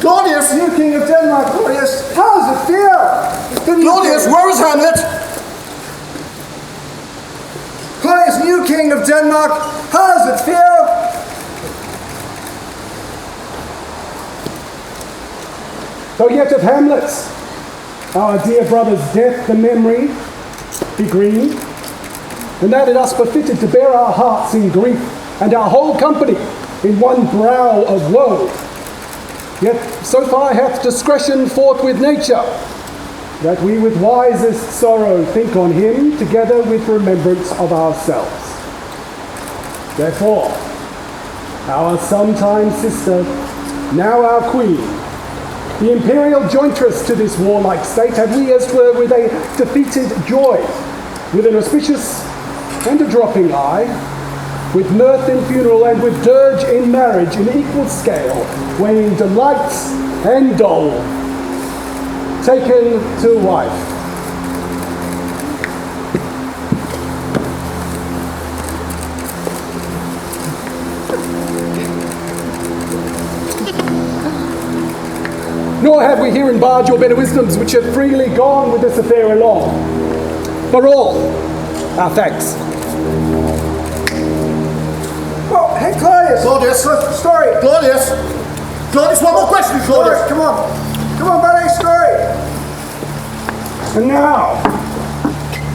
Claudius! New king of Denmark, Claudius! How does it feel? Claudius, where is Hamlet? Claudius, new king of Denmark, how does it feel? Though yet of Hamlet's, our dear brother's death, the memory be green, and that it us befitted to bear our hearts in grief, and our whole company in one brow of woe. Yet so far hath discretion fought with nature, that we with wisest sorrow think on him, together with remembrance of ourselves. Therefore, our sometime sister, now our queen, the imperial jointress to this warlike state, have we as 'twere with a defeated joy, with an auspicious and a dropping eye, with mirth in funeral and with dirge in marriage in equal scale, weighing delights and dole, taken to wife. Nor have we herein barred your better wisdoms, which have freely gone with this affair along. For all, our thanks. Well, hey, Claudius! Claudius! Story! Claudius! Claudius, one more question, Claudius! Come on! Come on, buddy, story! And now,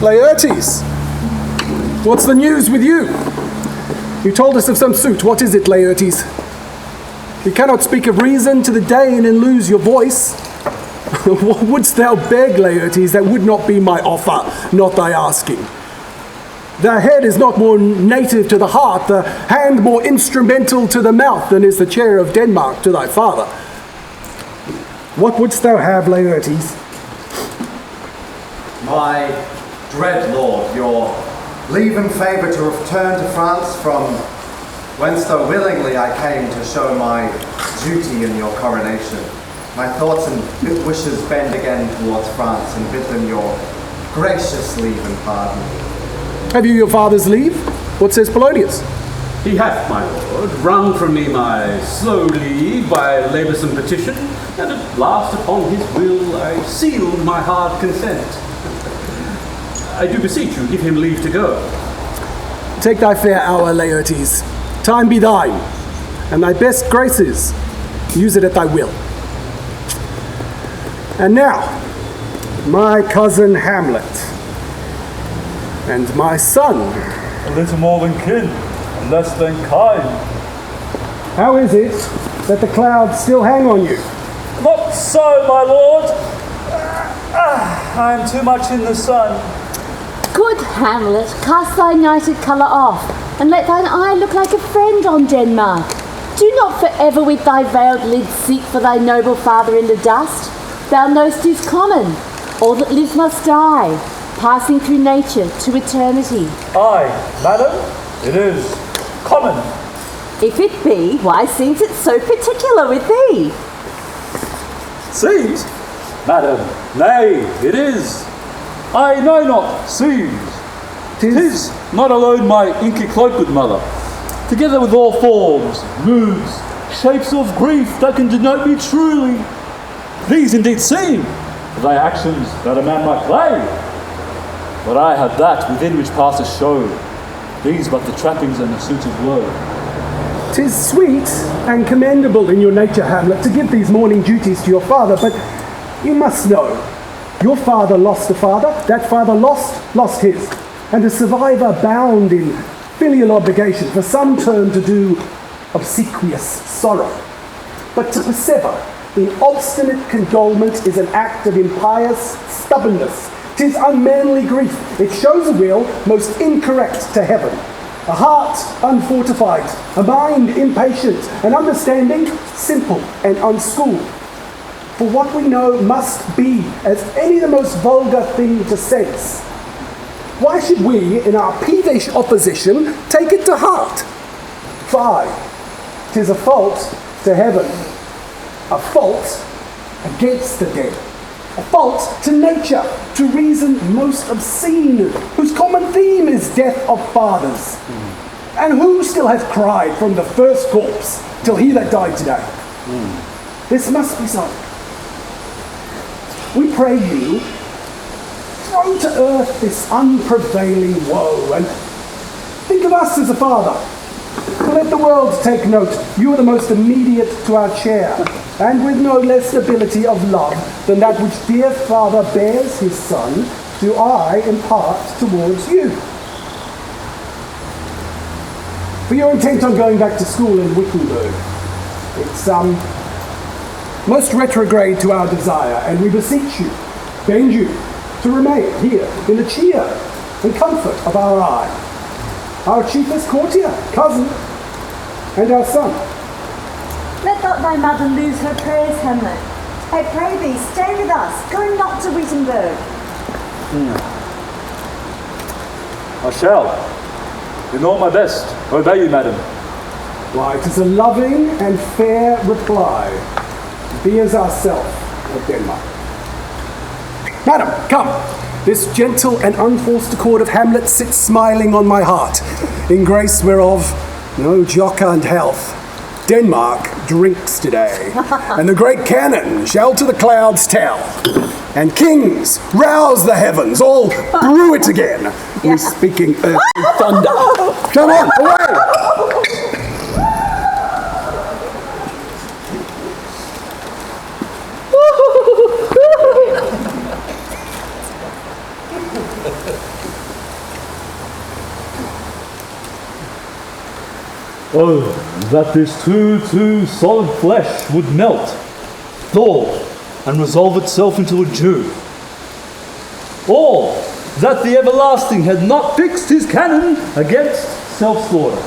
Laertes, what's the news with you? You told us of some suit. What is it, Laertes? You cannot speak of reason to the Dane and lose your voice. What wouldst thou beg, Laertes, that would not be my offer, not thy asking? The head is not more native to the heart, the hand more instrumental to the mouth than is the chair of Denmark to thy father. What wouldst thou have, Laertes? My dread lord, your leave and favour to return to France from whence though willingly I came to show my duty in your coronation. My thoughts and wishes bend again towards France and bid them your gracious leave and pardon. Have you your father's leave? What says Polonius? He hath, my lord, wrung from me my slow leave by laboursome petition, and at last upon his will I sealed my hard consent. I do beseech you, give him leave to go. Take thy fair hour, Laertes. Time be thine, and thy best graces, use it at thy will. And now, my cousin Hamlet, and my son. A little more than kin, and less than kind. How is it that the clouds still hang on you? Not so, my lord. I am too much in the sun. Good Hamlet, cast thy nighted colour off. and let thine eye look like a friend on Denmark. Do not forever with thy veiled lids seek for thy noble father in the dust. Thou know'st is common, all that lives must die, passing through nature to eternity. Aye, madam, it is common. If it be, why seems it so particular with thee? Seems? Madam, nay, it is. I know not, seems. 'Tis not alone my inky cloak, good mother, together with all forms, moods, shapes of grief that can denote me truly. These indeed seem thy actions that a man might play. But I have that within which passes show, these but the trappings and the suit of woe. 'Tis sweet and commendable in your nature, Hamlet, to give these morning duties to your father, but you must know, your father lost a father, that father lost his, and a survivor bound in filial obligation for some term to do obsequious sorrow. But to persever in obstinate condolement is an act of impious stubbornness. 'Tis unmanly grief. It shows a will most incorrect to heaven, a heart unfortified, a mind impatient, an understanding simple and unschooled. For what we know must be, as any the most vulgar thing to sense. Why should we, in our peevish opposition, take it to heart? For aye, 'tis a fault to heaven, a fault against the dead, a fault to nature, to reason most obscene, whose common theme is death of fathers. And who still hath cried from the first corpse till he that died today? This must be so. We pray you, throw to earth this unprevailing woe, and think of us as a father. Let the world take note, you are the most immediate to our chair, and with no less ability of love than that which dear father bears his son, do I impart towards you. For you're intent on going back to school in Wittenberg. It's most retrograde to our desire, and we beseech you, bend you, to remain here in the cheer and comfort of our eye, our chiefest courtier, cousin, and our son. Let not thy mother lose her prayers, Hamlet. I pray thee, stay with us, go not to Wittenberg. I shall, in all my best, obey you, madam. Why, 'tis a loving and fair reply. Be as ourself of Denmark. Madam, come. This gentle and unforced accord of Hamlet sits smiling on my heart, in grace whereof no jocund health. Denmark drinks today, and the great cannon shall to the clouds tell. And kings rouse the heavens, all brew it again. We're speaking earthly thunder. Come on, away! Oh, that this too solid flesh would melt, thaw, and resolve itself into a dew. Or that the everlasting had not fixed his cannon against self-slaughter.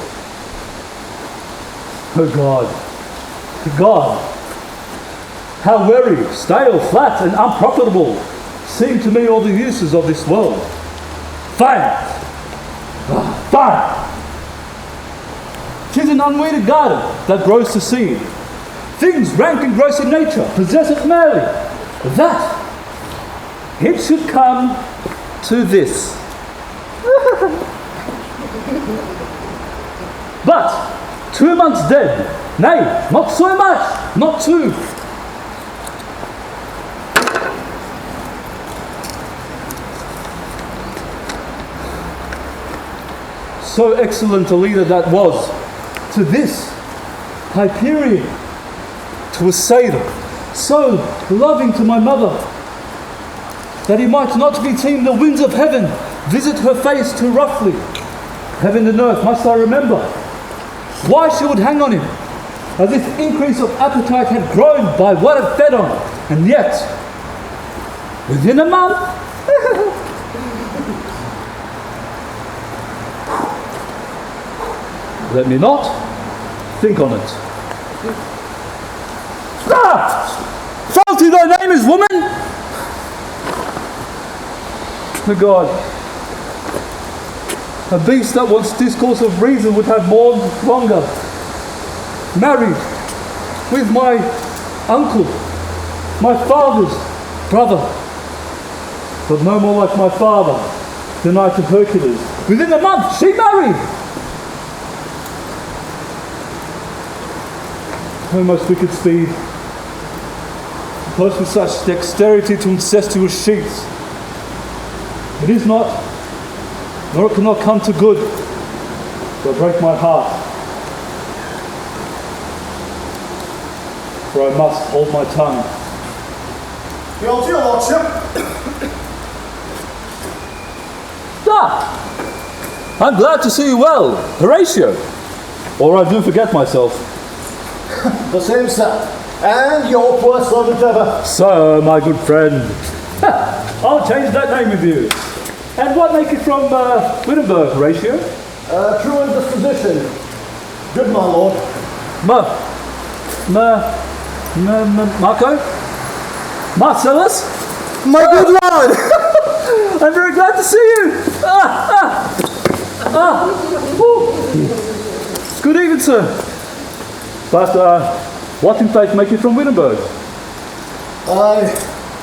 Oh God, how weary, stale, flat, and unprofitable seem to me all the uses of this world. Fire! Fire! 'Tis an unweeded garden that grows to seed. Things rank and gross in nature possess it merely, that it should come to this. But 2 months dead, nay, not so much, not 2. So excellent a leader that was, to this Hyperion, to a sailor, so loving to my mother, that he might not be teem the winds of heaven, visit her face too roughly. Heaven and earth must I remember, why she would hang on him, as if increase of appetite had grown by what it fed on, and yet, within a month, Let me not think on it. Ah! Faulty thy name is, woman! Oh God, a beast that wants discourse of reason would have mourned longer. Married with my uncle, my father's brother, but no more like my father, the Knight of Hercules. Within a month, she married! O most wicked speed, close with such dexterity to incestuous sheets. It is not, nor it cannot come to good, but break my heart. For I must hold my tongue. Your lordship. I'm glad to see you well, Horatio. Or I do forget myself. The same, sir. And your poor servant ever. Sir, my good friend. I'll change that name with you. And what make it from Wittenberg, Horatio? True in disposition. Good, my lord. Marco? Marcellus? My good lord! I'm very glad to see you! Good evening, sir. But what in fact make you from Wittenberg? I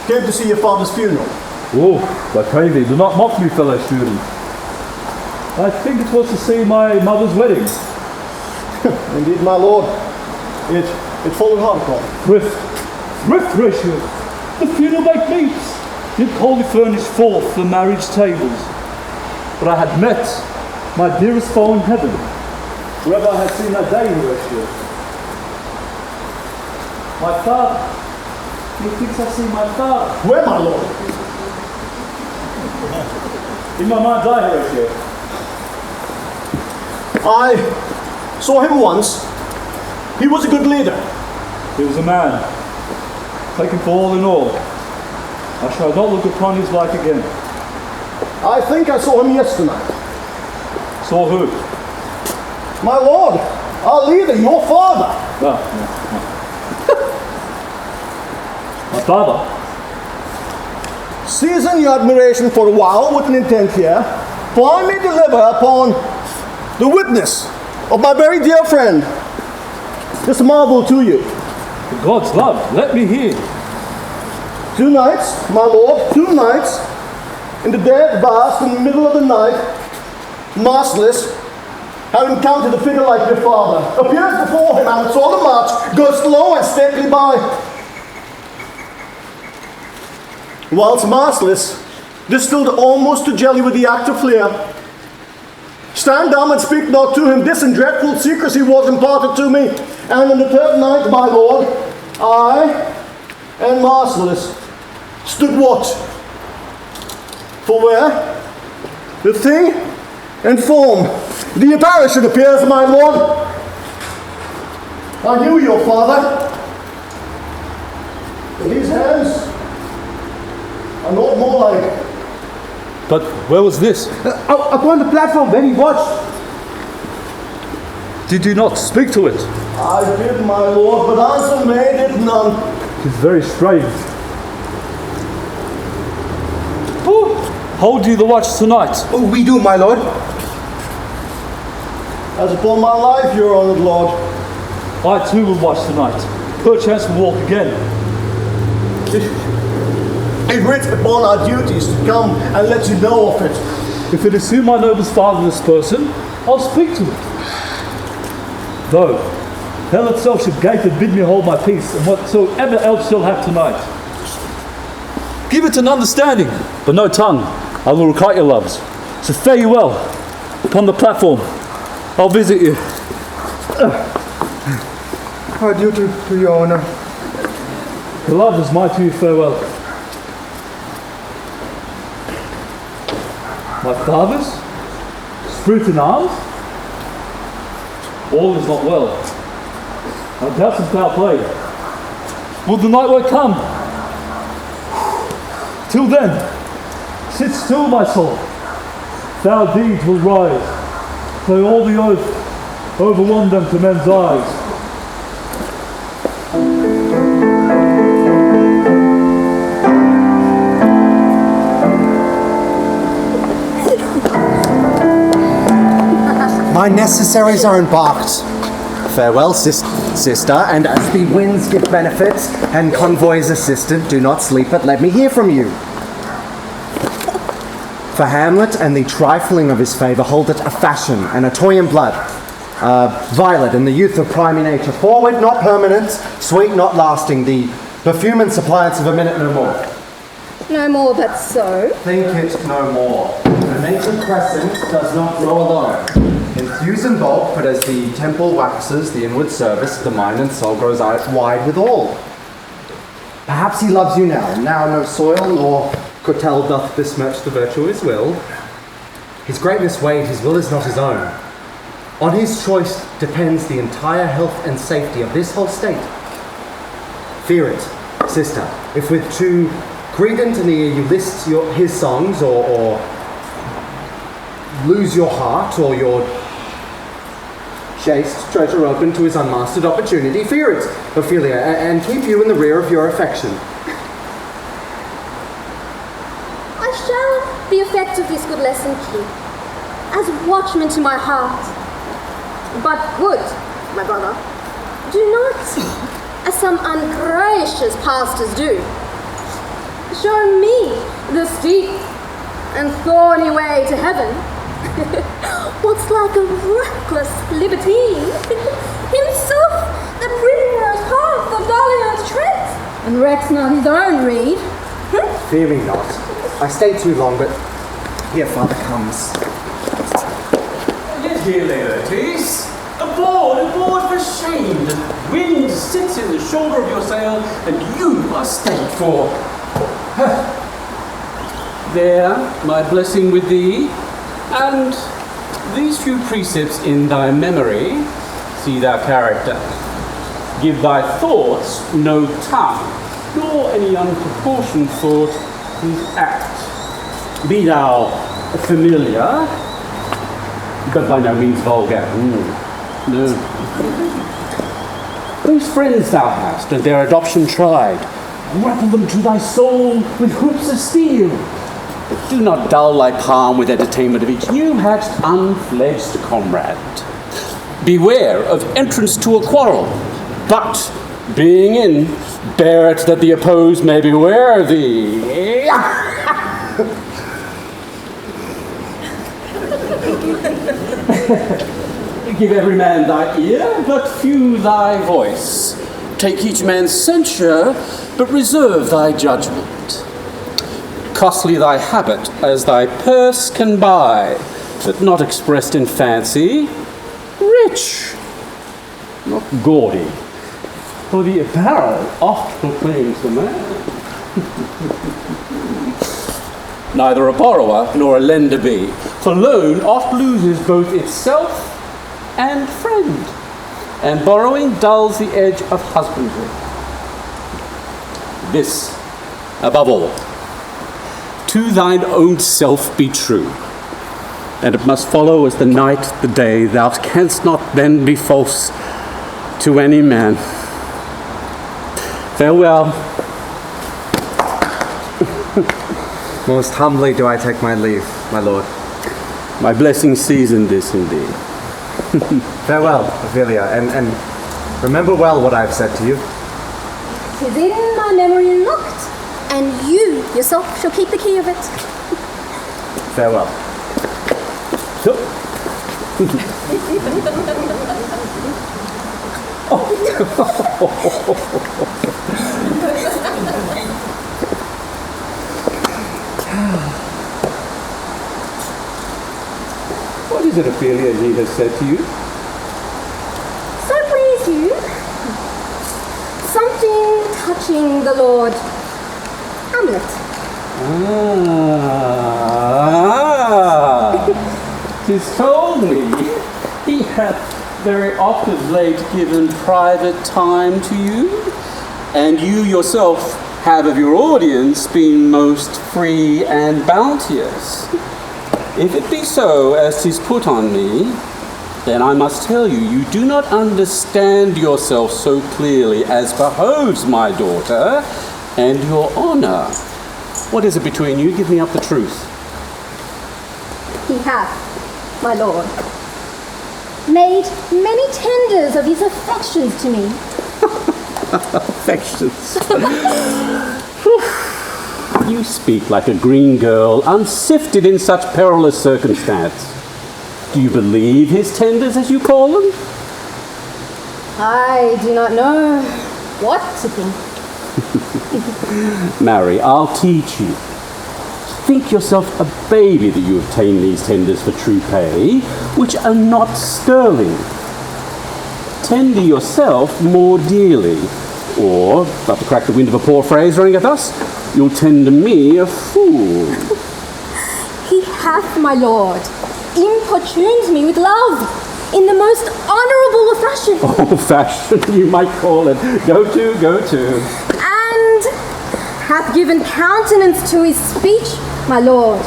came to see your father's funeral. Oh, I pray thee, do not mock me, fellow student. I think it was to see my mother's wedding. Indeed, my lord. It followed hard upon. Thrift, Horatio. The funeral baked meats did wholly furnish forth the marriage tables. But I had met my dearest foe in heaven, wherever I had seen that day, Horatio. My father. Methinks I see my father. Where, my lord? In my mind's eye, Horatio. I saw him once. He was a good leader. He was a man, taken for all in all. I shall not look upon his like again. I think I saw him yesterday. Saw who? My lord, our leader, your father. My father? Season your admiration for a while with an intent here, for I may deliver upon the witness of my very dear friend this marvel to you. For God's love, let me hear. 2 nights, my lord, 2 nights, in the dead vast, in the middle of the night, mastless, have encountered a figure like your father, appears before him and saw the march, go slow and stately by. Whilst mastless, distilled almost to jelly with the act of fleer, stand dumb and speak not to him, this in dreadful secrecy was imparted to me, and on the 3rd night, my lord, I and mastless stood watch. For where the thing and form, the apparition appears, my lord. I knew your father. But these hands are not more like. But where was this? Upon the platform where he watched. Did you not speak to it? I did, my lord, but answer made it none. It is very strange. Who hold you the watch tonight? Oh, we do, my lord. As upon my life, your honored lord. I too will watch tonight. Perchance will walk again. It writs upon our duties to come and let you know of it. If it is who my noble's father this person, I'll speak to it. Though hell itself should gape and bid me hold my peace, and whatsoever else shall have tonight. Give it an understanding, but no tongue. I will requite your loves. So fare you well. Upon the platform, I'll visit you. Our duty to your honor. The love is my to you farewell. My father's? Spirit in arms? All is not well. I doubt some foul play. Will the night work come? Till then, sit still, my soul. Foul deeds will rise, play all the oath, overwhelm them to men's eyes. My necessaries are embarked. Farewell, sister, and as the winds give benefits and convoys assistant, do not sleep, but let me hear from you. For Hamlet and the trifling of his favour hold it a fashion and a toy in blood, violet in the youth of primy nature, forward not permanent, sweet not lasting, the perfume and suppliance of a minute no more. No more but so. Think it no more. The native crescent does not grow alone. Infuse in bulk, but as the temple waxes, the inward service, the mind and soul grows out wide withal. Perhaps he loves you now no soil nor cutell doth besmirch the virtue of his will. His greatness weighed, his will is not his own. On his choice depends the entire health and safety of this whole state. Fear it, sister, if with too credent an ear you list his songs, or lose your heart, or your chaste treasure open to his unmastered opportunity. Fear it, Ophelia, and keep you in the rear of your affection. I shall the effect of this good lesson keep, as watchman to my heart. But good, my brother, do not, as some ungracious pastors do, show me the steep and thorny way to heaven. What's like a reckless libertine, himself the primrose path of Dalian's treads, and recks not his own reed. Fear me not. I stay too long, but here father comes. Yes, dear Laertes, aboard for shame. The wind sits in the shoulder of your sail, and you are stayed for. There, my blessing with thee, and these few precepts in thy memory, see thy character. Give thy thoughts no tongue, nor any unproportioned thought his act. Be thou familiar, but by no means vulgar. No. Those friends thou hast, and their adoption tried, grapple them to thy soul with hoops of steel. Do not dull thy palm with entertainment of each new-hatched, unfledged comrade. Beware of entrance to a quarrel, but, being in, bear it that the opposed may beware thee. Give every man thy ear, but few thy voice. Take each man's censure, but reserve thy judgment. Costly thy habit, as thy purse can buy, but not expressed in fancy. Rich, not gaudy, for the apparel oft proclaims the man. Neither a borrower nor a lender be, for loan oft loses both itself and friend, and borrowing dulls the edge of husbandry. This, above all, to thine own self be true, and it must follow as the night the day. Thou canst not then be false to any man. Farewell. Most humbly do I take my leave, my lord. My blessing seasoned this indeed. Farewell, Ophelia, and remember well what I have said to you. 'Tis in my memory locked, and you yourself shall keep the key of it. Farewell. What is it, Ophelia, he has said to you? So please you, something touching the Lord Hamlet. Ah, 'tis told me he hath very often of late given private time to you, and you yourself have of your audience been most free and bounteous. If it be so as 'tis put on me, then I must tell you, you do not understand yourself so clearly as behoves my daughter and your honour. What is it between you? Give me up the truth. He hath, my lord, made many tenders of his affections to me. Affections. You speak like a green girl, unsifted in such perilous circumstance. Do you believe his tenders, as you call them? I do not know what to think. Mary, I'll teach you. Think yourself a baby that you obtain these tenders for true pay, which are not sterling. Tender yourself more dearly, or, but to crack the wind of a poor phrase running at us, you'll tender me a fool. He hath, my lord, importuned me with love in the most honourable of fashion. Oh, fashion, you might call it. Go to. And hath given countenance to his speech, my lord,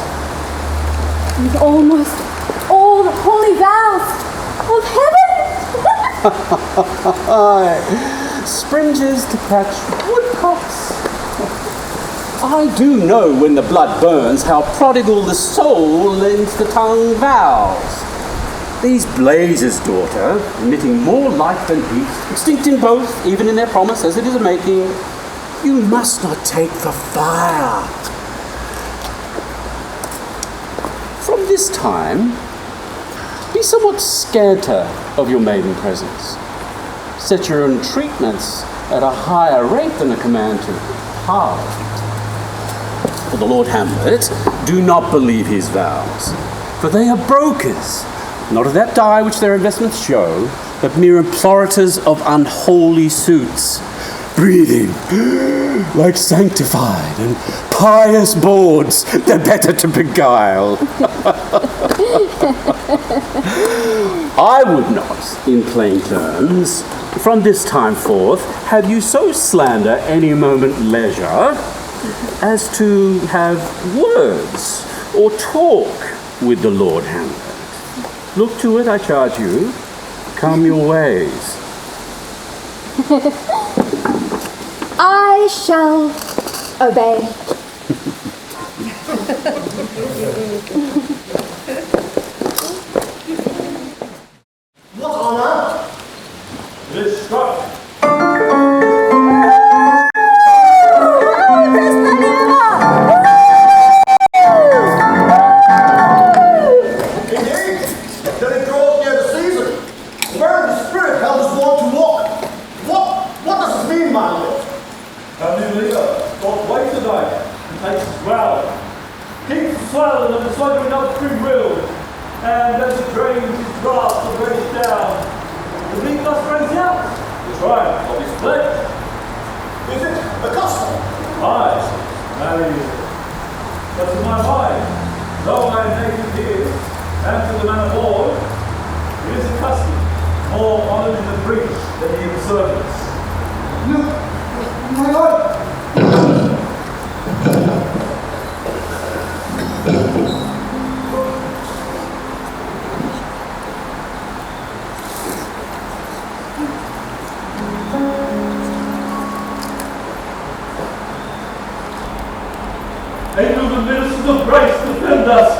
with almost all the holy vows of heaven. Springes to catch woodcocks. I do know when the blood burns how prodigal the soul lends the tongue vows. These blazes, daughter, emitting more light than heat, extinct in both, even in their promise as it is a making, you must not take the fire. From this time, be somewhat scanter of your maiden presence. Set your entreatments at a higher rate than a command to part. For the Lord Hamlet, do not believe his vows, for they are brokers, not of that dye which their investments show, but mere implorators of unholy suits, breathing like sanctified and pious bawds, the better to beguile. I would not, in plain terms, from this time forth, have you so slander any moment leisure as to have words or talk with the Lord Hamlet. Look to it, I charge you. Come your ways. I shall obey. What honor? It is struck. Indeed, that it draws near the season. Where in the spirit hell is wont to walk? What does this mean, my lord? Our new leader got way tonight and takes his growl. Keeps swelling and the swelling without free will. And as it drains his wrath and breaks down, the meat must raise out. The triumph of his flesh. Is it the custom? Aye, marry you. But to my mind, though I am native here, and to the man of war, it is a custom, more honoured in the breach than the observance. No, my lord. Angels and ministers of grace, defend us!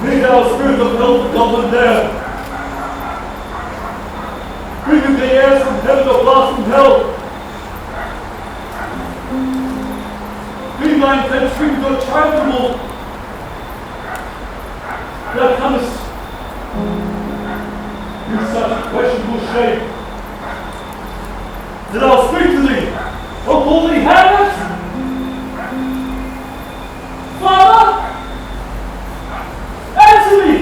Be thou spirit of health, God and dare! Bring in the airs from heaven of blast and hell! Be thine fence streams of charitable! Thou comest in such questionable shape that I'll speak to thee, O holy Hamlet! Father! Answer me!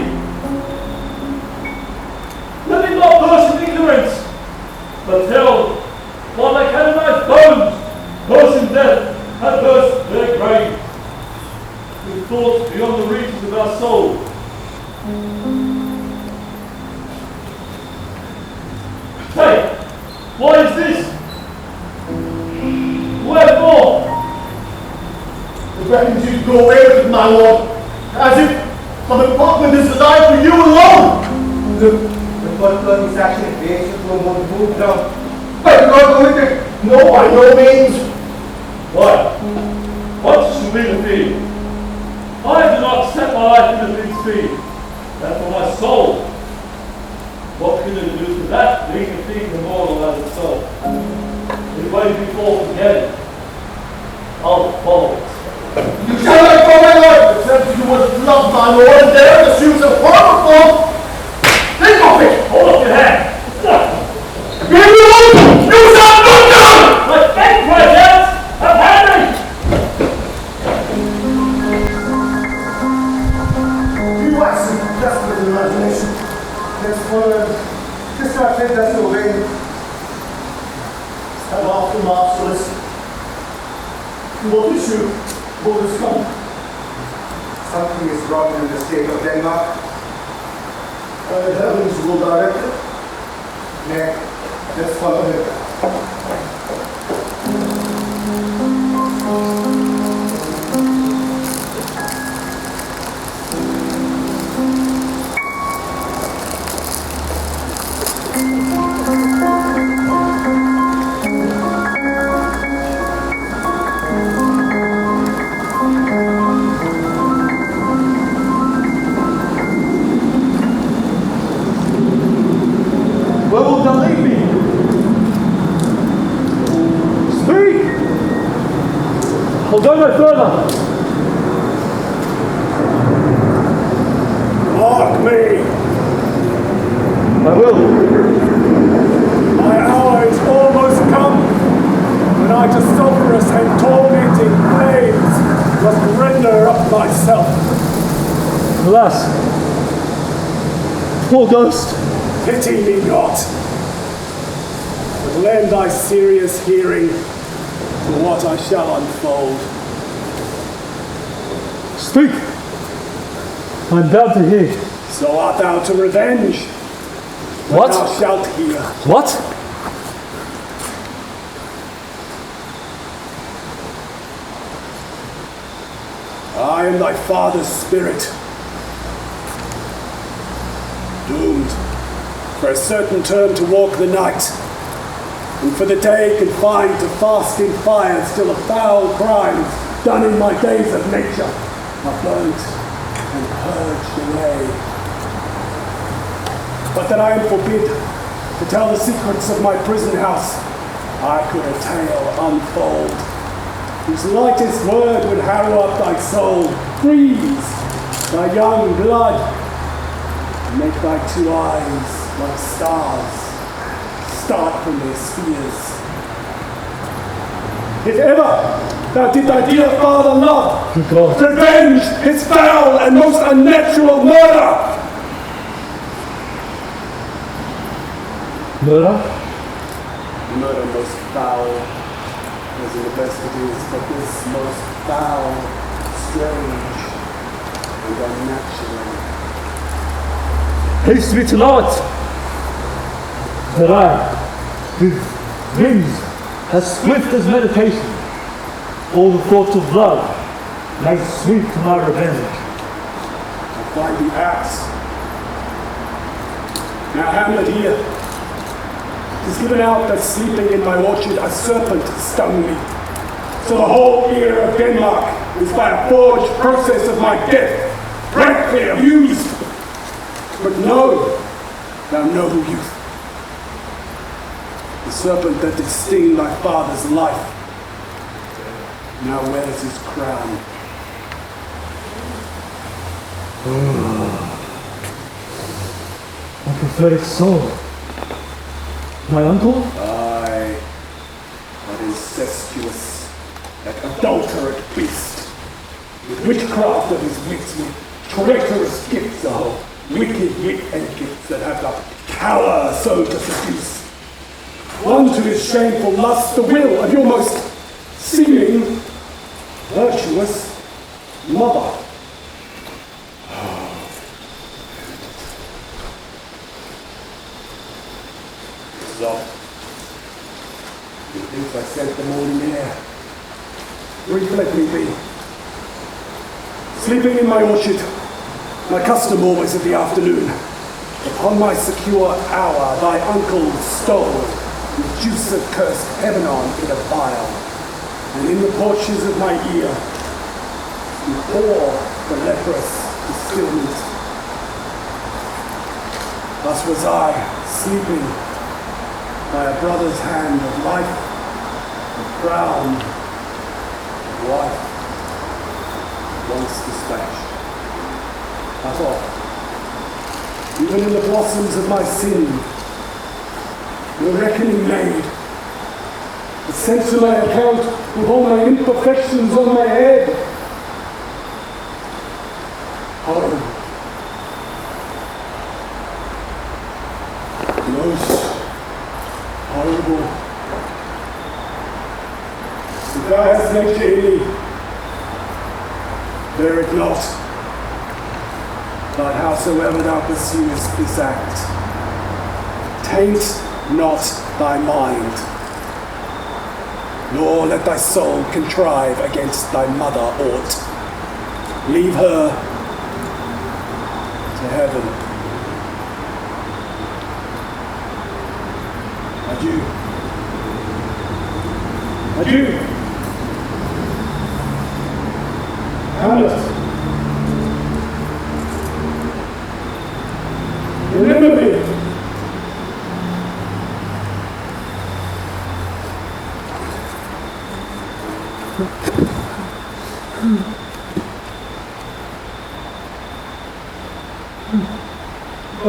Let me not burst in ignorance, but tell while I canonized bones, those in death have burst their grave, with thoughts beyond the reaches of our soul. Say, what is this? Wherefore? The Revenge is no way, my lord. As if the department is designed for you alone. The butler is actually based on what moved down. But you're not going to. No, by no means. What? What should be the fee? I do not set my life in the thing's fee. That's for my soul. What can it do to that, being a thing immortal as its soul? If I be forced to get it, I'll follow it. You shall not go, my lord, except you would love my lord and dare to use a horrible form. Think of it! Hold up your hand! You shall not down! Let thank my death! Have had me! You are some desperate imagination. Let's follow him. Distracted, that's the way. Stand off the marcellus. What is you? What is come? Something is wrong in the state of Denmark. The heavens will direct it. Nay, let's follow him. Where will that lead me? Speak! I'll go no further. Mark me! I will. My hour is almost come, when I to sulphurous and tormenting flames must render up myself. Alas, poor ghost. Pity me not, but lend thy serious hearing to what I shall unfold. Speak. I'm bound to hear. So art thou to revenge? What? Thou shalt hear. What? I am thy father's spirit, doomed for a certain term to walk the night, and for the day confined to fasting fire, still of foul crimes done in my days of nature are burnt and purged away. But that I am forbid to tell the secrets of my prison house, I could a tale unfold, whose lightest word would harrow up thy soul, freeze thy young blood, and make thy two eyes like stars start from their spheres. If ever thou did thy dear father love, Good God. revenge his foul and most unnatural murder. Murder? Murder most foul, as in the best it is, but this most foul, strange, and unnatural. Haste me tonight, that I, with wings as swift as meditation, all the thoughts of love may sweep to my revenge. Find the axe. Now Hamlet here is given out that sleeping in my orchard a serpent stung me. So the whole ear of Denmark is by a forged process of my death, rankly abused. But know, thou noble youth, the serpent that did sting thy father's life now wears his crown. My prophetic soul. My uncle? Aye, that incestuous, that adulterate beast, with witchcraft of his wits, with traitorous gifts, oh, wicked wit and gifts that have the power so to seduce. One to his shameful lust, the will of your most seeming, virtuous mother. So, methinks I scent the morning air. Brief let me be, sleeping in my orchard, my custom always of the afternoon. Upon my secure hour, thy uncle stole the juice of cursed Heavenon in a vial, and in the porches of my ear, he bore the leprous distilment. Thus was I, sleeping by a brother's hand of life, of crown, of wife, once dispatched. I thought, even in the blossoms of my sin, your reckoning made, the sent to my account with all my imperfections on my head. Horrible. Most horrible. If thou hast nature in thee, bear it not. But howsoever thou pursuest this act, taint not thy mind, nor let thy soul contrive against thy mother aught. Leave her to heaven. Adieu. Adieu. Hamlet. Remember me.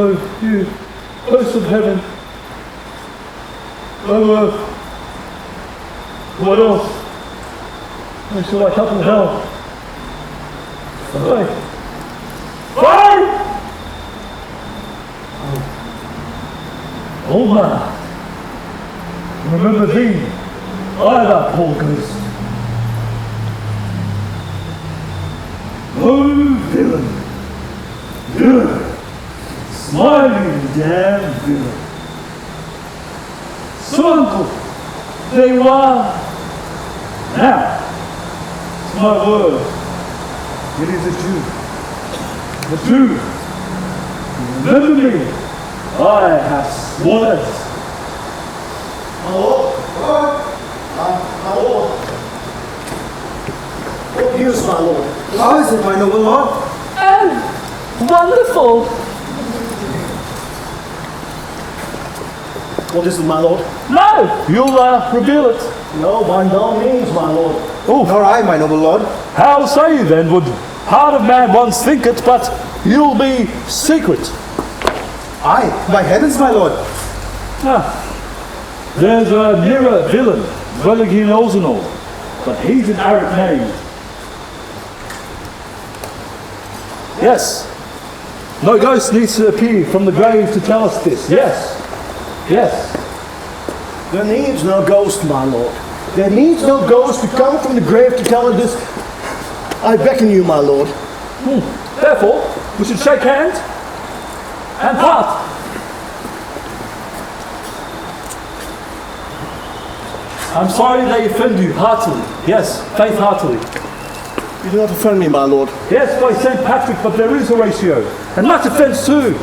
Oh, you, host of heaven. Oh, earth. What else? Where shall I cut in hell? Fight! Fight! Old man, remember thee, I that poor ghost. Oh, villain, villain, smiling damn villain. So, uncle, they were. Now, it's my word, it is a Jew. Remember me. I have sworn it. My lord. My lord. What news, my lord? How is it, my noble lord? Oh, wonderful. What is it, my lord? No! You'll reveal it. No, by no means, my lord. Oh, Nor I, my noble lord. how say you then? Would heart of man once think it, but you'll be secret. Aye, by heavens, my lord. There's a nearer villain dwelling in Elsinore, but he's an Arab name. Yes. No ghost needs to appear from the grave to tell us this. Yes. Yes. There needs no ghost, my lord. There needs no ghost to come from the grave to tell us this. I beckon you, my lord. Therefore, we should shake hands and part. I'm sorry they offend you heartily. Yes, faith heartily. You do not offend me, my lord. Yes, by St. Patrick, but there is a ratio. And much offence too.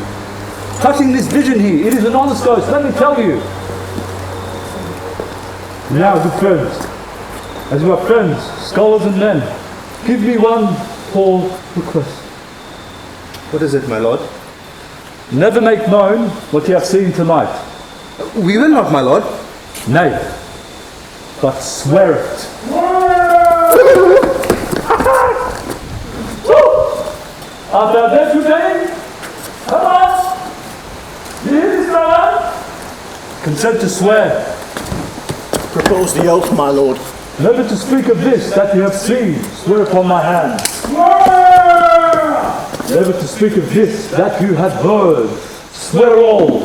Touching this vision here, it is an honest ghost, let me tell you. Now, good friends, as you are friends, scholars and men, give me one poor request. What is it, my lord? Never make known what you have seen tonight. We will not, my lord. Nay, but swear it. After that today, come on! Here is Nolan. Consent to swear. Propose the oath, my lord. Never to speak of this that you have seen, swear upon my hand. Never to speak of this that you have heard, swear all.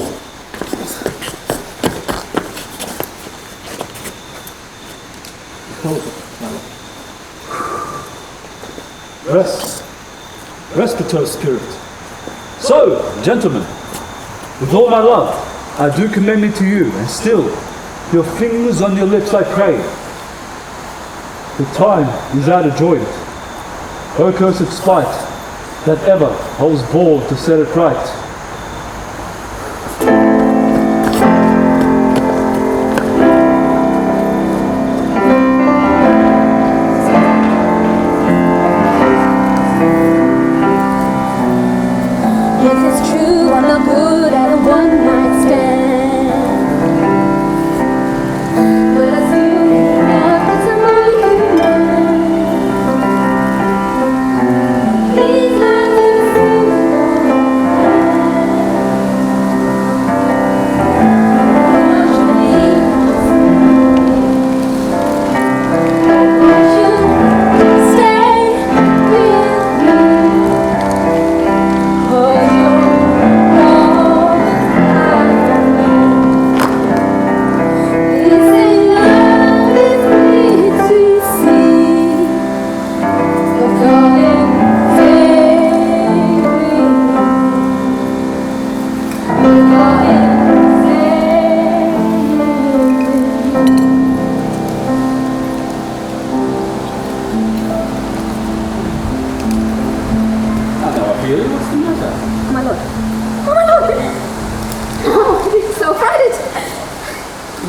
Rest. Respiratory spirit. So, gentlemen, with all my love, I do commend me to you, and still, your fingers on your lips I pray. The time is out of joint. O cursed spite that ever holds bold to set it right.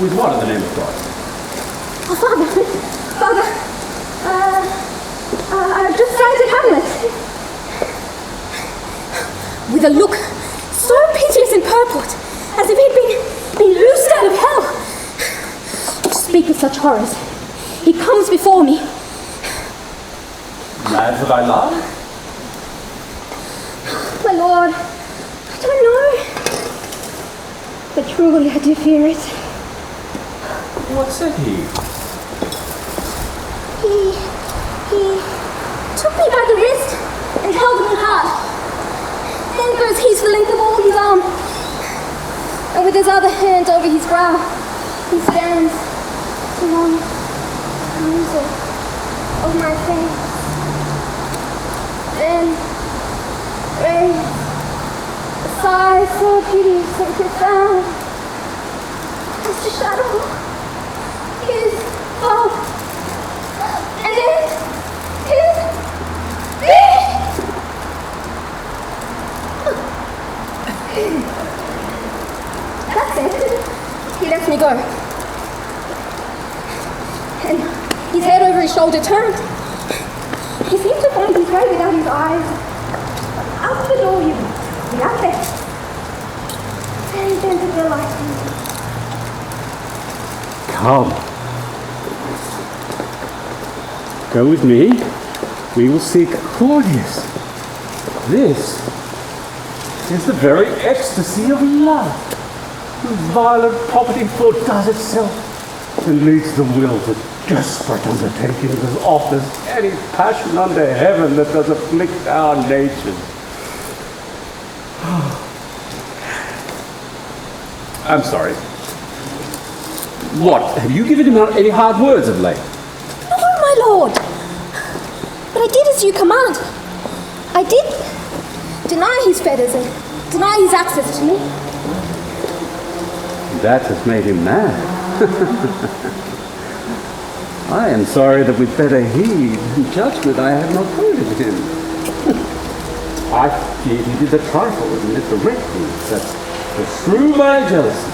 With what in the name of God? Oh, Father, I've just cited Hamlet. With a look so piteous and purport, as if he'd been loosed out of hell. To speak of such horrors, he comes before me. Mad for thy love? My lord, I don't know. But truly I do fear it. What said he? He took me by the wrist and held me hard. Then goes his the length of all his arm. And with his other hand over his brow, he stands so long, closer of my face. Then raised a sigh so piteous and profound as to shadow his fall, and then his feet. That's it. He lets me go, and his head over his shoulder turned. He seemed to find his way without his eyes. Out the door you went, out there, and then to the light. Come. Go with me. We will seek Claudius. This is the very ecstasy of love, whose violent poverty does itself and leads the will to desperate undertakings as oft as any passion under heaven that does afflict our natures. I'm sorry. What? Have you given him any hard words of late? No, my lord. But I did as you command. I did deny his fetters and deny his access to me. That has made him mad. I am sorry that with better heed and judgment I have not heard of him. I feared he did a trifle and let the reckless that to shrew my jealousy.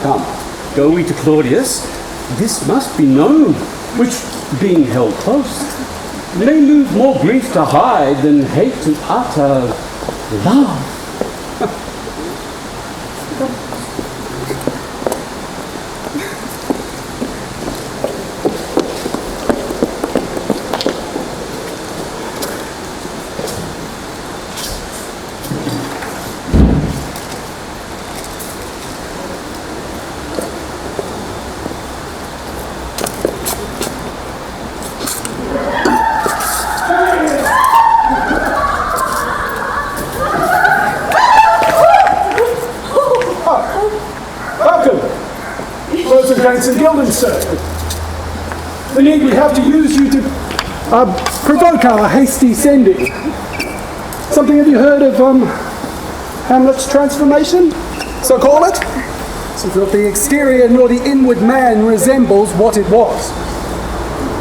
Come, go we to Claudius. This must be known, which, being held close, may move more grief to hide than hate to utter love. And Gildan, sir. The need we have to use you to provoke our hasty sending. Something have you heard of Hamlet's transformation? So call it? So that the exterior nor the inward man resembles what it was.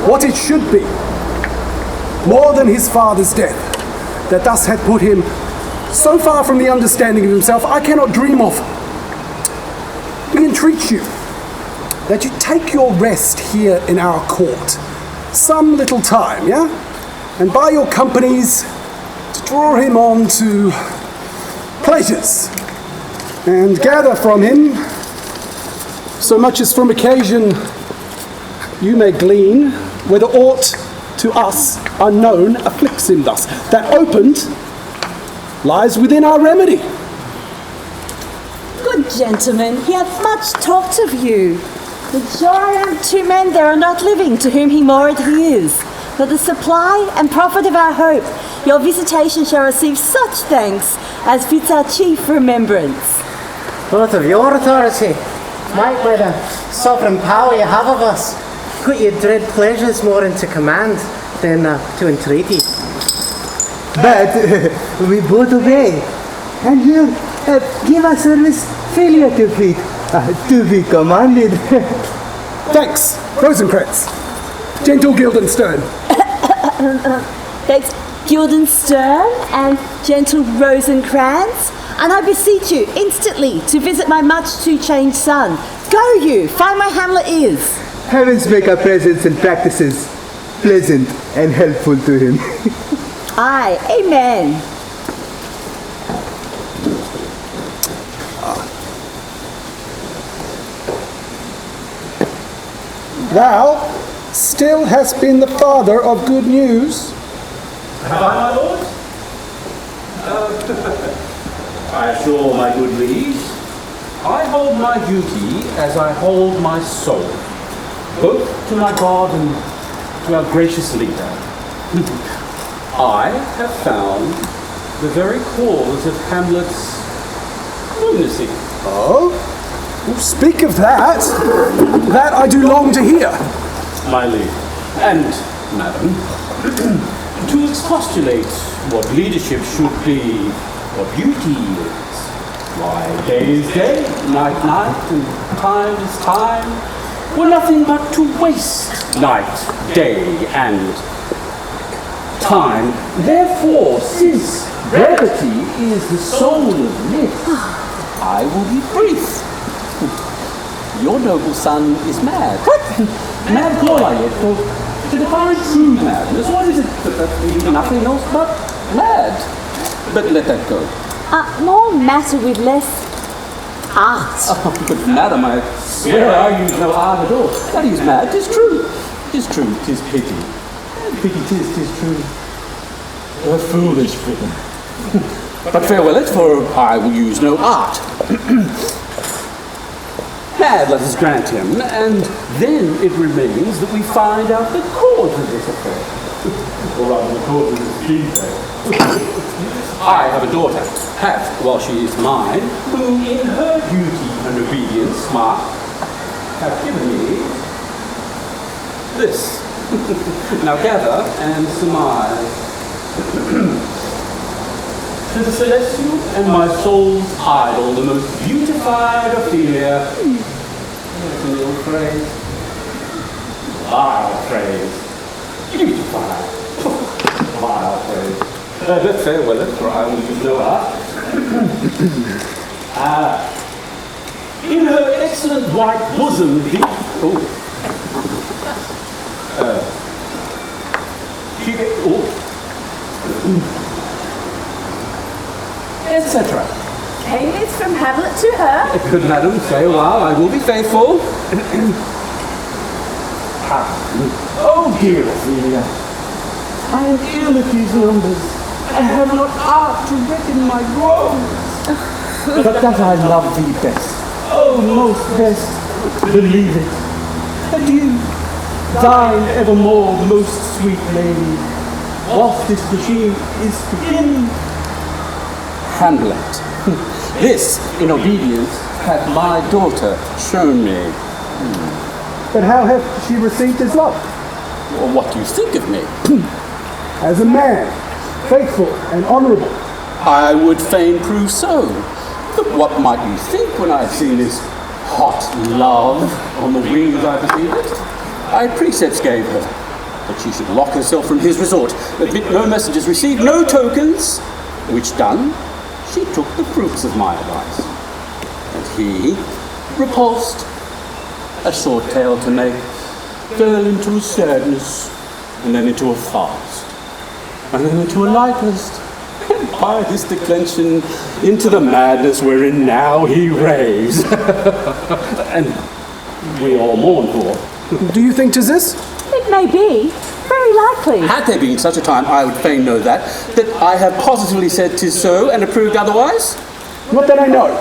What it should be. more than his father's death, that thus had put him so far from the understanding of himself, I cannot dream of. We entreat you that you take your rest here in our court some little time, yeah? And by your companies to draw him on to pleasures and gather from him so much as from occasion you may glean whether aught to us unknown afflicts him thus. That opened lies within our remedy. Good gentleman, he hath much talked of you. The joy of 2 men there are not living to whom he moored he is. For the supply and profit of our hope, your visitation shall receive such thanks as fits our chief remembrance. Both of your authority, might by the sovereign power you have of us, put your dread pleasures more into command than to entreaty. But we both obey, and will give us service failure to fit, to be commanded. Thanks, Rosencrantz. Gentle Guildenstern. Thanks, Guildenstern and gentle Rosencrantz. And I beseech you instantly to visit my much too changed son. Go you, find where Hamlet is. Heavens make our presence and practices pleasant and helpful to him. Aye, amen. Thou still hast been the father of good news. Have I, my lord? I assure my good liege, I hold my duty as I hold my soul, both to my God and to our gracious leader. I have found the very cause of Hamlet's lunacy. Oh? Well, speak of that. That I do long to hear. My liege, and madam, to expostulate what leadership should be, what beauty is. Why, day is day, night, night, and time is time. We're nothing but to waste night, day, and time. Therefore, since brevity is the soul of myth, I will be brief. Your noble son is mad. What? Mad Claudius, to define true madness, what is it? Nothing else but mad. But let that go. More matter with less art. Oh, but madam, I swear I use no art at all. That he's mad, 'tis true. 'Tis true, 'tis pity. Pity 'tis true. A foolish pity. But farewell it, for I will use no art. Mad, let us grant him, and then it remains that we find out the cause of this affair. Or rather, the cause of this defect. I have a daughter, while she is mine, who in her duty and obedience, have given me this. Now gather and surmise. To the celestial and my soul's idol, the most beautified Ophelia. That's an ill phrase. Vile phrase. Beautified. Vile phrase. But farewell, for I will use no art. In her excellent white bosom, etc. Came this from Hamlet to her? Good madam, say a while, I will be faithful. Oh dear Ophelia, I am ill at these numbers. I have not art to reckon my wrongs. But that I love thee best, oh most best, believe it. Adieu, thine evermore most sweet lady, whilst this machine is to begin. Hamlet. This, in obedience, hath my daughter shown me. But how hath she received his love? Well, what do you think of me? As a man, faithful and honourable. I would fain prove so. But what might you think when I see this hot love on the wings I perceive it? I precepts gave her. that she should lock herself from his resort, admit no messages, receive no tokens, which done, she took the fruits of my advice. And he, repulsed, a short tale to make, fell into a sadness, and then into a fast, and then into a lightless, and by this declension into the madness wherein now he raves. And we all mourn for. Do you think 'tis this? It may be. Very likely. Had there been such a time, I would fain know that I have positively said 'tis so and approved otherwise. Not that I know.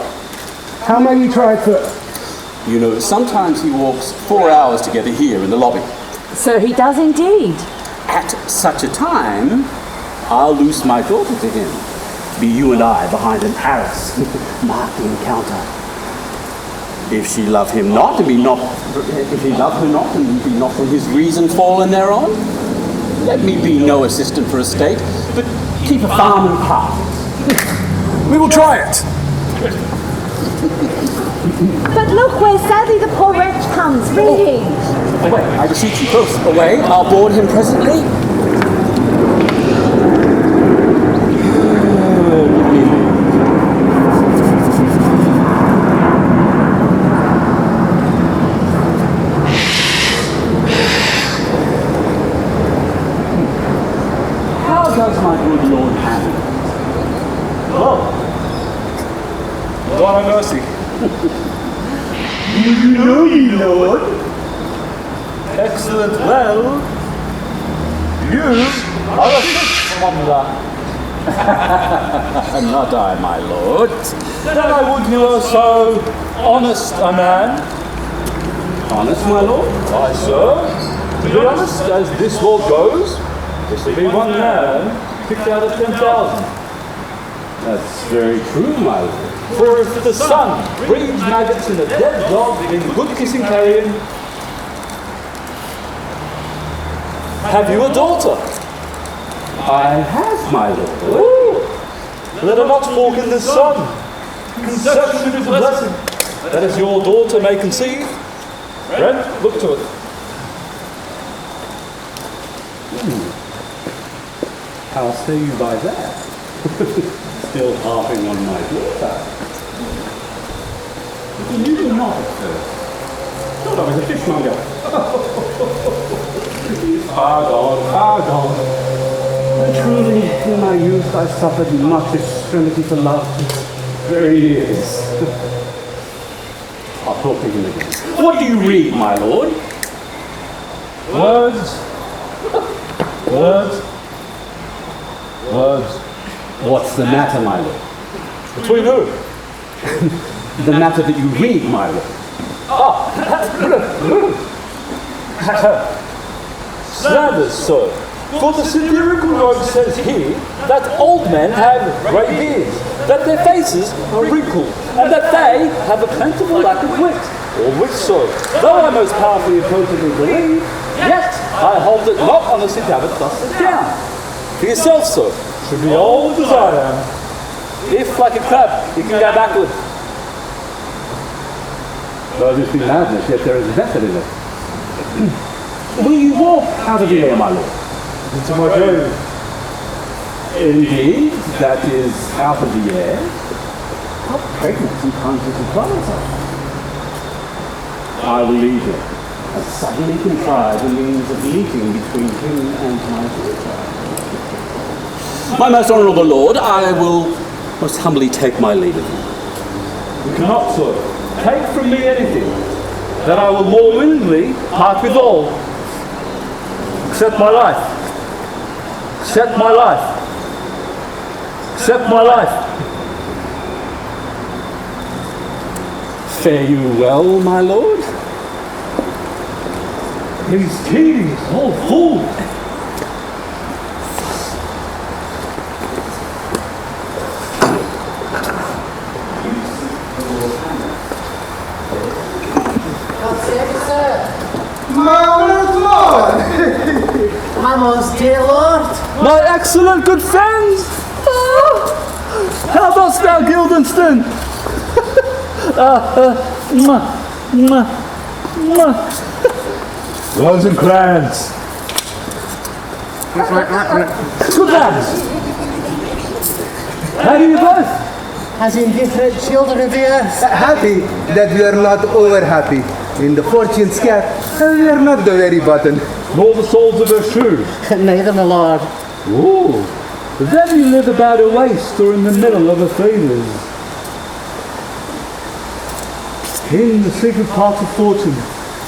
How may we try it first? You know, sometimes he walks 4 hours together here in the lobby. So he does indeed. At such a time, I'll loose my daughter to him. Be you and I behind an arras, mark the encounter. If she love him not, and be not, if he love her not, and be not from his reason fallen thereon, let me be no assistant for a state, but keep a farm and park. We will try it. But look where sadly the poor wretch comes, reading. Away, I beseech you, close away. I'll board him presently. How does my good Lord Hamlet? God have mercy. You know, ye Lord. Excellent. Well, you are a fish monger. Not I, my lord. Then I would you were so honest a man. Honest, my lord? Why, sir, to be honest, as this law goes, this will be one man picked out of 10,000. That's very true, my lord. For if the sun breeds maggots in a dead dog in good kissing carrion, have you a daughter? I have, my lord. Ooh. Let her not walk in the sun. Conception is a blessing. That as your daughter may conceive. Friend, look to it. How say you by that? Still harping on my daughter. You knew not at first. Thought I was a fishmonger. Far gone, far gone. And truly, in my youth, I suffered much extremity for love. Very years. I'll talk to him again. What do you read, my lord? Words. Words. Words. What's the matter, my lord? Between who? The matter that you read, my lord. Slanders, sir. For the satirical rogue says he that old men have grey beards, that their faces are wrinkled, and that they have a plentiful lack of wit. All which, sir, though I most powerfully and totally believe, yet I hold it not honestly to have it thus set down. For yourself, sir, should be old as I am. If, like a crab, you can go backward. Though this be madness, yet there is method in it. Will you walk out of the air, my lord? Into my grave. Indeed, that is out of the air. How pregnant sometimes it implies us. I will leave him, and suddenly contrive a means of meeting between him and my daughter. My most honourable lord, I will most humbly take my leave of you. You cannot, sir, take from me anything that I will more willingly part with all. Except my life. Except my life. Except my life. Fare you well, my lord? He's tedious, old fool. My most dear lord. My excellent good friends! How dost thou, Guildenstern? Rose and crowns. Good lads! How do you both? As indifferent children of the earth. Happy that we are not over happy. In the fortune scale, we are not the very button. Nor the soles of her shoes. Neither, my lord. Ooh. Then you live about her waist or in the middle of her fingers. In the secret parts of fortune,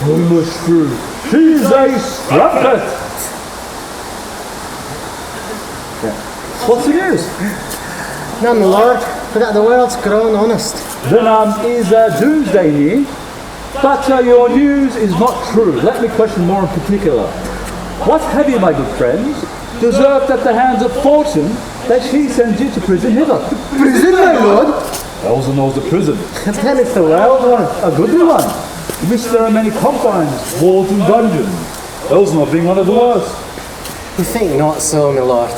almost true. She's a strumpet! What's the news? None, my lord, but that the world's grown honest. Then is doomsday near? But your news is not true. Let me question more in particular. What have you, my good friends, deserved at the hands of fortune that she sends you to prison hither? Prison, my lord? Elsinore's the prison. Then it's the world one. A goodly one, in which there are many confines, walls and dungeons. Elsinore being one of the worst. You think not so, my lord?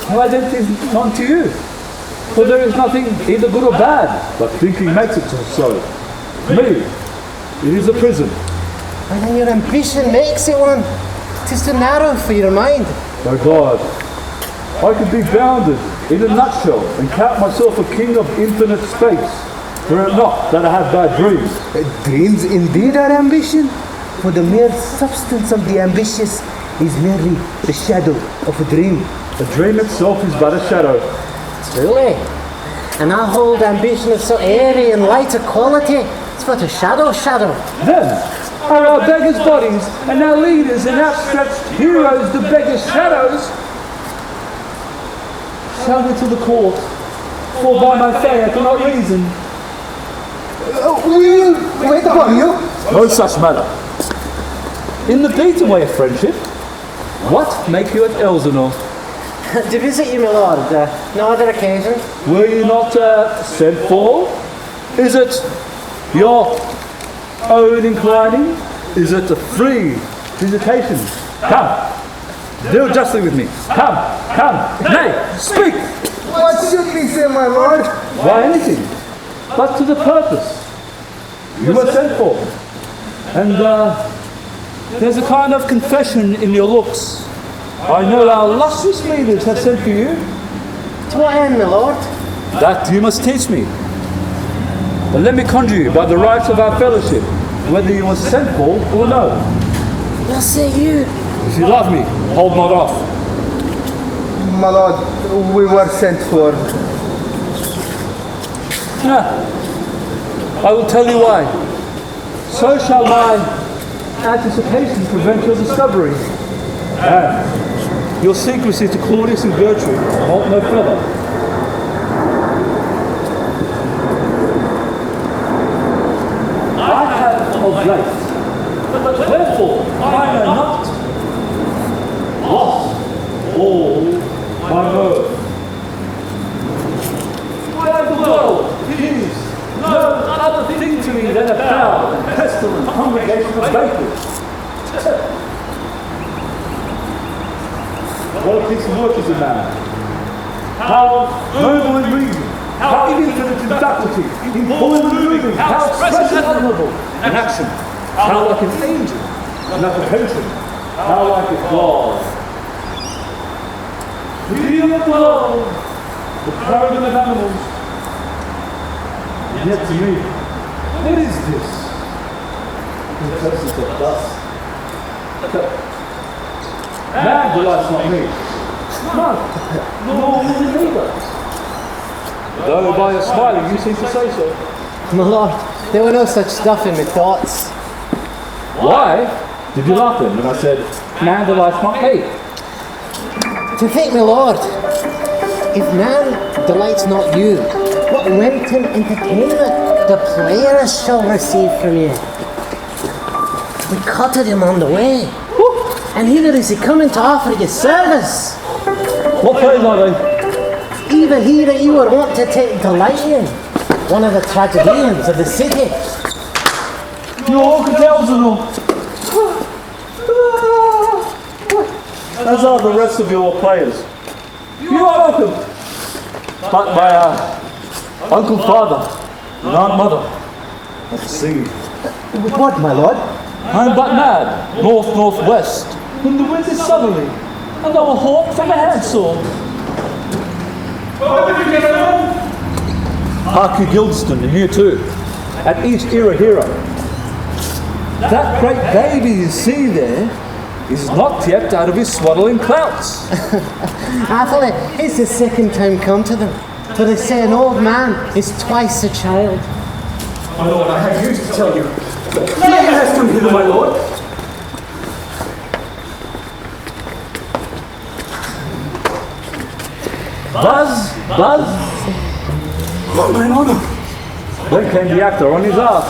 Why then it is none to you? For there is nothing either good or bad, but thinking makes it so. Me, it is a prison. And then your ambition makes it one. 'Tis too narrow for your mind. My God, I could be bounded in a nutshell and count myself a king of infinite space, were it not that I have bad dreams. Dreams indeed are ambition. For the mere substance of the ambitious is merely the shadow of a dream. A dream itself is but a shadow. Truly. And I hold ambition of so airy and light a quality. It's but a shadow. Then are our beggars' bodies and our leaders and outstretched heroes the beggars' shadows? Shall we to the court? For by my faith I cannot reason. We will wait upon you. No such matter. In the beaten way of friendship, what make you at Elsinore? To visit you, my lord. No other occasion. Were you not sent for? Is it your own inclining? Is it a free visitation? Come, deal justly with me. Come. Nay, speak! What should we say, my lord? Why anything, but to the purpose. You were sent for. And there's a kind of confession in your looks. I know our illustrious leaders have sent for you. To what end, my lord? That you must teach me. But let me conjure you by the rights of our fellowship, whether you were sent for or no. What say you? If you love me, hold not off. My lord, we were sent for. I will tell you why. So shall my anticipation prevent your discovery. And your secrecy to Claudius and Gertrude halt no further. I have of late, but wherefore I know not, lost all my mirth. Why the world is no other thing to me than a foul and pestilent congregation of vapors. What a piece of work is a man. How noble in reason, how infinite in faculty, in form and moving, how expressive and admirable in action, how like an angel in apprehension, how like a God. The beauty of the world, the paragon of animals. Yet to me, what is this? The presence of dust. Man delights not me. No, nor will it either. Though by your smiling you seem to say so. My lord, there were no such stuff in my thoughts. Why did you laugh then when I said, man delights not me? To think, my lord, if man delights not you, what wanton entertainment the players shall receive from you. We cutted him on the way, and hither is he coming to offer you service. What plays are they? Even he that you were wont to take delight in, one of the tragedians of the city. You're all Elsinore. As are the rest of your players. You are welcome. But my uncle father and aunt mother at the sea. What, my lord? I am but mad, north-northwest, when the wind is southerly, and thou a hawk from a handsword. Hark you, Gildston, and here too, at each era hero. That great baby you see there is not yet out of his swaddling clouts. Atherley, it's the second time come to them, for they say an old man is twice a child. My lord, I have news to tell you. Leia has come hither, my lord. Buzz! What mine honor? Then came the actor on his arm.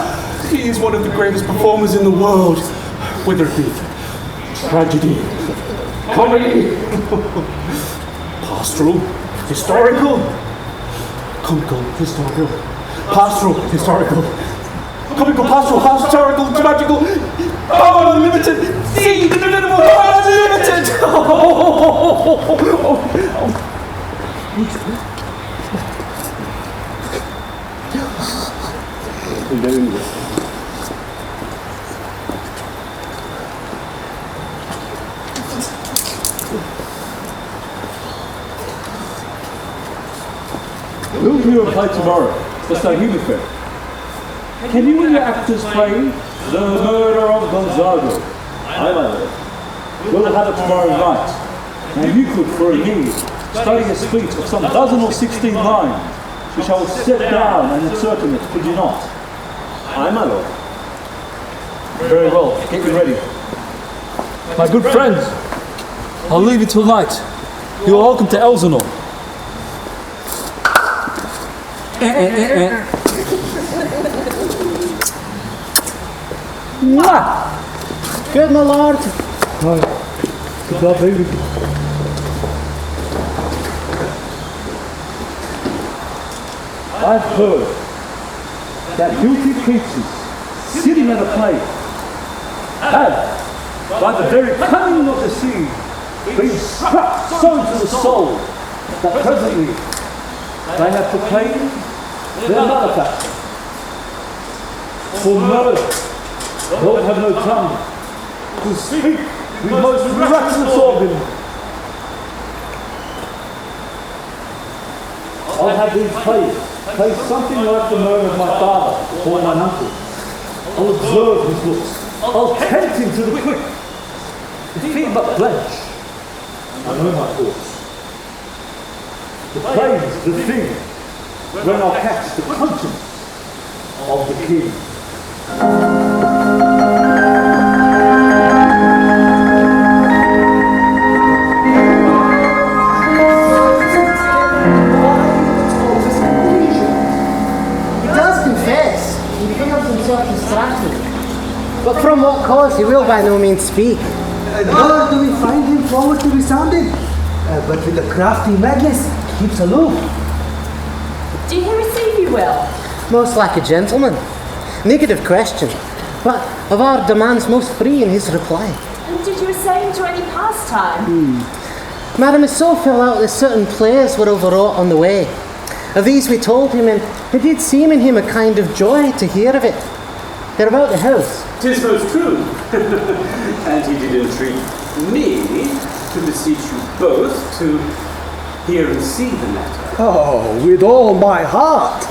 He is one of the greatest performers in the world. Whether it be tragedy, comedy, pastoral, historical, comical, historical, pastoral, historical, comical, pastoral, historical, tragical, power unlimited, see the inimitable power unlimited! Who will you play tomorrow? The Sahib affair. Can you and your actors play The Murder of Gonzago? Aye, my lord. We'll have it tomorrow night. And you could, for a year, study a speech of some dozen or 16 lines, which I will set down and insert in it, could you not? Aye, my lord. Very well, get you ready. My good friends, I'll leave you till night. You are welcome to Elsinore. Mwah! Good, my lord. Good job, baby. I've heard that guilty creatures sitting at a play have, by the very cunning of the sea, been struck so to the soul that presently they have proclaimed their malefactor. For murder, though it have no tongue, to speak with most miraculous organ. I'll have these plays play something like the murder of my father or my uncle. I'll observe his looks. I'll tempt him to the quick. If he but blench, I know my thoughts. The play's the thing when I'll catch the conscience of the king. But from what cause he will by no means speak. Nor do we find him forward to be sounded. But with a crafty madness, keeps aloof. Did he receive you well? Most like a gentleman. Negative question, but of our demands most free in his reply. And did you essay him to any pastime? Madam, it so fell out that certain players were overwrought on the way. Of these we told him, and it did seem in him a kind of joy to hear of it. They're about the house. 'Tis most true. And he did entreat me to beseech you both to hear and see the matter. Oh, with all my heart.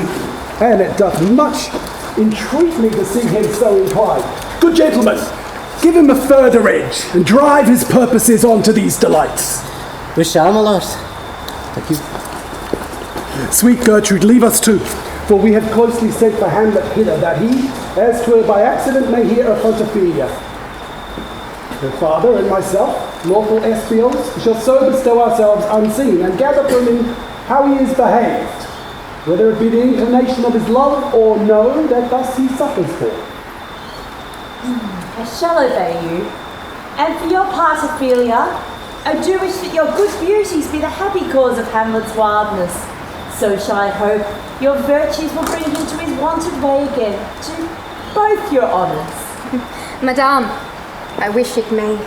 And it doth much entreat me to see him so inclined. Good gentlemen, give him a further edge and drive his purposes on to these delights. We shall, my lord. Thank you. Sweet Gertrude, leave us too, for we have closely sent for Hamlet hither, that he, as 'twere by accident, may hear of Ophelia. Her father and myself, lawful espions, shall so bestow ourselves unseen, and gather from him how he is behaved, whether it be the inclination of his love or no that thus he suffers for. I shall obey you. And for your part, Ophelia, I do wish that your good beauties be the happy cause of Hamlet's wildness. So shall I hope your virtues will bring him to his wonted way again, to both your honours. Madame, I wish it may.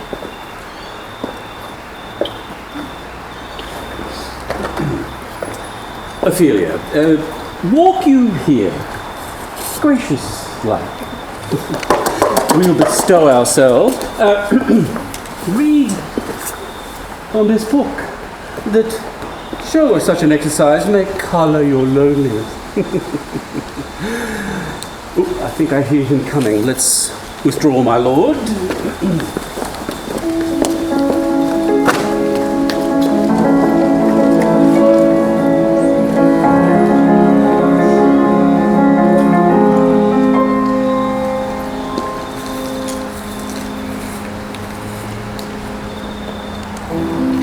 Ophelia, walk you here, gracious like. We'll bestow ourselves. Read on this book that sure such an exercise may colour your loneliness. Oh, I think I hear him coming. Let's withdraw, my lord.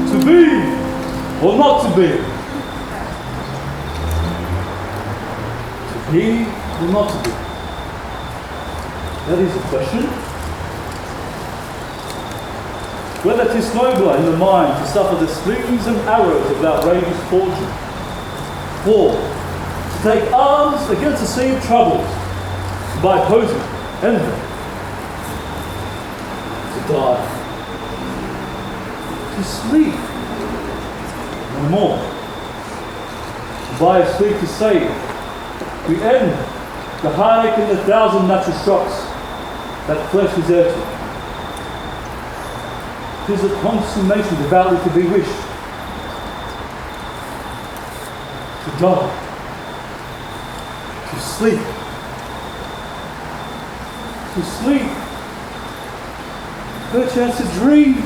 To be or not to be? To be or not to be? That is a question. Whether 'tis nobler in the mind to suffer the slings and arrows of outrageous fortune, or to take arms against a sea of troubles by opposing envy, to die, to sleep no more, by a sleep to save, we end the heartache and the thousand natural shocks that flesh is heir to. 'Tis a consummation devoutly to be wished. To die. To sleep. To sleep. Perchance to dream.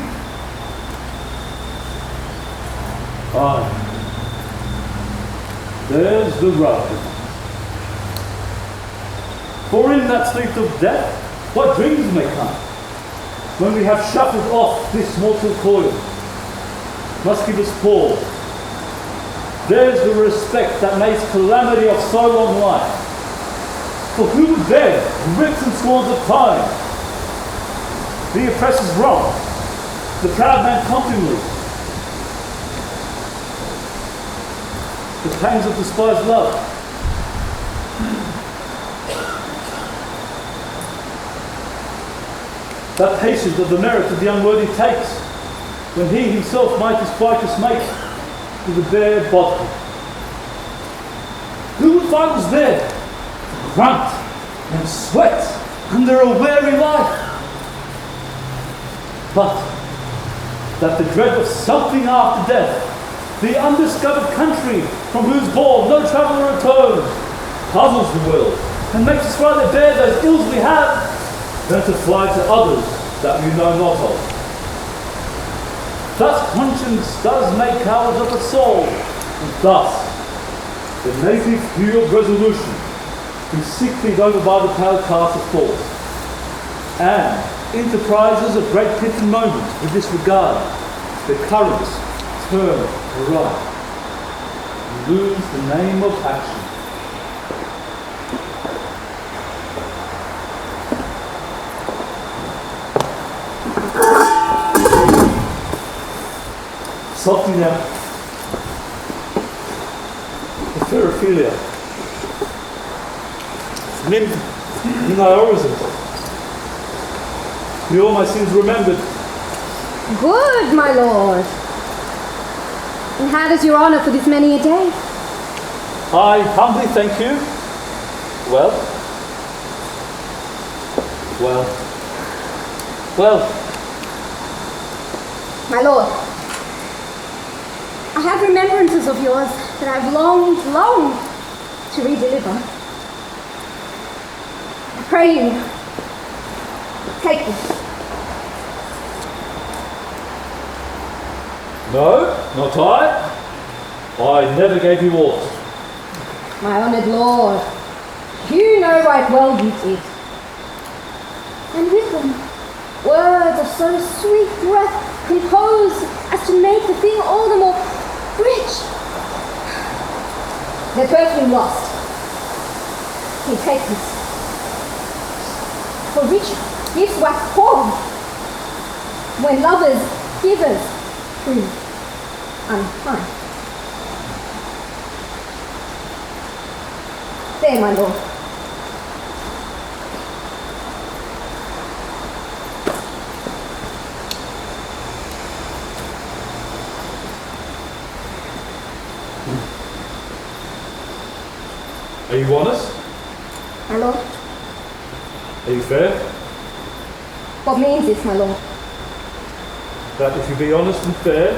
Aye. There's the rub. For in that sleep of death, what dreams may come, when we have shuffled off this mortal coil, must give us pause. There's the respect that makes calamity of so long life. For who would bear the rips and scorns of time, the oppressor's wrong, the proud man contumely, the pangs of despised love? That patience of the merit of the unworthy takes, when he himself might his quietest make with a bare body. Who would find us there, to grunt and sweat under a weary life? But that the dread of something after death, the undiscovered country from whose board no traveller returns, puzzles the will and makes us rather bear those ills we have than to fly to others that we know not of. Thus conscience does make cowards of the soul, and thus the native hue of resolution is sicklied over by the pale cast of thought, and enterprises of great pit and moment with disregard, the currents turn awry, and lose the name of action. Softly now. The Ferrophilia. Nymph in thy horizon. Be all my sins remembered. Good, my lord. And how does your honour for this many a day? I humbly thank you. Well. My lord, I have remembrances of yours that I've longed to redeliver. I pray you, take this. No, not I. I never gave you aught. My honoured lord, you know right well you did. And with them, words of so sweet breath composed as to make the thing all the more rich. Their perfume lost. Here, take this. For rich gifts wax poor, when lovers, givers, prove unkind. There, my lord. Are you honest? My lord, Are you fair? what means this, my lord? that if you be honest and fair,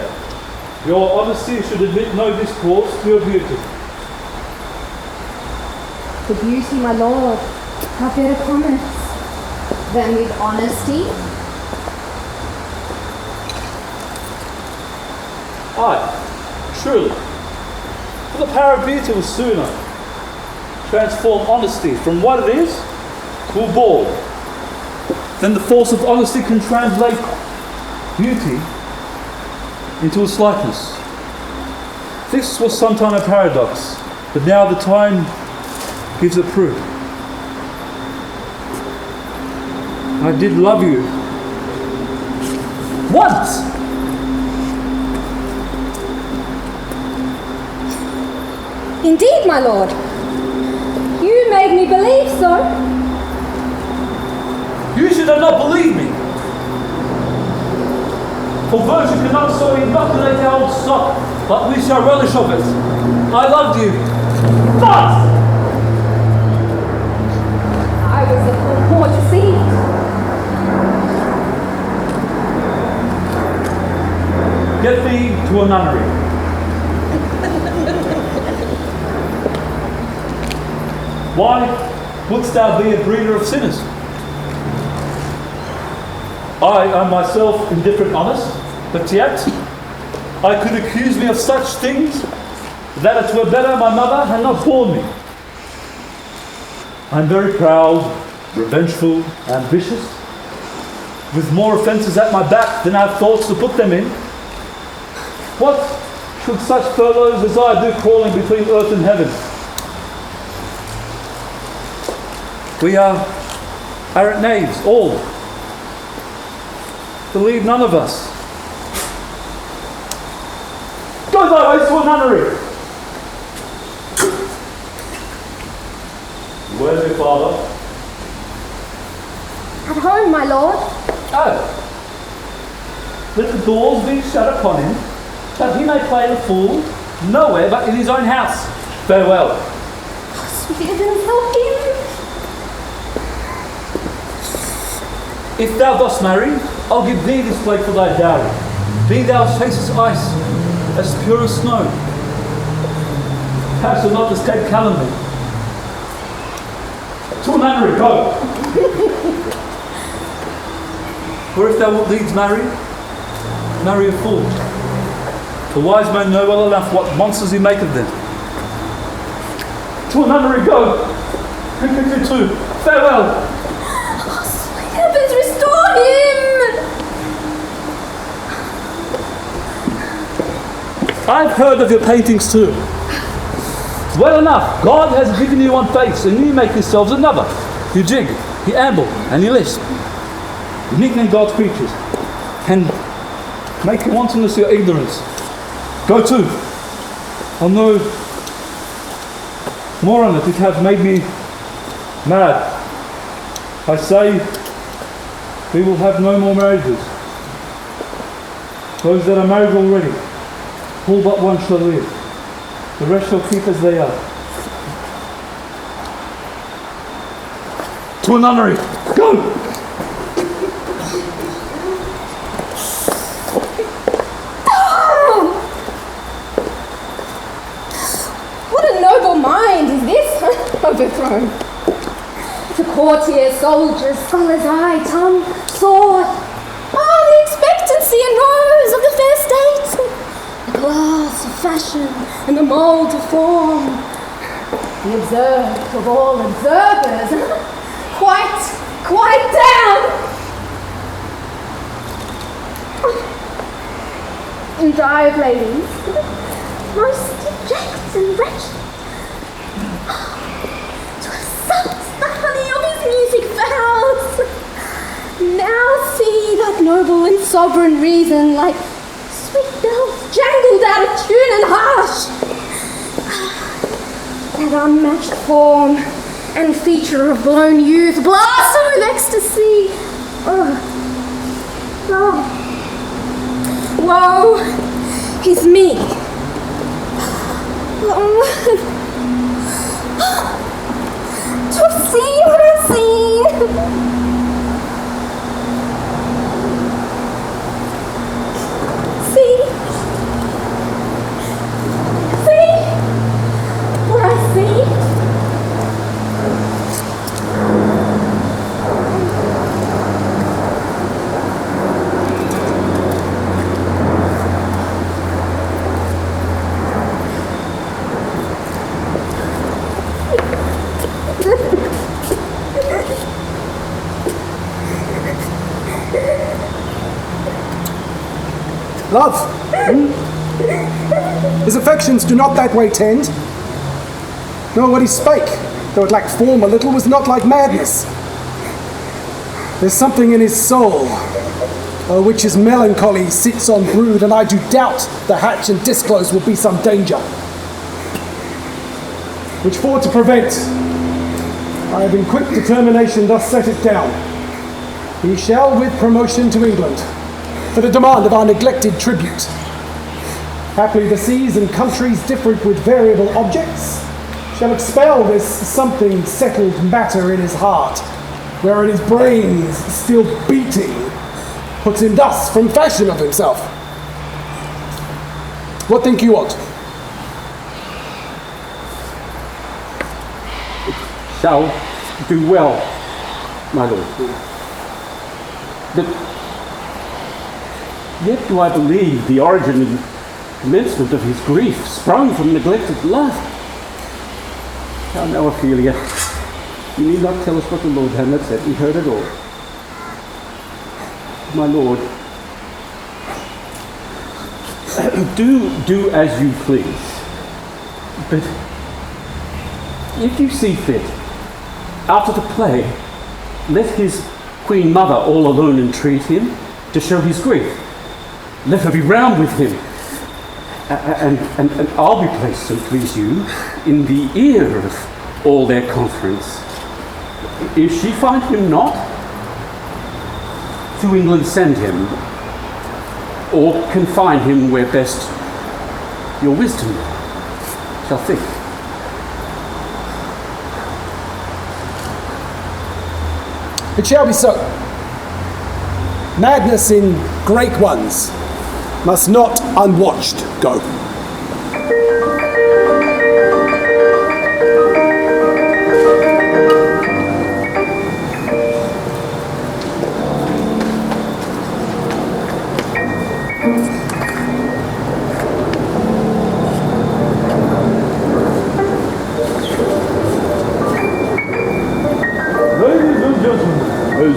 your honesty should admit no discourse to your beauty. For beauty, my lord, how better comments than with honesty? Aye, truly. For the power of beauty will sooner transform honesty from what it is to a ball than the force of honesty can translate beauty into a slightness. This was sometime a paradox, but now the time gives it proof. I did love you once. Indeed, my lord. You made me believe so. You should have not believed me. For virtue cannot so inoculate our old stock, but we shall relish of it. I loved you. But I was a little more deceived. get thee to a nunnery. Why wouldst thou be a breeder of sinners? I am myself indifferent honest, but yet I could accuse me of such things that it were better my mother had not borne me. I am very proud, revengeful, ambitious, with more offences at my back than I have thoughts to put them in. What should such fellows as I do crawling between earth and heaven? We are arrant knaves, all. Believe none of us. Go thy ways to a nunnery. Where's your father? At home, my lord. Oh. Let the doors be shut upon him, that he may play the fool nowhere but in his own house. Farewell. Sweet heavens, help him. If thou dost marry, I'll give thee this plate for thy dowry. Be thou chaste as ice, as pure as snow. Thou shalt not escape calumny. To a nunnery, go! For if thou wilt needs marry a fool. For wise men know well enough what monsters he maketh them. To a nunnery, go! Too. Farewell! Heavens, restore him! I've heard of your paintings too. Well enough, God has given you one face, and you make yourselves another. You jig, you amble, and you lisp. You nickname God's creatures, and make your wantonness your ignorance. Go to. I'll know more on it. It hath made me mad. I say, we will have no more marriages. Those that are married already, all but one shall live. The rest shall keep as they are. To a nunnery. Go! What a noble mind is this overthrown. To courtiers, soldiers, scholars' eye, tongue, sword. The expectancy and rose of the fair state. The glass of fashion and the mould of form. The observed of all observers. Quite down. And drive ladies, most dejected and wretched. To have sucked the honey of his music vows. Now see that noble and sovereign reason like sweet bells jangled out of tune and harsh. That unmatched form and feature of blown youth blossom with ecstasy. Woe is me. To have seen what I've seen. Love. His affections do not that way tend. Nor what he spake, though it lacked form a little, was not like madness. There's something in his soul, which his melancholy sits on brood, and I do doubt the hatch and disclose will be some danger. Which for to prevent, I have in quick determination thus set it down. He shall with promotion to England, for the demand of our neglected tribute. Haply the seas and countries different with variable objects shall expel this something settled matter in his heart, wherein his brains still beating puts him thus from fashion of himself. What think you ought? Shall do well, my lord. But yet do I believe the origin and commencement of his grief sprung from neglected love. Now, now, Ophelia, you need not tell us what the Lord Hamlet said. We heard it all. My lord, do as you please. But if you see fit, after the play, let his queen mother all alone entreat him to show his grief. Let her be round with him. And I'll be placed, so please you, in the ear of all their conference. If she find him not, to England send him, or confine him where best your wisdom shall think. It shall be so. Madness in great ones must not unwatched go.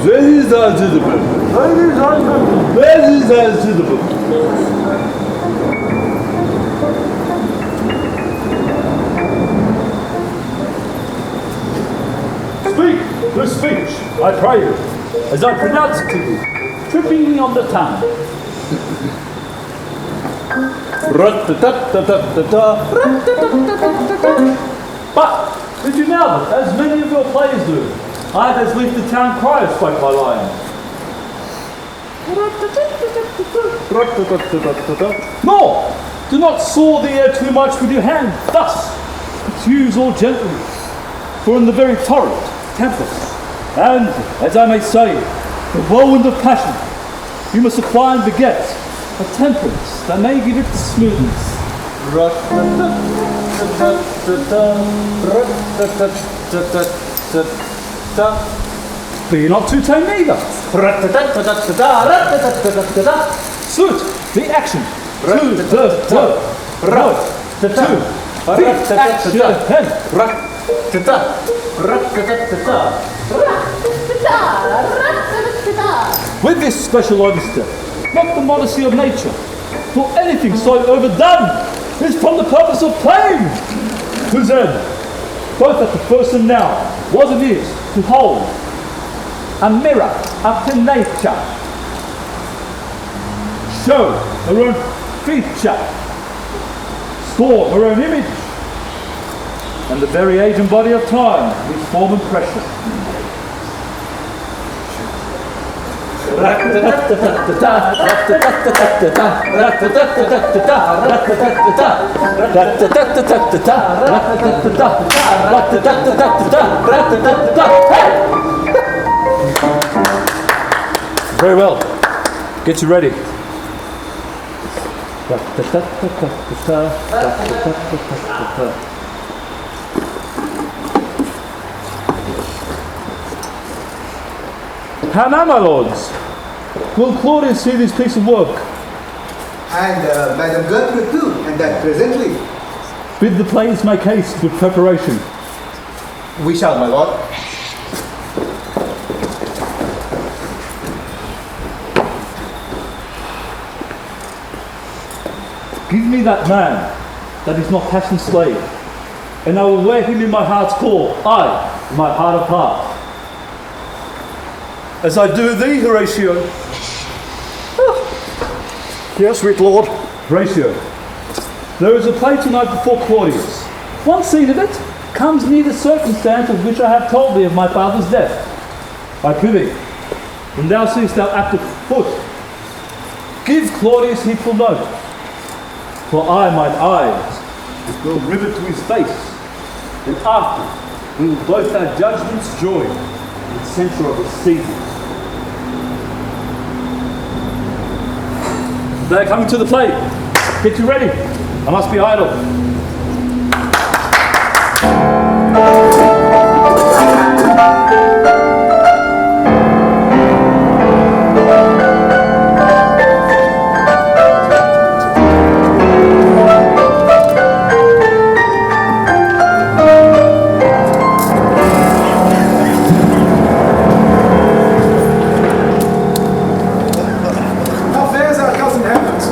Ladies and gentlemen, ladies and gentlemen. Speak the speech, I pray you, as I pronounce it to you, tripping me on the tongue. But did you know that, as many of your players do, I have as lief the town crier spoke my line. No! Do not saw the air too much with your hand, thus, but use all gently, for in the very torrent, tempest, and, as I may say, the whirlwind of passion, you must apply and beget a temperance that may give it the smoothness. Be not too tame neither. Salute the action. To the with this special overstep, not the modesty of nature, for anything so overdone is from the purpose of playing, whose end, both at the first and now, was and is to hold a mirror up to nature, show her own feature, score her own image, and the very age and body of time with form and pressure. Very well. Get you ready. How now, my lords? Will Claudius see this piece of work? And Madam Gertrude too, and that presently. Bid the plays make haste with preparation. We shall, my lord. Give me that man that is not passion slave, and I will wear him in my heart's core, aye, in my heart of heart. As I do thee, Horatio. Yes, sweet lord. Horatio, there is a play tonight before Claudius. One scene of it comes near the circumstance of which I have told thee of my father's death. I prithee, when thou seest thou act afoot, give Claudius heedful note, for I, mine eyes, will rivet to his face, and after we will both our judgments join in the centre of the season. They're coming to the plate. Get you ready. I must be idle. How fares our cousin Hamlet?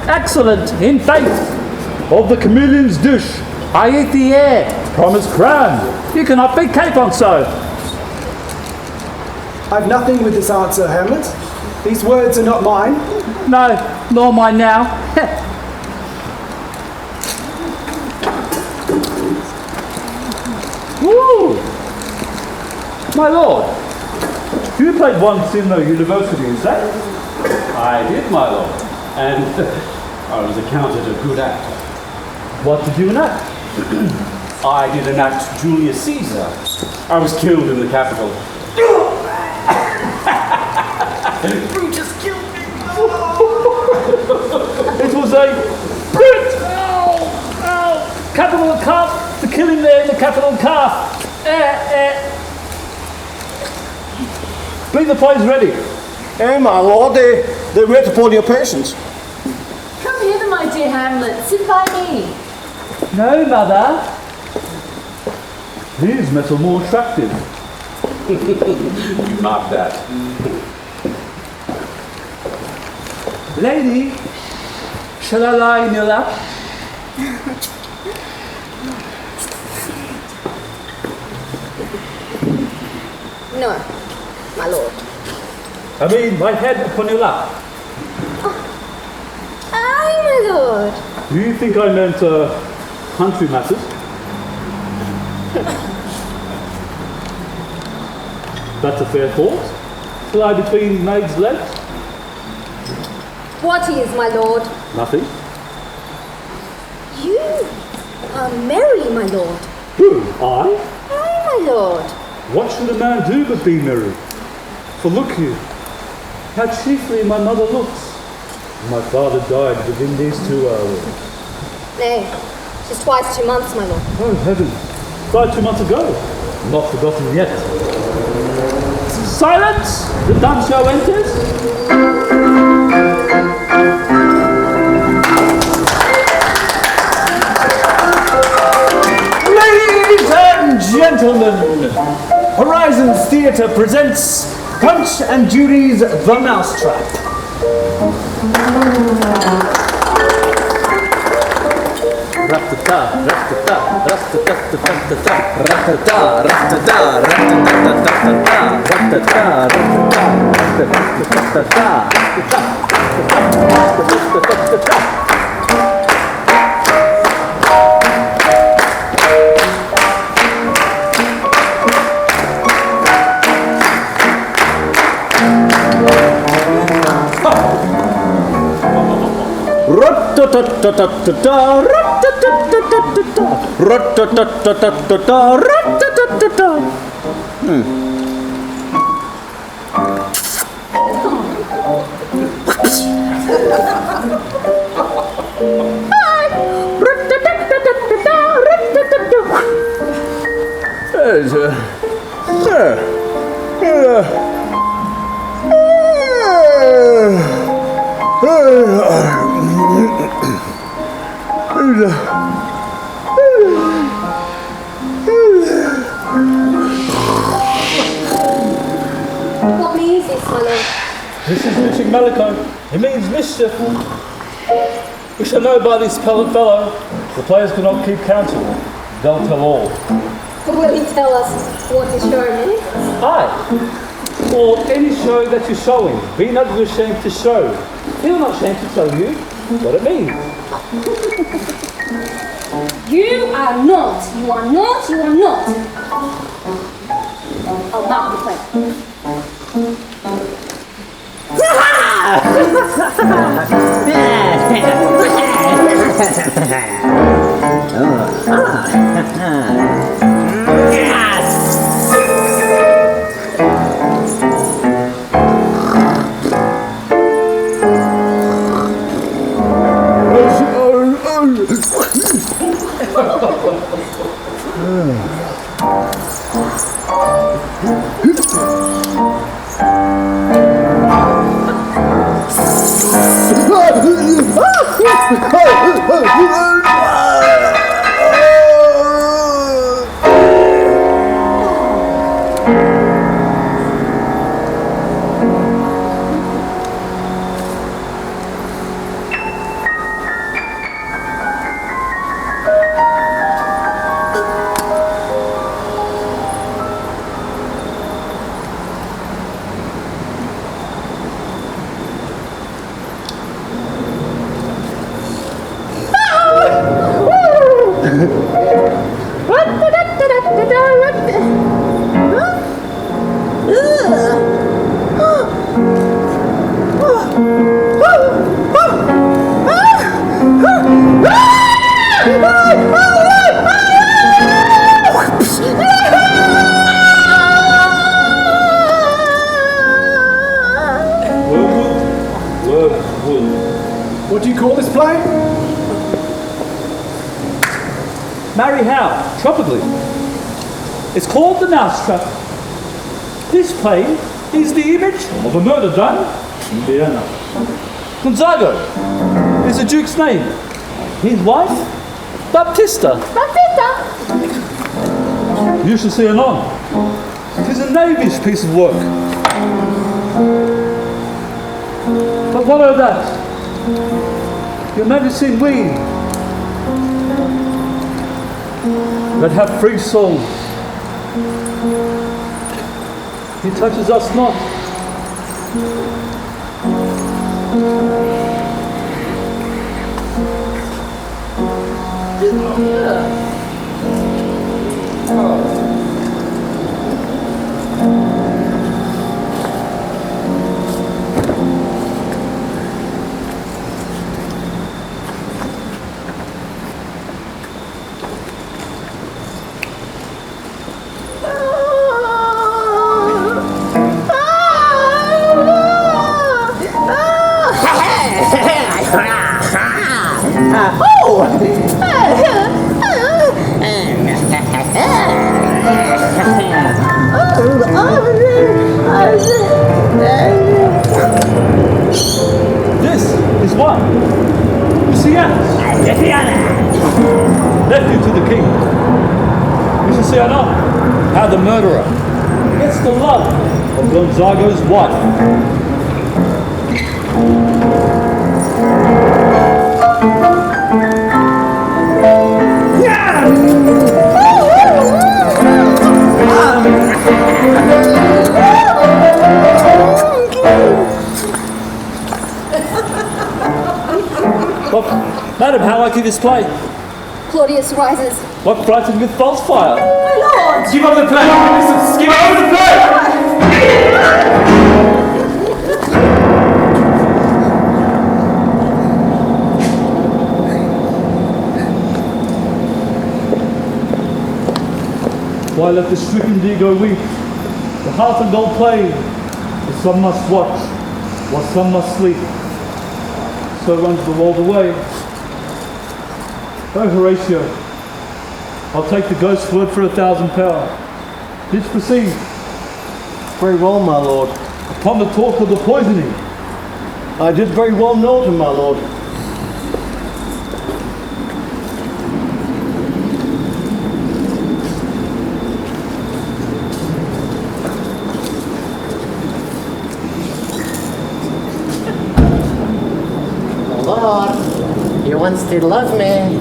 Excellent in faith. Of the chameleon's dish, I eat the air. Promise crown. You cannot be capon so. I've nothing with this answer, Hamlet. These words are not mine. No, nor mine now. Woo! My lord, you played once in the university, is that? I did, my lord, and I was accounted a good actor. What did you enact? I did enact Julius Caesar. I was killed in the Capitol. Brutus killed me. It was a brute! Capital calf, the killing there in the capital calf. Believe the play's ready. My lord, they wait upon your patience. Come hither, my dear Hamlet. Sit by me. No, mother. He is metal more attractive. You mark that. Lady, shall I lie in your lap? No, my lord. I mean, my head upon your lap. Aye, my lord. Do you think I meant country matters? That's a fair thought. Lie between maids' legs? What is, my lord? Nothing. You are merry, my lord. Who? I? Aye, my lord. What should a man do but be merry? For look you, how chiefly my mother looks. My father died within these 2 hours. Nay, 'tis twice 2 months, my lord. Oh, heaven. Died 2 months ago. Not forgotten yet. Silence! The dumb show enters. Ladies and gentlemen, Horizons Theatre presents Punch and Judy's The Mousetrap. What means this, my lord? This is Richard Malachite. It means mischief. We shall know by this fellow. The players cannot keep counsel. They'll tell all. Will you tell us what is showing me? Aye. Or any show that you're showing. Be not ashamed to show. Feel not ashamed to show you what it means. You are not. You are not. You are not. I'll mark the play. What do you call this play? Marry how? Tropically. It's called the Mousetrap. This play is the image of a murder done in Vienna. Gonzago is the Duke's name. His wife, Baptista. Baptista! You shall see anon. It is a knavish piece of work. But what of that? Your Majesty, we that have free souls, he touches us not. This is one. Lucianus, nephew to the king. You shall see anon how the murderer gets the love of Gonzago's wife. Well, madam, how like you display? Claudius rises. What frightened with false fire? My lord! Give up the play! Give up the play! Why let the stricken deer go weep? The heart and gold play, for some must watch, while some must sleep. So runs the world away. Oh, Horatio, I'll take the ghost's word for £1,000. Didst proceed? Very well, my lord. Upon the talk of the poisoning. I did very well note him, my lord. Lord, you once did love me.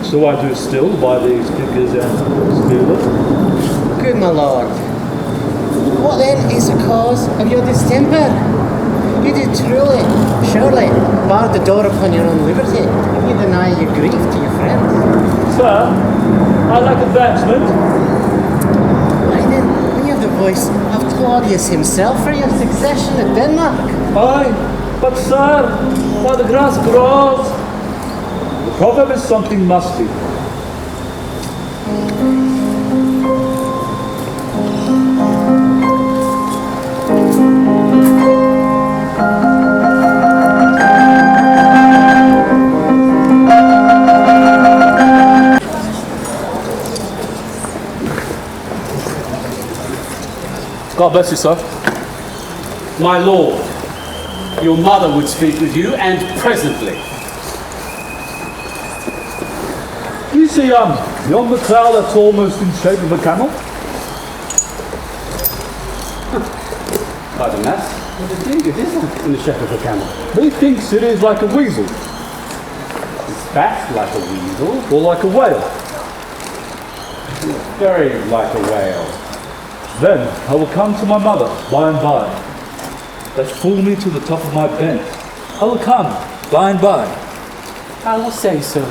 So I do still by these kickers and stealers. Good, my lord. What then is the cause of your distemper? You did surely bar the door upon your own liberty if you deny your grief to your friends. Sir, I lack advancement. Why then, we have the voice of Claudius himself for your succession at Denmark. Aye, but sir, while the grass grows, the proverb is something must be. God bless you, sir. My lord, your mother would speak with you, and presently. You see, yonder cloud that's almost in shape of a camel? By the mass, what do you think it is in the shape of a camel? Methinks it is like a weasel, It's fat like a weasel, or like a whale. very like a whale. Then I will come to my mother by and by. They fool me to the top of my bent. I will come by and by. I will say so.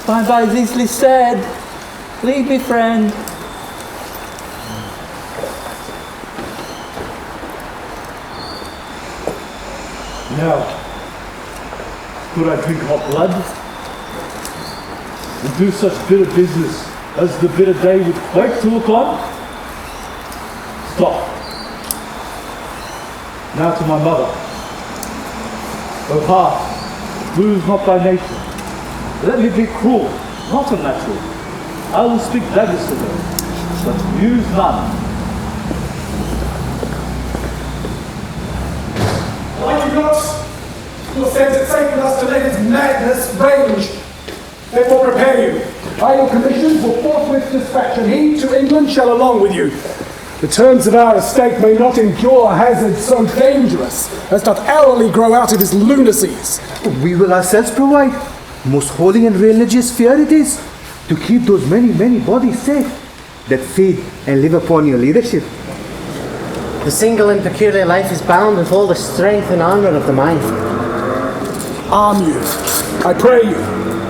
By and by is easily said. Leave me, friend. Now, could I drink hot blood? And do such bitter business as the bitter day would quake to look on? Stop. Now to my mother. O heart, lose not thy nature. Let me be cruel, not unnatural. I will speak daggers to her, but use none. I do not. Your sense it safe with us to let his madness range. Therefore prepare you. I, your commissions, will forthwith dispatch, and he to England shall along with you. The terms of our estate may not endure hazards so dangerous as doth hourly grow out of his lunacies. We will ourselves provide. Most holy and religious fear it is to keep those many, many bodies safe that feed and live upon your leadership. The single and peculiar life is bound with all the strength and honour of the mind. Arm you, I pray you,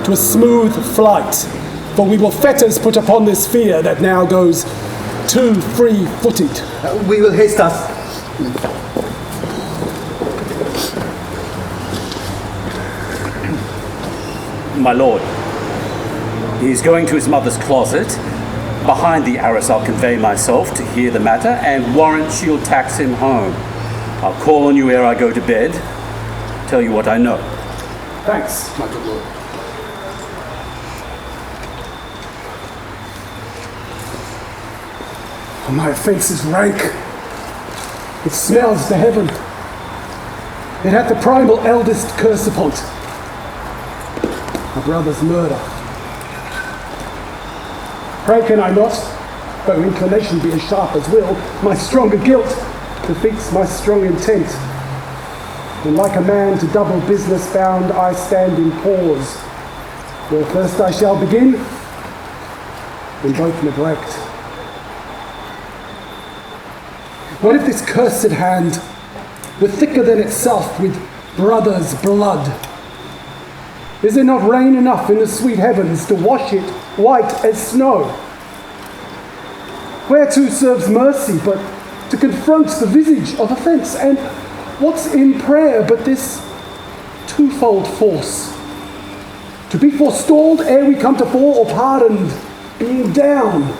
to a smooth flight, for we will fetters put upon this fear that now goes too free-footed. We will haste us. My lord, he is going to his mother's closet. Behind the arras I'll convey myself to hear the matter, and warrant she'll tax him home. I'll call on you ere I go to bed, tell you what I know. Thanks, my good lord. Oh, my offence is rank. It smells to heaven. It hath the primal eldest curse upon it. My brother's murder. Pray can I not, though inclination be as sharp as will, my stronger guilt defeats my strong intent. And like a man to double business bound, I stand in pause, where first I shall begin, then both neglect. What if this cursed hand were thicker than itself with brother's blood? Is there not rain enough in the sweet heavens to wash it white as snow? Whereto serves mercy but to confront the visage of offence? And what's in prayer but this twofold force? To be forestalled ere we come to fall, or pardoned being down?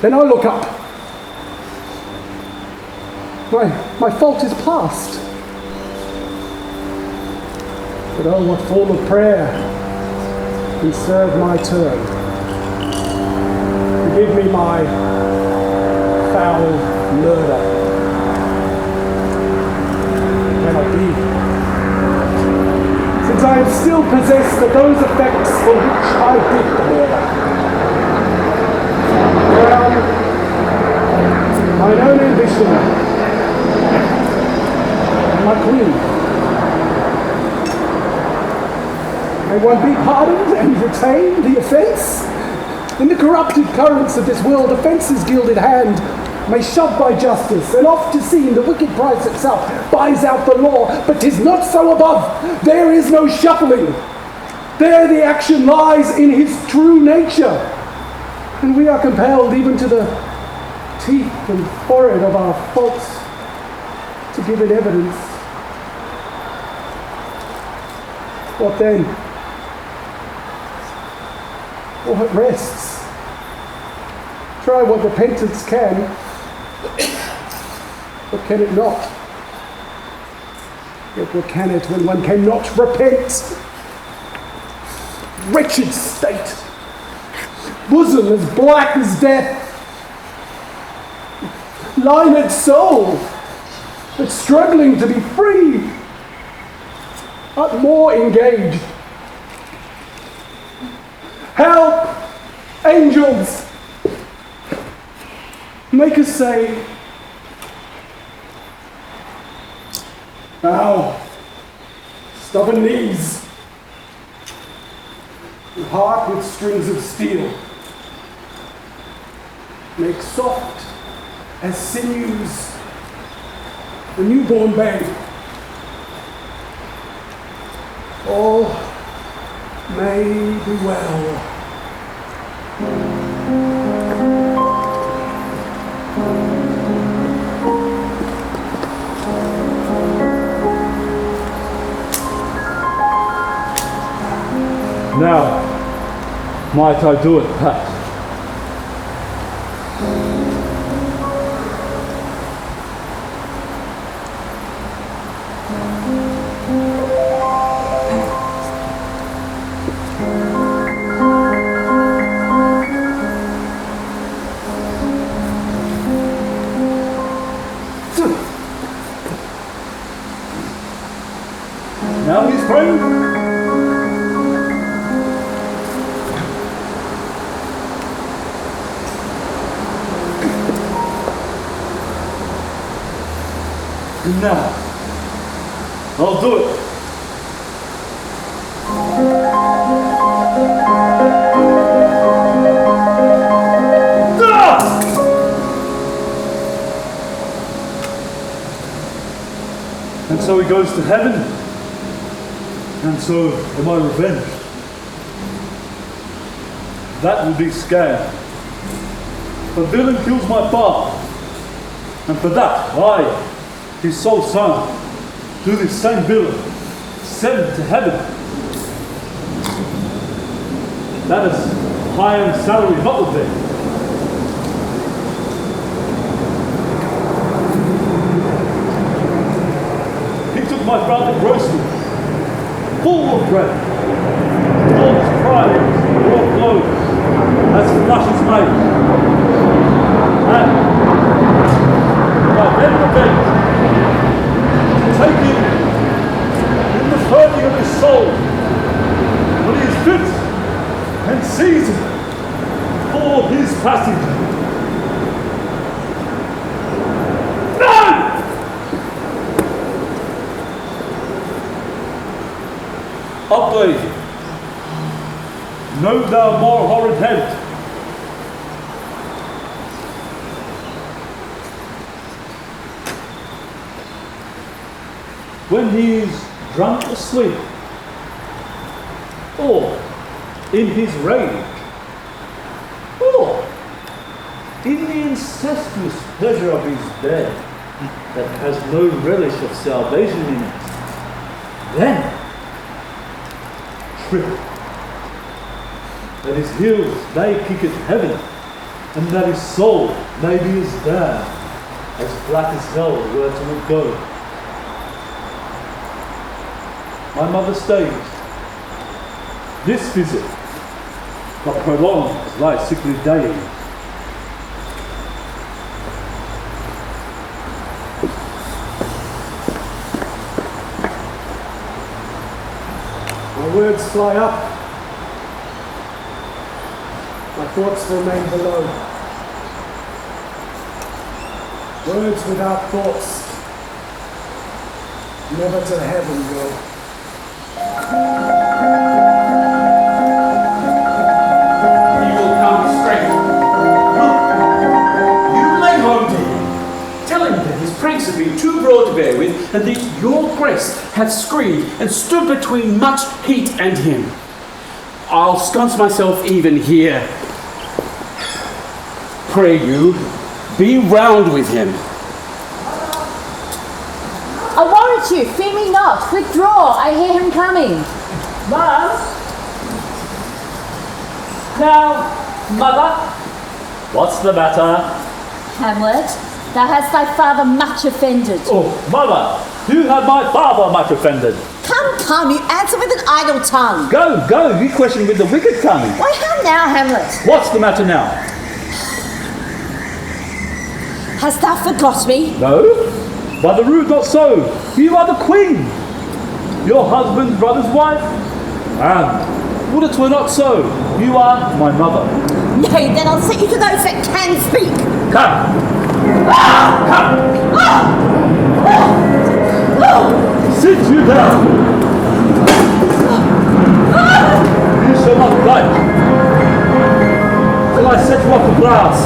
Then I look up. My fault is past. But oh, what form of prayer can serve my turn? Forgive me my foul murder. It cannot be. Since I am still possessed of those effects for which I did the murder. Well, mine own ambition my queen. May one be pardoned and retain the offence? In the corrupted currents of this world, offence's gilded hand may shove by justice, and oft to seen the wicked price itself buys out the law, but 'tis not so above. There is no shuffling. There the action lies in his true nature, and we are compelled even to the teeth and forehead of our faults to give it evidence. What then? What rests? Try what repentance can, but can it not? Yet what can it when one cannot repent? Wretched state, bosom as black as death, lined soul, but struggling to be free, but more engaged. Help, angels! Make us say, bow, stubborn knees, and heart with strings of steel, make soft as sinews the newborn babe. All may be well. Now, might I do it, Pat? Now he's praying. Now, I'll do it. And so he goes to heaven, and so am I revenged. That will be scam. The villain kills my father, and for that I, his sole son, to this same villain, sent to heaven. That is high-end salary, not with them. He took my father grocery, full of bread, all his pride, raw clothes, as flush as made. And by then revenge, take him in the hurting of his soul when he is fit and seasoned for his passage. No! Upgrade. Know thou more horrid head. When he is drunk asleep, or in his rage, or in the incestuous pleasure of his bed that has no relish of salvation in it, then trip, that his heels may kick at heaven, and that his soul may be as damned, as black as hell were to go. My mother stays. This visit, but prolongs thy sickly days. My words fly up. My thoughts remain below. Words without thoughts Never to heaven go. He will come straight. Look, you lay home to him. Tell him that his pranks have been too broad to bear with, and that your grace hath screened and stood between much heat and him. I'll sconce myself even here. Pray you, be round with him. I warrant you, fear me not. Withdraw, I hear him coming. Ma'am? Now, mother? What's the matter? Hamlet, thou hast thy father much offended. Oh, mother, you have my father much offended. Come, you answer with an idle tongue. Go, you question with the wicked tongue. Why, how now, Hamlet? What's the matter now? Hast thou forgot me? No, by the root not so. You are the queen, your husband's brother's wife. And would it were not so, you are my mother. Nay, then I'll set you to those that can speak. Come. Sit you down. You shall not bite till I set you up the grass,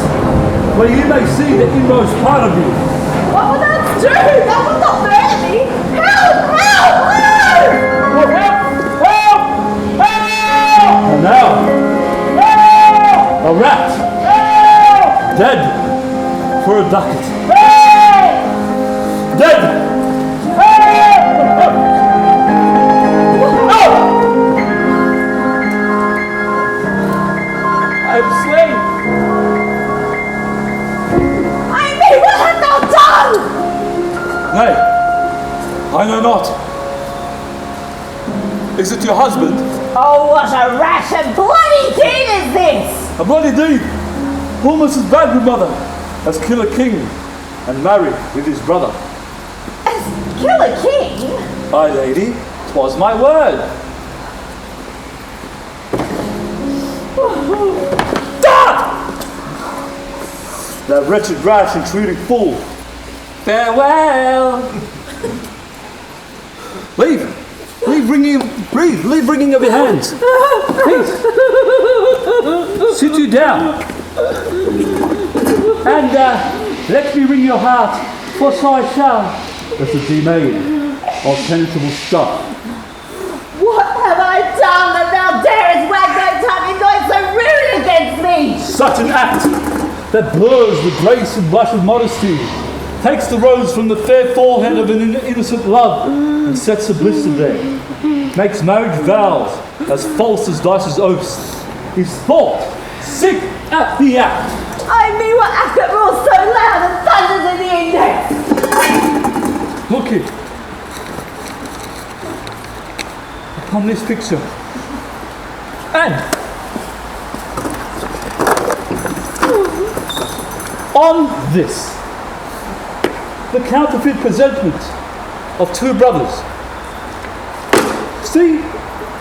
where you may see the inmost part of you. What will that do? That will not murder me. Help! And now, a rat, dead for a ducat. Dead! I am slain. I mean, what hast thou done? Nay, I know not. Is it your husband? Oh, what a rash and bloody deed is this! A bloody deed, almost as bad, good mother, as kill a king and marry with his brother. As kill a king? Aye, lady, 'twas my word. That wretched rash intruding fool. Farewell. Leave wringing of your hands. Please. Sit you down. And let me wring your heart, for so I shall, as the be made of penetrable stuff. What have I done that thou darest wag thy tongue in noise so rude against me? Such an act that blurs the grace and blush of modesty, takes the rose from the fair forehead of an innocent love, and sets a blister there, makes marriage vows as false as Dice's oaths, is thought sick at the act. I mean, what act that roars so loud and thunders in the index? Look it upon this picture, and on this, the counterfeit presentment of two brothers. See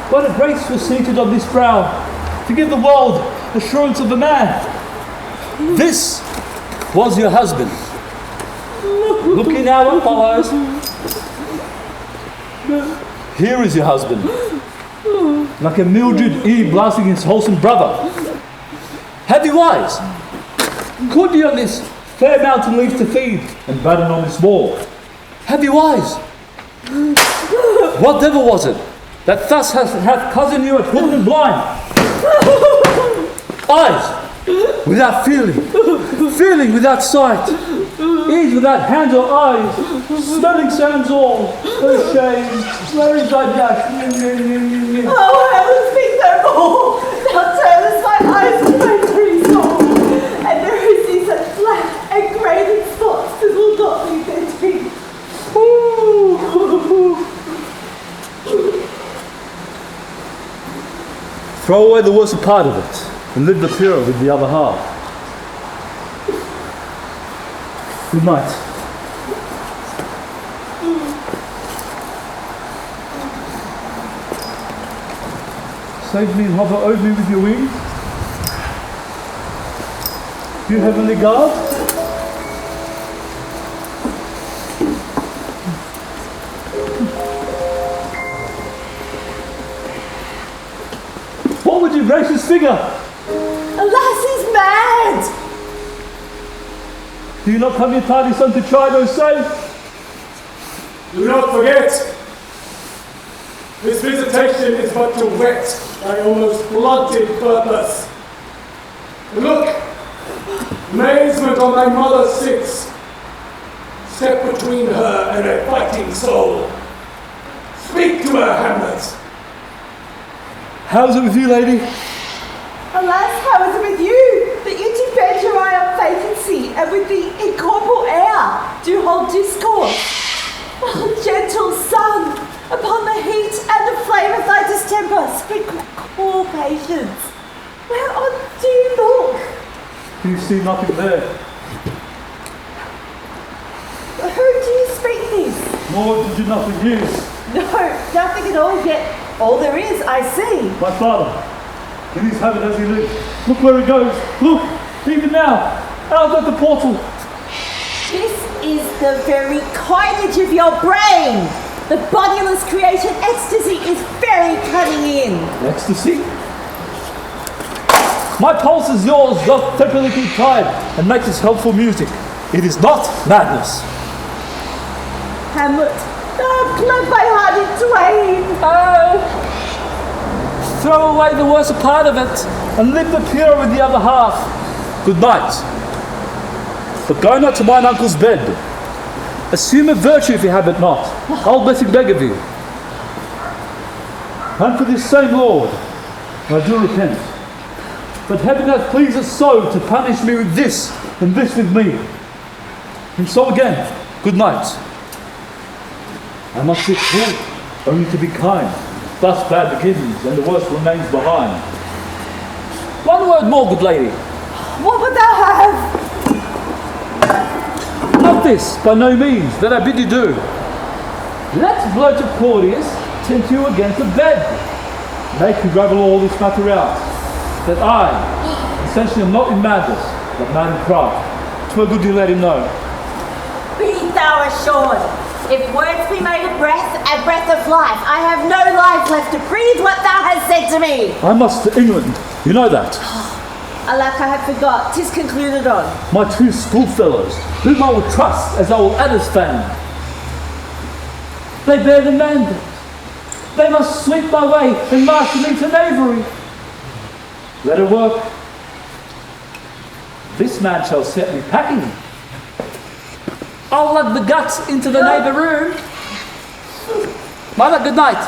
what a grace was seated on this brow to give the world assurance of a man. This was your husband. Looking now what follows. Here is your husband, like a Mildred Eve blasting his wholesome brother. Have you eyes? Could ye on this fair mountain leave to feed, and batten on this wall? Have you eyes? What devil was it that thus hath cozened you at woman and blind? Eyes without feeling without sight, ears without hands or eyes, smelling sounds all, oh shame, where is thy blush? Oh, heaven, speak no more! Thou turnest my eyes to my very soul, and there is these such black and graven spots that will not leave their teeth. Throw away the worst part of it, and live the purer with the other half. Good night. Save me and hover over me with your wings. You heavenly guard. you raise his finger? Alas, he's mad! Do you not come here, tardy son, to try those same? Do not forget, this visitation is but to whet thy almost blunted purpose. Look, amazement on thy mother sits. Step between her and a fighting soul. Speak to her, Hamlet. How's it with you, lady? Alas, how is it with you, that you defend your eye of vacancy, and with the incorporeal heir do hold discourse? Oh, gentle son, upon the heat and the flame of thy distemper, sprinkle cool patience. Whereon do you look? You see nothing there. Who do you speak this? Nor did you nothing use. No, nothing at all, yet all there is, I see. My father, in his habit as he lives. Look where he goes. Look, even now, out at the portal. This is the very coinage of your brain. The bodiless creation ecstasy is very cutting in. Ecstasy? My pulse is yours, doth temporarily keep time, and makes us helpful music. It is not madness. Hamlet, plug my heart in twain. Throw away the worst part of it, and live the pure with the other half. Good night. But go not to mine uncle's bed. Assume a virtue if you have it not. I'll blessing beg of you. And for this same Lord, I do repent. But heaven hath pleased us so to punish me with this, and this with me. And so again, good night. I must sit full, only to be kind. Thus bad begins, and the worst remains behind. One word more, good lady. What would thou have? Not this, by no means, that I bid you do. Let blood of Claudius tempt you against the bed. Make you gravel all this matter out. That I, essentially, am not in madness, but mad in craft. 'Twere good you let him know. Be thou assured, if words be made of breath and breath of life, I have no life left to breathe what thou hast said to me. I must to England, you know that. Alack, I had forgot, 'tis concluded on. My two schoolfellows, whom I will trust as I will others fain. They bear the mandate. They must sweep my way and march me to knavery. Let her work. This man shall set me packing. I'll lug the guts into the neighbour room. Mother, good night.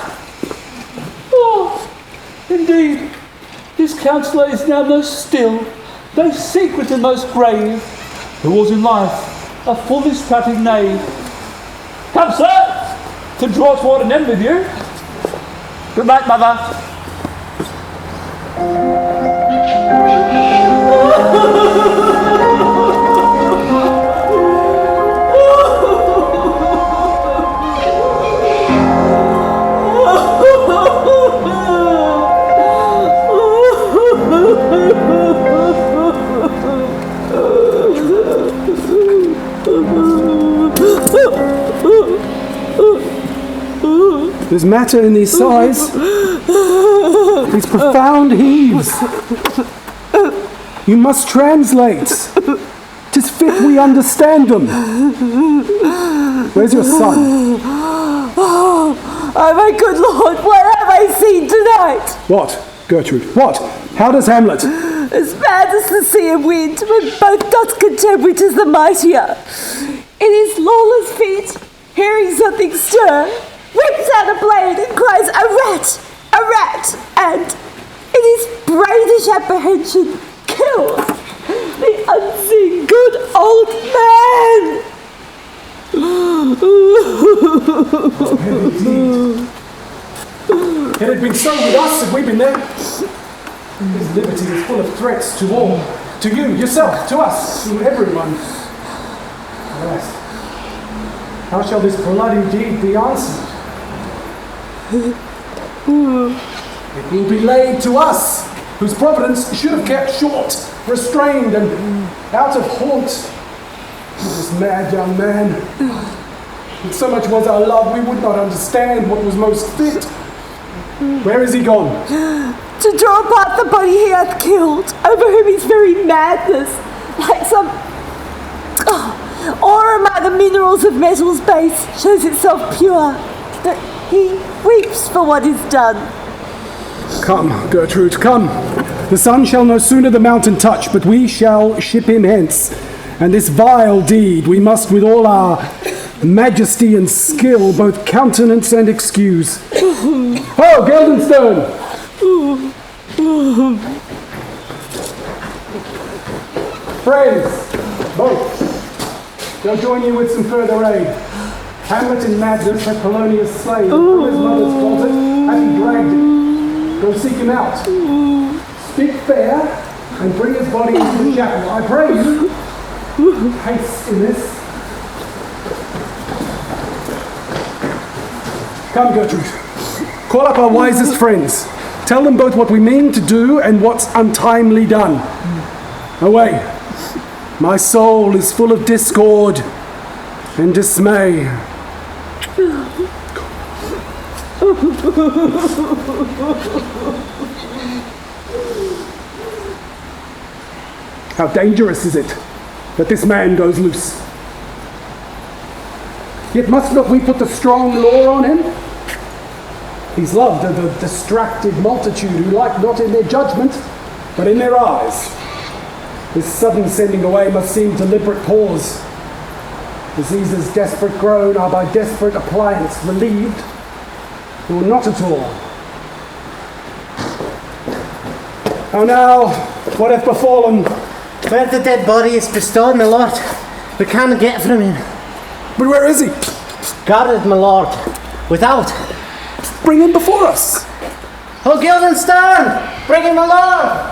Oh, indeed, this counsellor is now most still, most secret and most grave, who was in life a foolish prating knave. Come, sir, to draw toward an end with you. Good night, mother. There's matter in these sighs, these profound heaves. You must translate. 'Tis fit we understand them. Where's your son? Oh, my good lord, what have I seen tonight? What, Gertrude? What? How does Hamlet? As bad as the sea and wind, when both doth contend which is the mightier. In his lawless fit, hearing something stir, whips out a blade and cries, a rat, and in his braidish apprehension kills the unseen good old man. Had it been so with us, had we been there? His liberty is full of threats to all. To you, yourself, to us, to everyone. Alas, how shall this bloody deed be answered? It will be laid to us, whose providence should have kept short, restrained and out of haunt. This mad young man. If so much was our love, we would not understand what was most fit. Where is he gone? To draw apart the body he hath killed, over whom his very madness, like some ore among the minerals of metal's base, shows itself pure, that he weeps for what is done. Come, Gertrude, come. The sun shall no sooner the mountain touch, but we shall ship him hence. And this vile deed we must with all our majesty and skill both countenance and excuse. Ho, Guildenstern! Friends, both, they'll join you with some further aid. Hamlet in madness had Polonius slain, from his mother's closet, and he dragged him. Go seek him out. Speak fair, and bring his body into the chapel. I pray you. Haste in this. Come, Gertrude. Call up our wisest friends. Tell them both what we mean to do and what's untimely done. Away. My soul is full of discord and dismay. How dangerous is it that this man goes loose? Yet must not we put the strong law on him? He's loved of the distracted multitude who like not in their judgment, but in their eyes. This sudden sending away must seem deliberate pause. Diseases desperate grown are by desperate appliance relieved, or not at all. How now, what hath befallen? Where the dead body is bestowed, my lord. We can't get from him. But where is he? Guarded, my lord. Without. Bring him before us. Oh, Guildenstern! Bring him, my lord!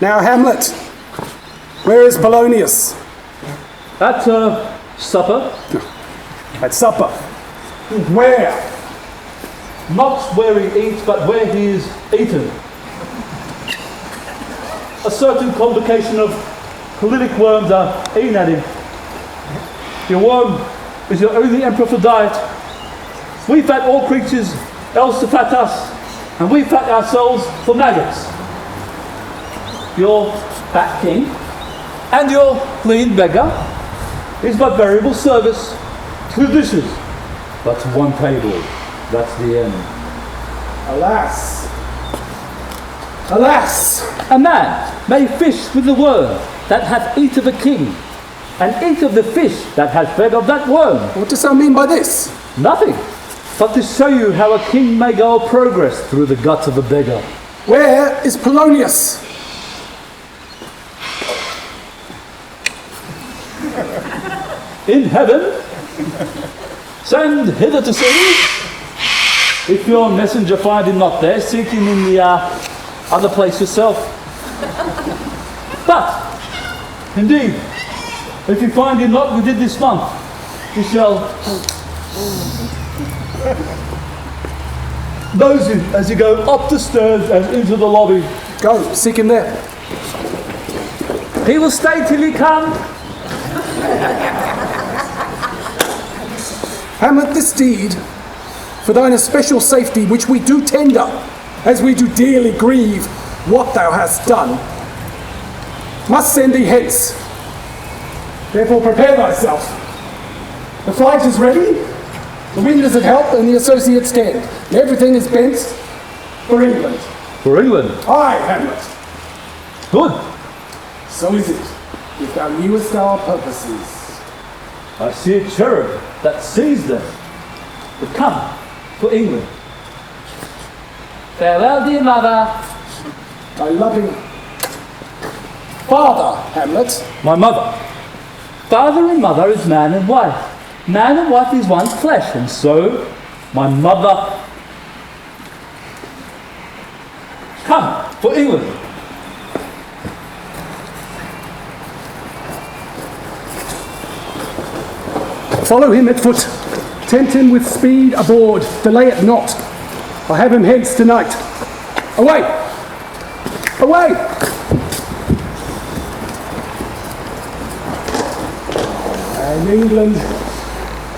Now, Hamlet, where is Polonius? At supper. At supper. Where? Not where he eats, but where he is eaten. A certain complication of politic worms are eaten at him. Your worm is your only emperor for diet. We fat all creatures, else to fat us, and we fat ourselves for maggots. Your fat king and your lean beggar is but variable service, 2 dishes, but 1 table. That's the end. Alas! Alas! A man may fish with the worm that hath eat of a king, and eat of the fish that hath fed of that worm. What does thou mean by this? Nothing, but to show you how a king may go progress through the guts of a beggar. Where is Polonius? In heaven, send hither to see me. If your messenger find him not there, seek him in the other place yourself. But, indeed, if you find him not within this month, you shall nose him as you go up the stairs and into the lobby. Go, seek him there. He will stay till you come. Hamlet, this deed, for thine especial safety, which we do tender, as we do dearly grieve what thou hast done, must send thee hence. Therefore prepare thyself. The flight is ready, the wind is at help, and the associates dead. Everything is bent for England. For England? Aye, Hamlet. Good. So is it, if thou knewest our purposes. I see a cherub that sees them. But come, for England. Farewell, dear mother. Thy loving father, Hamlet. My mother. Father and mother is man and wife. Man and wife is one flesh, and so my mother. Come, for England. Follow him at foot. Tempt him with speed aboard. Delay it not. I'll have him hence tonight. Away! Away! And England,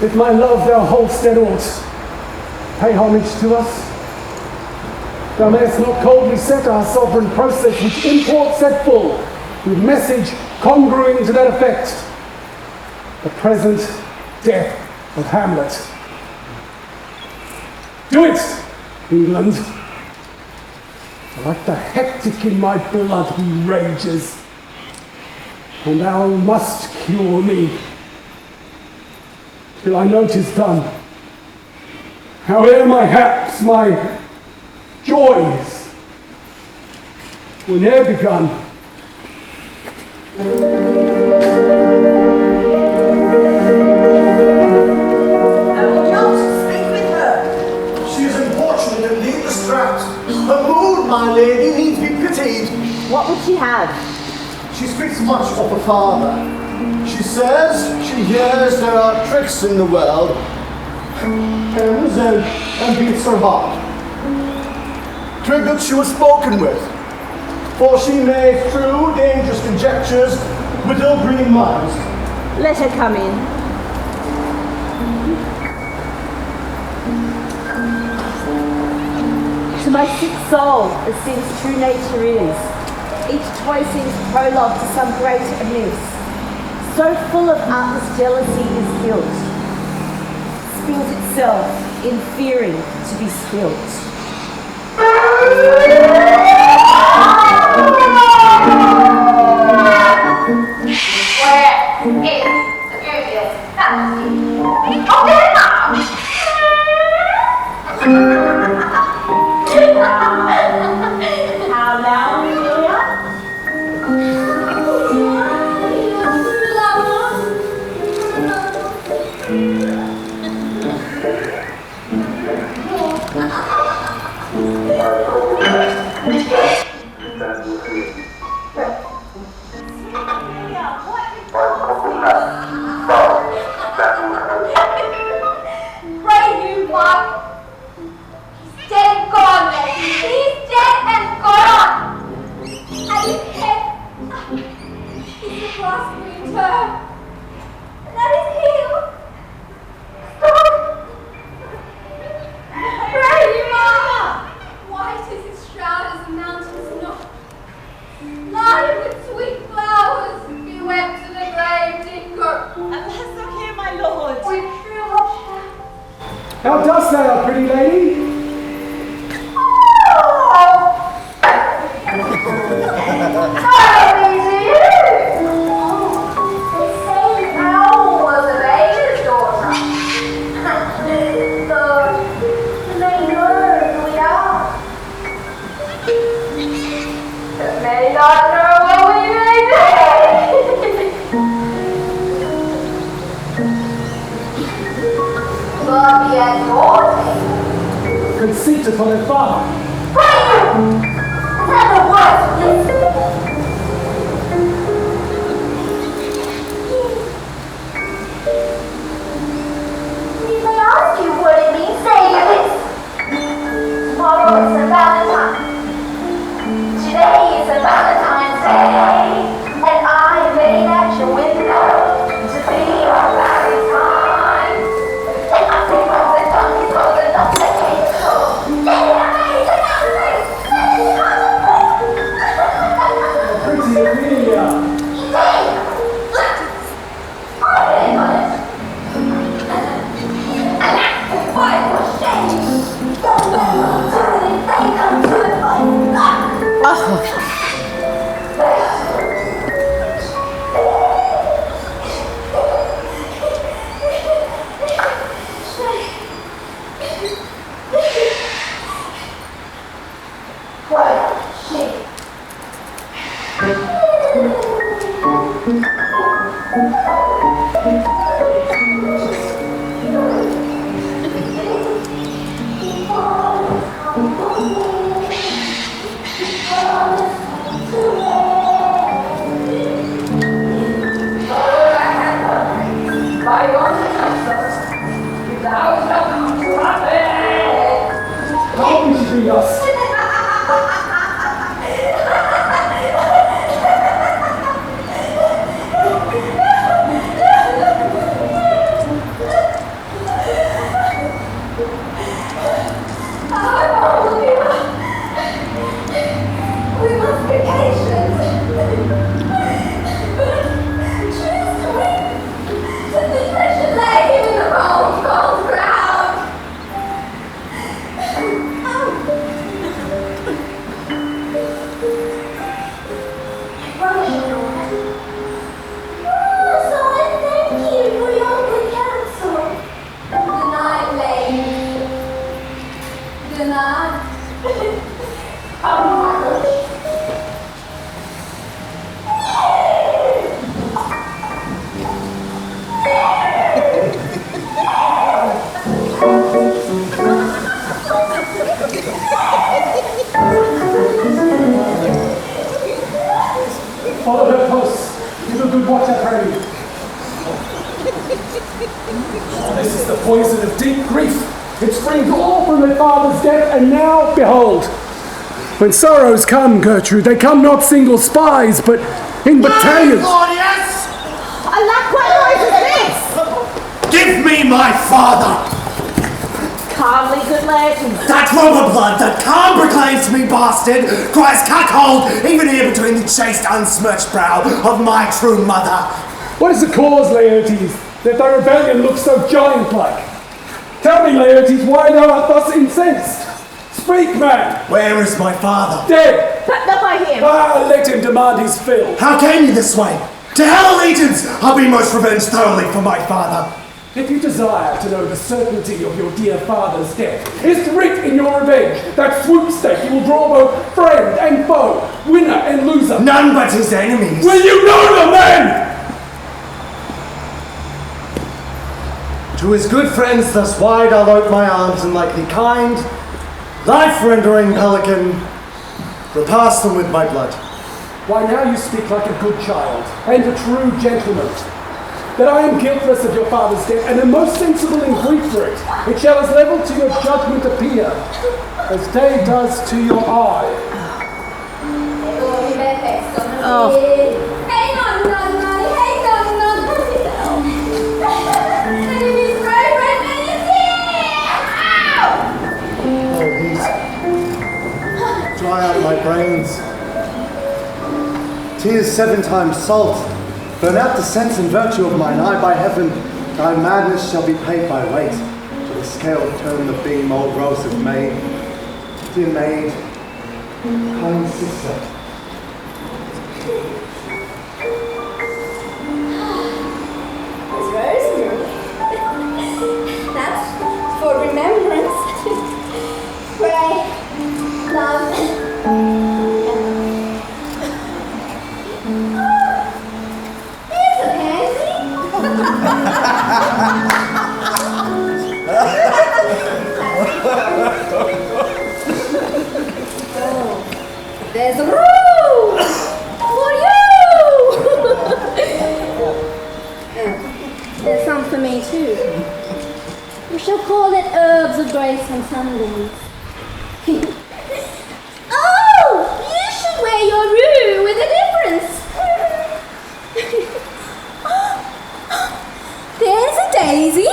if my love thou hold'st at aught, pay homage to us. Thou mayest not coldly set our sovereign process, which imports set full, with message congruing to that effect, the present death of Hamlet. Do it, England. Like the hectic in my blood he rages, and thou must cure me, till I know 'tis done. Howe'er my haps, my joys were ne'er begun. I will not speak with her. She is importunate and indeed distract. Her mood, my lady, needs be pitied. What would she have? She speaks much of her father. She says she hears there are tricks in the world, and beats her heart. Triggered she was spoken with, for she made true dangerous conjectures with ill-breeding minds. Let her come in. To my sick soul, as sin's true nature is, each toy seems prologue to some great amiss. So full of artless jealousy is guilt, spills itself in fearing to be spilt. Where is the beauteous fancy of Denmark? How now, Julia? Pray you, Mark. He's dead and gone, lady. He's dead and gone. And his head is the grass green turn. And at his heel, stop. Pray you, Mama. White is his shroud as the mountain snow. Lined with sweet flowers, be went to the grave digger. Alas, look here, my lord. With true love. How dost thou, pretty lady? Conceit upon her father. Need I ask you what it means? Say this. Tomorrow is a Valentine. Today is a Valentine's Day. And I made at your window to be your Valentine. And I think of the donkeys of the nuts that came home. Pretty Amelia. Follow her posts. Give a good watch, I pray you. This is the poison of deep grief. It springs all from her father's death, and now, behold, when sorrows come, Gertrude, they come not single spies, but in battalions. Claudius! Alack, what noise is this? Give me my father! Calmly, good Laertes. That robber blood that calm proclaims to me, bastard, cries cuckold, even here between the chaste, unsmirched brow of my true mother. What is the cause, Laertes, that thy rebellion looks so giant-like? Tell me, Laertes, why thou art thus incensed? Speak, man! Where is my father? Dead! But not by him. Ah, let him demand his fill. How came you this way? To hell allegiance! I'll be most revenged thoroughly for my father. If you desire to know the certainty of your dear father's death, is writ in your revenge that swoopstake you will draw both friend and foe, winner and loser. None but his enemies. Will you know them then? To his good friends thus wide I'll ope my arms and like the kind, life-rendering pelican, repast them with my blood. Why now you speak like a good child, and a true gentleman. That I am guiltless of your father's death, and am most sensible in grief for it. It shall as level to your judgment appear, as day does to your eye. Dry out my brains. Tears 7 times salt. Burn out the sense and virtue of mine eye. By heaven, thy madness shall be paid by weight. To the scale turn the beam, old rose of maid. Dear maid, kind sister. That's for remembrance. Pray, love. Here's a pansy. There's a room for you. There's some for me too. We shall call it herbs of grace on Sundays. Oh, you should wear your roux with a difference. There's a daisy.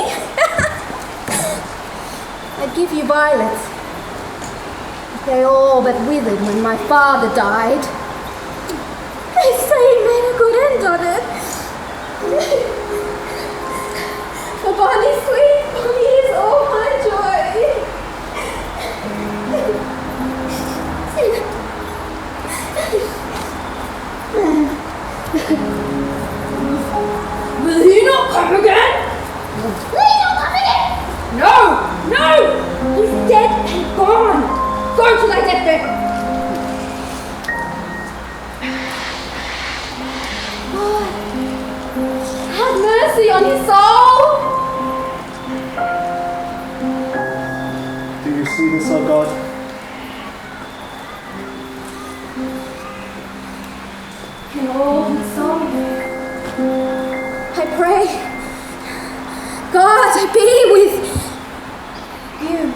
I'd give you violets. They all but withered when my father died. They say he made a good end on it. For Bonnie, sweet Bonnie is all my joy. Will he not come again? Will he not come again? No, no! He's dead and gone. Go to thy deathbed. God, have mercy on his soul. Do you see this, O God? And all his soul. I pray, God, be with you.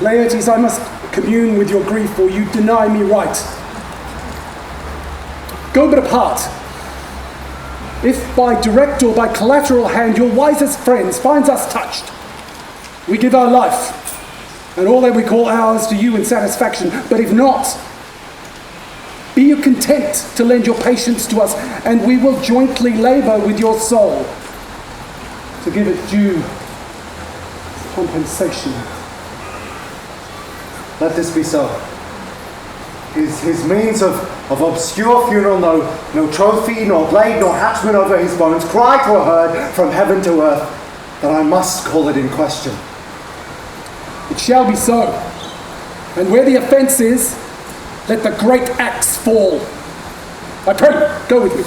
Laertes, I must commune with your grief, or you deny me right. Go but apart. If by direct or by collateral hand your wisest friends finds us touched, we give our life and all that we call ours to you in satisfaction. But if not, be you content to lend your patience to us, and we will jointly labour with your soul to give it due compensation. Let this be so. His means of obscure funeral, no trophy, nor blade, nor hatchman over his bones, cry to a herd from heaven to earth that I must call it in question. It shall be so. And where the offence is, let the great axe fall. I pray, go with me.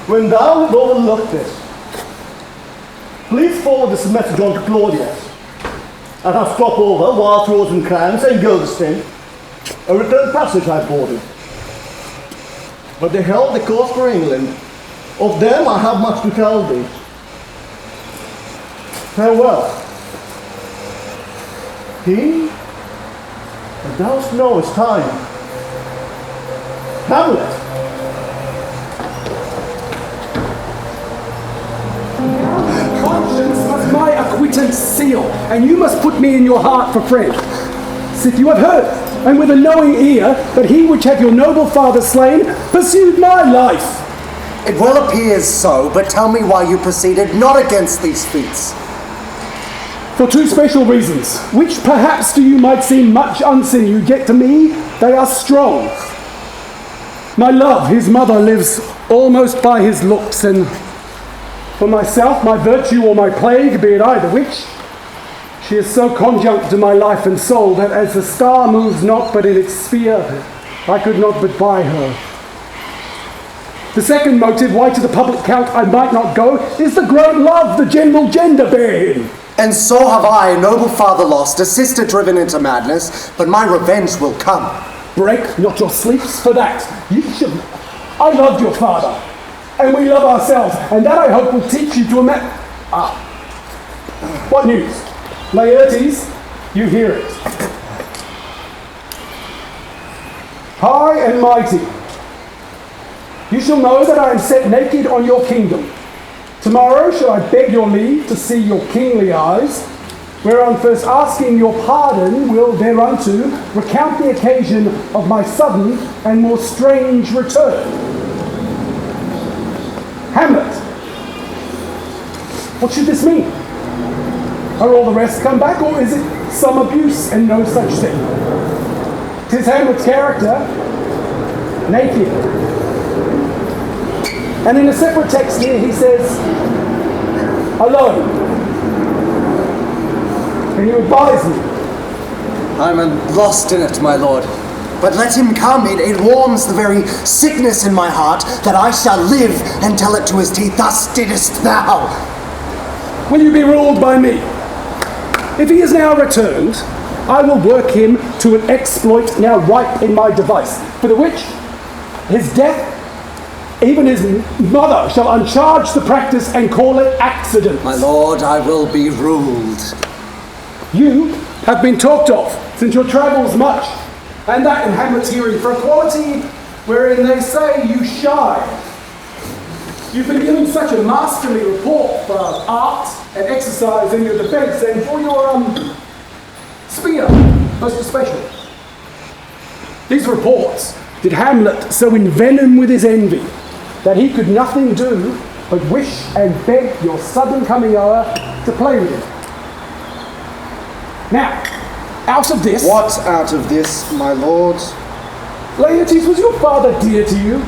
When thou hast overlooked this, please forward this message on to Claudius, and have stop over whilst Rosencrantz and Guildenstern a return passage I boarded. But they held the course for England. Of them I have much to tell thee. Farewell. He that thou knowest time. Hamlet. Conscience must my acquittance seal, and you must put me in your heart for friend. Sith you have heard, and with a knowing ear, that he which hath your noble father slain pursued my life. It well appears so, but tell me why you proceeded not against these feats. For two special reasons, which perhaps to you might seem much unseen, yet to me they are strong. My love, his mother, lives almost by his looks, and for myself, my virtue or my plague, be it either which, she is so conjunct to my life and soul that as the star moves not but in its sphere, I could not but buy her. The second motive why to the public count I might not go is the great love the general gender bear him. And so have I, a noble father lost, a sister driven into madness, but my revenge will come. Break not your sleeps for that. You should. I loved your father, and we love ourselves, and that I hope will teach you to What news? Laertes, you hear it. High and mighty, you shall know that I am set naked on your kingdom. Tomorrow shall I beg your leave to see your kingly eyes, whereon first asking your pardon will thereunto recount the occasion of my sudden and more strange return. Hamlet, what should this mean? Are all the rest come back, or is it some abuse and no such thing? 'Tis Hamlet's character, naked. And in a separate text here he says, alone. Can you advise me? I'm lost in it, my lord. But let him come, it warms the very sickness in my heart that I shall live and tell it to his teeth, thus didst thou. Will you be ruled by me? If he is now returned, I will work him to an exploit now ripe in my device, for the which his death, even his mother, shall uncharge the practice and call it accident. My lord, I will be ruled. You have been talked of since your travels much, and that in Hamlet's hearing, for a quality wherein they say you shine. You've been given such a masterly report for art and exercise in your defence, and for your spear, most especially. These reports did Hamlet so envenom with his envy that he could nothing do but wish and beg your sudden coming o'er to play with him. Now, out of this... What out of this, my lord? Laertes, was your father dear to you?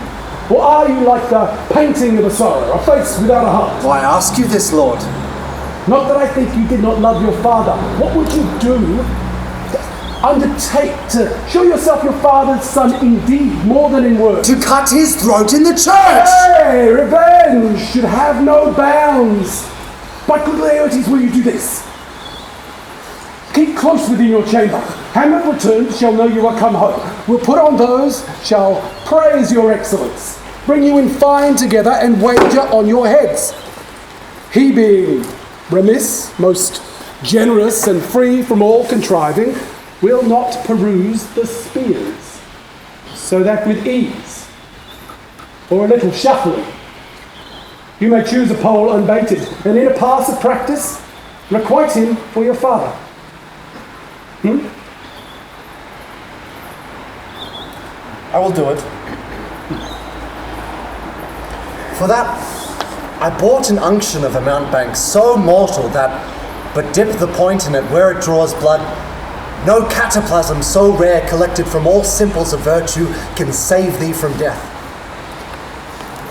Or are you like the painting of a sorrow, a face without a heart? Why ask you this, lord? Not that I think you did not love your father. What would you do to undertake to show yourself your father's son indeed, more than in word? To cut his throat in the church! Hey, revenge should have no bounds. But good Laertes, will you do this? keep close within your chamber. Hamlet returned shall know you are come home. We'll put on those shall praise your excellence, bring you in fine together, and wager on your heads. He being remiss, most generous, and free from all contriving, will not peruse the spears, so that with ease, or a little shuffling, you may choose a pole unbaited, and in a pass of practice, requite him for your father. I will do it. For that, I bought an unction of a mountebank so mortal that, but dip the point in it where it draws blood, no cataplasm so rare collected from all simples of virtue can save thee from death.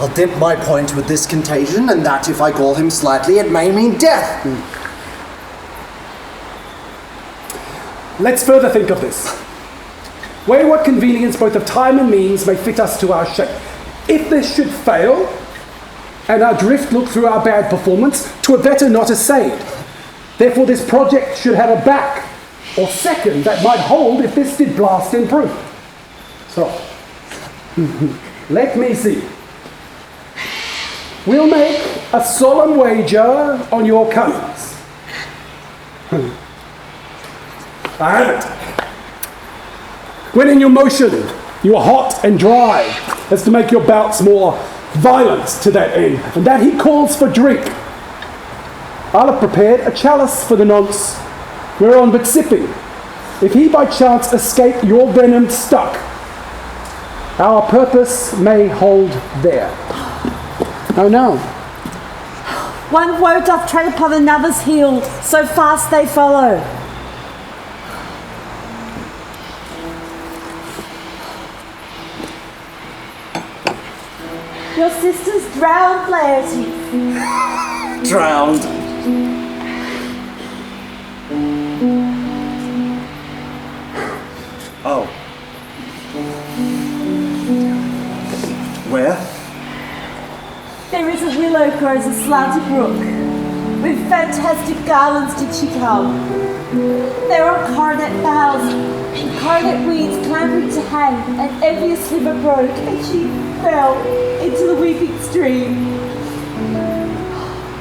I'll dip my point with this contagion, and that if I gall him slightly, it may mean death. Let's further think of this. Weigh what convenience both of time and means may fit us to our shape. If this should fail, and our drift look through our bad performance, 'twere better not essayed. Therefore this project should have a back, or second, that might hold if this did blast in proof. So, let me see. We'll make a solemn wager on your comings. I have it. When in your motion you are hot and dry, as to make your bouts more violent to that end, and that he calls for drink. I'll have prepared a chalice for the nonce, whereon but sipping, if he by chance escape your venom stuck, our purpose may hold there. Oh no. One woe doth tread upon another's heel, so fast they follow. Your sister's drowned, Laertes. Drowned. Oh. Where? There is a willow grows a slanted brook, with fantastic garlands did she come. There are coronet boughs, and coronet weeds clambering to hang, and envious sliver broke, and she fell into the weeping stream.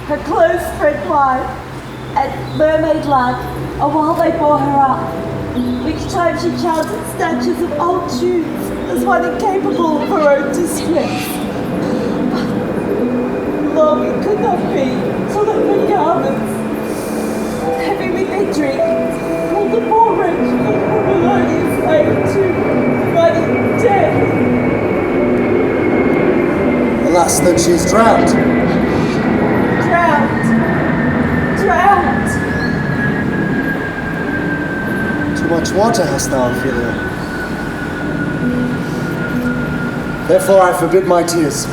Her clothes spread wide, and mermaid-like, a while they bore her up, which time she chanted snatches of old tunes, as one incapable of her own distress. Long it could not be, so that her garments, heavy with their drink, pulled the poor wretch of Polonius slave to running death. Alas, then she is drowned. Drowned. Drowned. Too much water hast thou, Ophelia. Therefore I forbid my tears.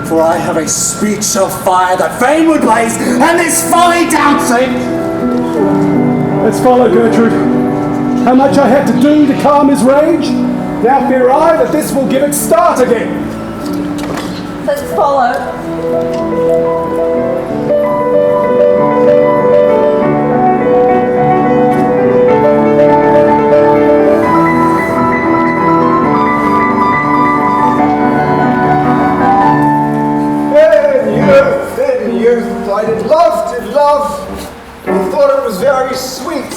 For I have a speech of fire that fain would blaze, and this folly dancing. Let's follow, Gertrude. How much I had to do to calm his rage, now fear I that this will give it start again. Let's follow. In youth, I did love, and thought it was very sweet.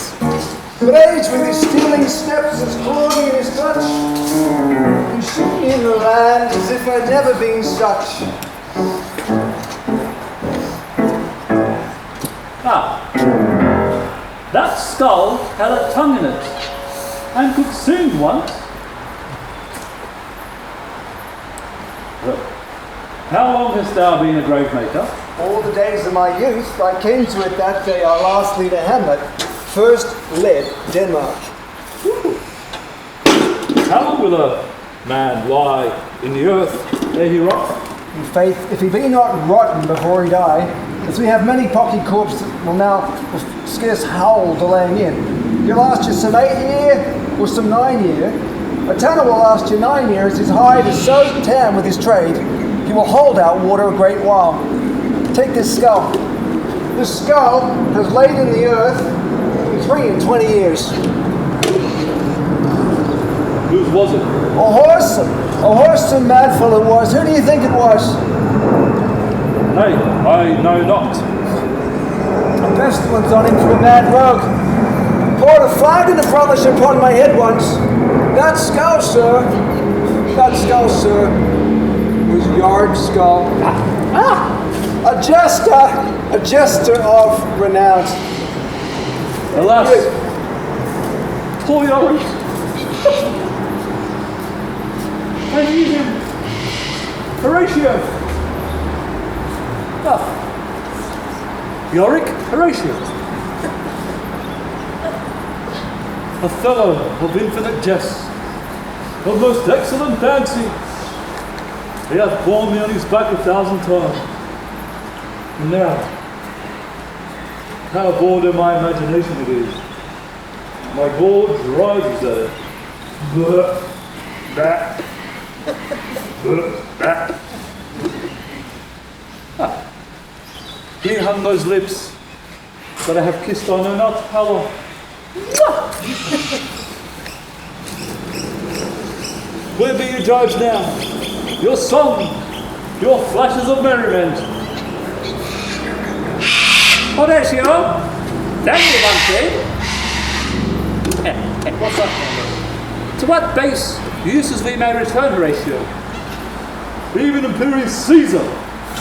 But age with his stealing steps, his glory in his touch, and shook me in the land as if I'd never been such. Ah, that skull had a tongue in it, and could sing once. Well, how long hast thou been a grave maker? All the days of my youth, I came to it that day our last leader Hamlet first led Denmark. How long will a man lie in the earth ere he rot? In faith, if he be not rotten before he die, as we have many pocky corpses that will now scarce howl delaying in. He'll last you some 8 year or some 9 year. A tanner will last you 9 years, his hide is so tan with his trade, he will hold out water a great while. Take this skull. This skull has laid in the earth, its 3 in 20 years. Whose was it? A whoresome mad fellow it was. Who do you think it was? Nay, I know not. A pestilence on him for a mad rogue. Poured a flag in the promise upon my head once. That skull, sir, was Yard Skull. A jester of renown. Alas, poor Yorick. I need him. Horatio. Yorick, Horatio. A fellow of infinite jest, of most excellent fancy. He hath borne me on his back 1,000 times. And now, how bored in my imagination it is. My gorge rises at it. Bleh, that, bleh, that. Here hung those lips that I have kissed I know not how long. Where be your jibes now? Your song, your flashes of merriment. Horatio, tell me one thing. What's up? To what base uses we may return, Horatio? Even Imperious Caesar,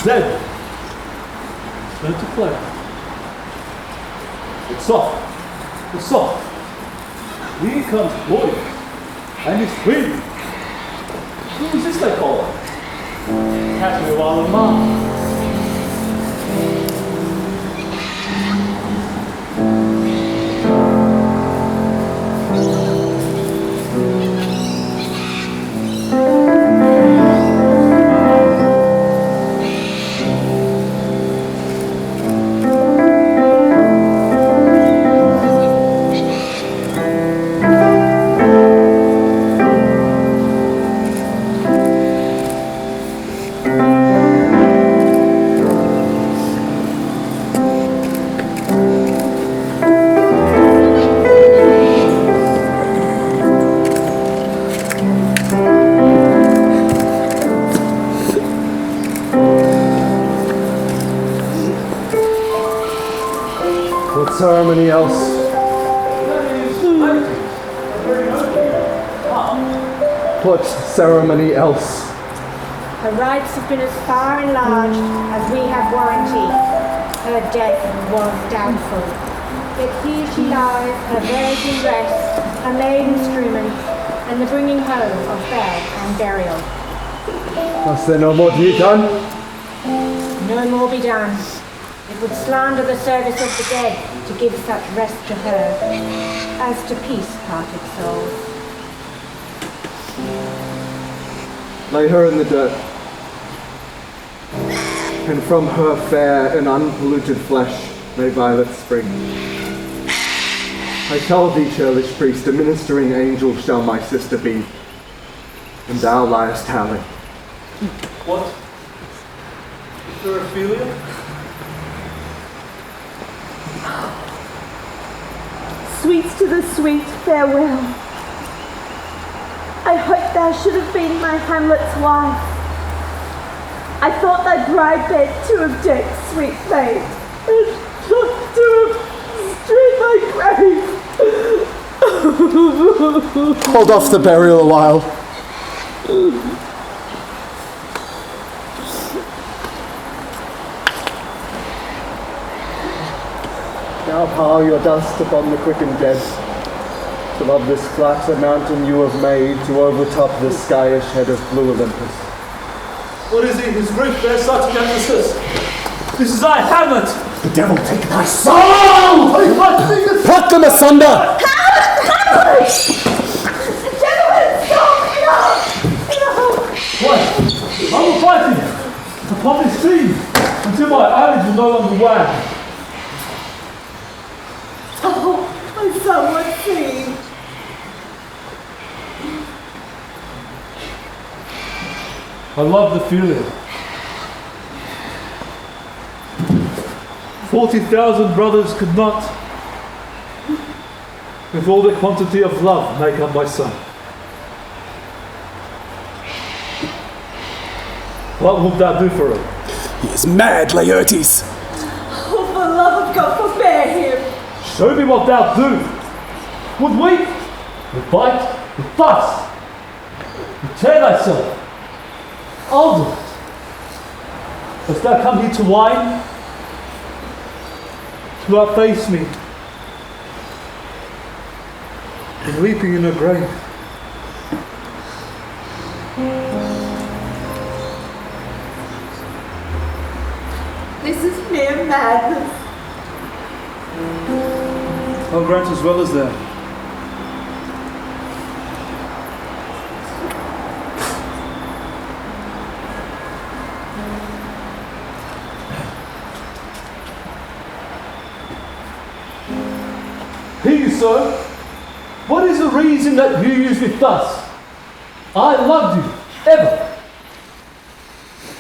dead. Turn to play. It's soft. It's soft. Here comes Claudius and his queen. Who is this they call her? Catch me while I'm mine. Ceremony else. What ceremony else? Her rights have been as far enlarged as we have warranty. Her death was doubtful. Yet here she lies, her virgin rest, a maid instrument, and the bringing home of bed and burial. Must there no more be done? No more be done. It would slander the service of the dead to give such rest to her, as to peace-parted souls. Lay her in the dirt, and from her fair and unpolluted flesh may violets spring. I tell thee, churlish priest, a ministering angel shall my sister be, and thou liest howling. What? Is there Ophelia? Sweets to the sweet, farewell. I hope thou should have been my Hamlet's wife. I thought thy bride bed to have decked, sweet maid, and not to have strewed my grave. Hold off the burial a while. Now pile your dust upon the quickened dead, till of this flat a mountain you have made to overtop the skyish head of blue Olympus. What is it whose grief bears such emphasis? This is I, Hamlet! The devil take thy soul! Pluck them asunder! Hamlet! Gentlemen, stop! Enough! What? I will fight thee upon this scene until my eyelids will no longer wag. Oh, my son would see. I love the feeling. 40,000 brothers could not with all the quantity of love make up my son. What wilt thou do for him? He is mad, Laertes. Oh, for the love of God, forbear him. Show me what thou do. Would weep, would bite, would fuss, would tear thyself. I'll do it. Hast thou come here to whine? To outface me? And weeping in her grave? This is mere madness. I'll grant as well as that. Here, sir. What is the reason that you use me thus? I loved you, ever.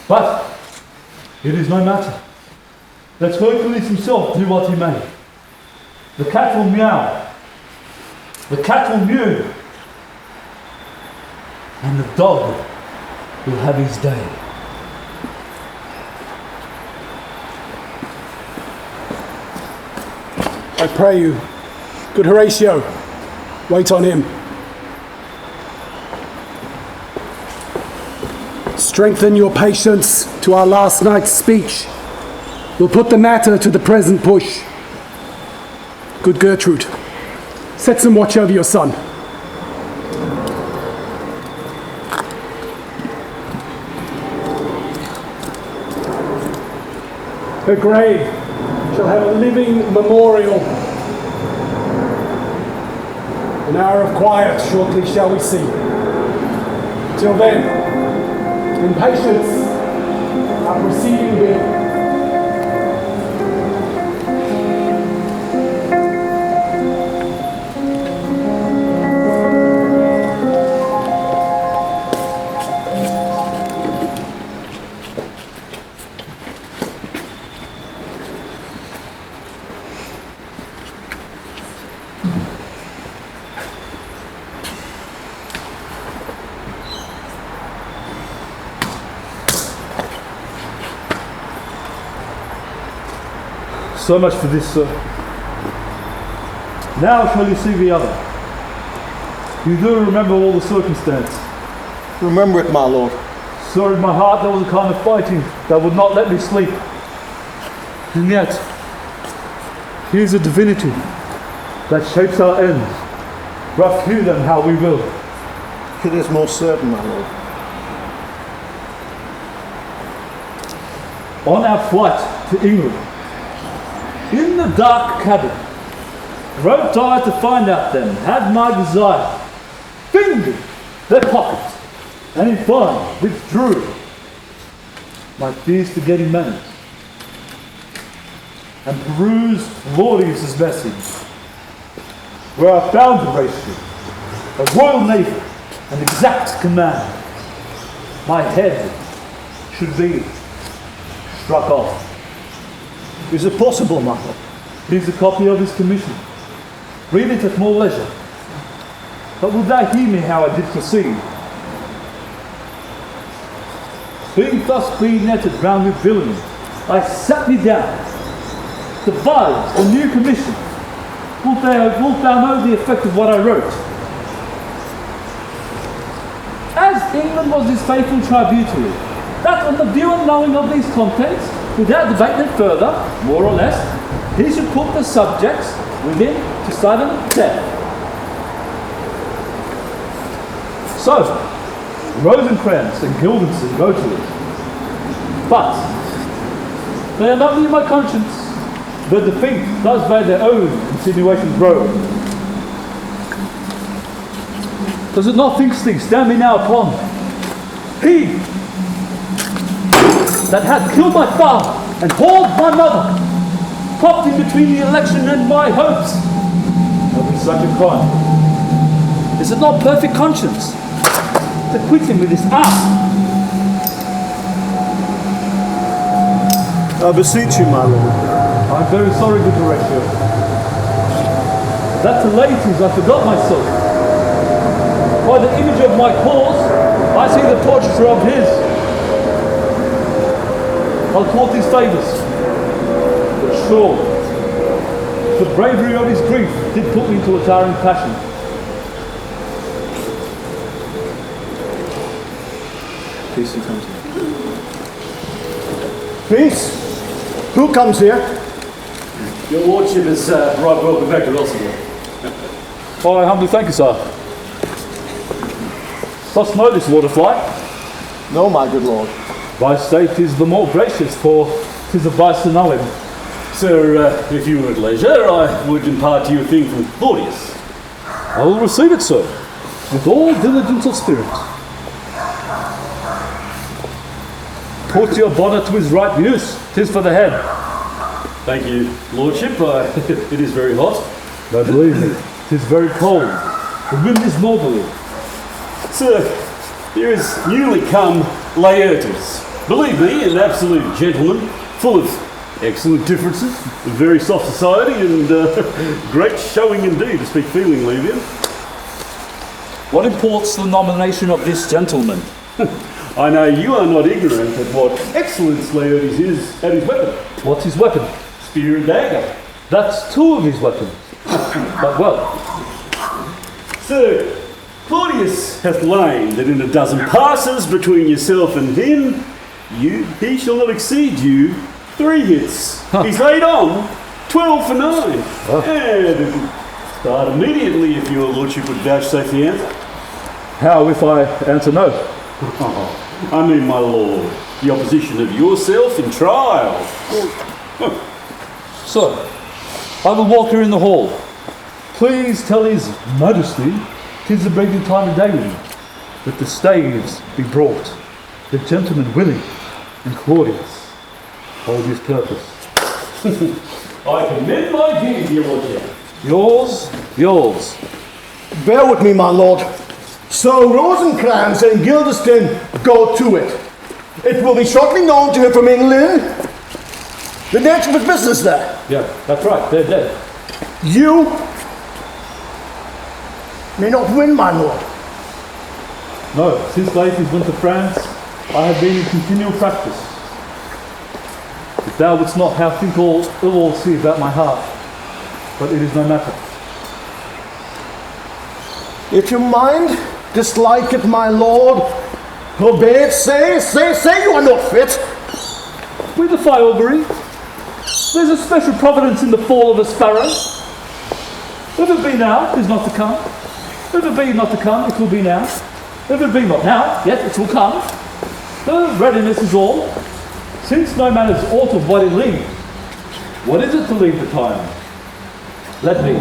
But it is no matter. Let Hercules himself do what he may. The cat will meow. The cat will mew. And the dog will have his day. I pray you, good Horatio, wait on him. Strengthen your patience to our last night's speech. We'll put the matter to the present push. Good Gertrude, set some watch over your son. Her grave shall have a living memorial. An hour of quiet shortly shall we see. Till then, in patience, our proceeding will. So much for this, sir. Now shall you see the other. You do remember all the circumstance. Remember it, my lord. Sir, in my heart there was a kind of fighting that would not let me sleep. And yet, here's a divinity that shapes our ends. Rough hew them how we will. It is most certain, my lord. On our flight to England, in the dark cabin, groped I to find out them, had my desire, fingered their pockets, and in fine withdrew my fears forgetting manners, and perused Claudius' message, where I found Horatio, a royal navy, an exact command. My head should be struck off. Is it possible, my lord? Here's a copy of his commission. Read it at more leisure. But will thou hear me how I did proceed? Being thus netted round with villainy, I sat me down, devised a new commission. Wilt thou know the effect of what I wrote? As England was his faithful tributary, that on the view and knowing of these contents, without debating it further, more or less, he should put the subjects within to sudden death. So, Rosencrantz and Guildenstern go to it. But they are not near my conscience. The defeat does by their own insinuations grow. Does it not think things stand me now upon? He that had killed my father and hauled my mother, propped in between the election and my hopes. How be such a crime? Is it not perfect conscience to quit him with this ass? I beseech you, my lord. I'm very sorry, good Horatio. that to ladies I forgot myself. By the image of my cause, I see the portraiture of his. I'll court his favours, but sure, the bravery of his grief did put me into a towering passion. Peace who comes here. Peace? Who comes here? Your lordship is right welcome back to Elsinore. I humbly thank you, sir. Dost know this waterfly? No, my good lord. Thy state is the more gracious, for 'tis a vice to know him. Sir, if you were at leisure, I would impart to you a thing from Claudius. I will receive it, sir, with all diligence of spirit. Put your bonnet to his right use, 'tis for the head. Thank you, lordship. It is very hot. I believe me, 'tis very cold. The wind is northerly. Sir, here is newly come Laertes. Believe me, an absolute gentleman, full of excellent differences, very soft society, and great showing indeed, to speak feelingly of him. What imports the nomination of this gentleman? I know you are not ignorant of what excellence Laertes is at his weapon. What's his weapon? Spear and dagger. That's two of his weapons. But well. Sir, Claudius hath lain that in a dozen passes between yourself and him, he shall not exceed you 3 hits. He's laid on 12 for 9. And it will start immediately if your lordship would vouchsafe the answer. How if I answer no? I mean, my lord, the opposition of yourself in trial. Sir, I will walk here in the hall. Please tell his majesty 'tis the breaking time of day, that the staves be brought, the gentleman willing, and Claudius hold his purpose. I commend my deed, your lordship. Yours. Bear with me, my lord. So Rosencrantz and Guildenstern go to it. It will be shortly known to him from England the nature of his business there. Yeah, that's right, they're dead. You may not win, my lord. No, since Laertes went to France, I have been in continual practice. If thou wouldst not have think all see about my heart, but it is no matter. If you mind, dislike it, my lord. Obey it, say you are not fit. We defy augury. There's a special providence in the fall of a sparrow. If it be now, it is not to come. If it be not to come, it will be now. If it be not now, yet it will come. The readiness is all. Since no man is aught of what it leaves, what is it to leave the time? Let me.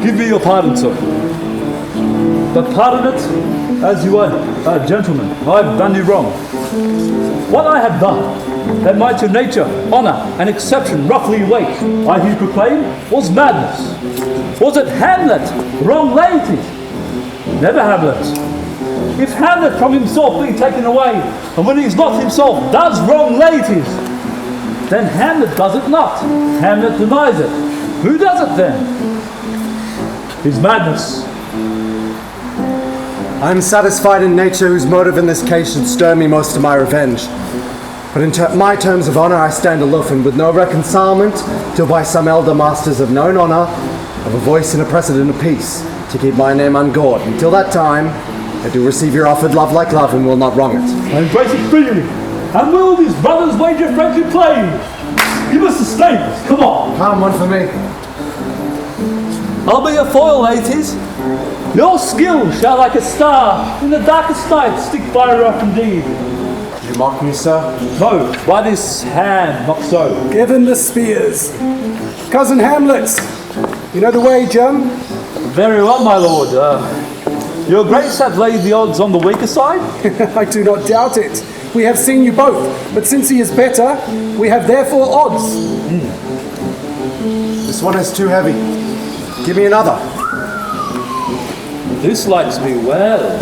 Give me your pardon, sir. But pardon it as you are a gentleman. I've done you wrong. What I have done, that might your nature, honour, and exception roughly weight, I here proclaim, was madness. Was it Hamlet, wrong Laertes? Never Hamlet. If Hamlet from himself be taken away, and when he's not himself does wrong Laertes, then Hamlet does it not. Hamlet denies it. Who does it then? His madness. I am satisfied in nature whose motive in this case should stir me most to my revenge. But in my terms of honour, I stand aloof, and with no reconcilement, till by some elder masters of known honour, of a voice and a precedent of peace, to keep my name ungawed. Until that time, I do receive your offered love like love, and will not wrong it. I embrace it freely, and will these brothers wager friendly play? Give us the stables, come on. Come, one for me. I'll be your foil, ladies. Your skill shall like a star in the darkest night stick by rough indeed. You mock me, sir? No, by this hand, not so. Give him the spears. Cousin Hamlet, you know the way, Jim? Very well, my lord. Your grace have laid the odds on the weaker side? I do not doubt it. We have seen you both, but since he is better, we have therefore odds. This one is too heavy. Give me another. This likes me well.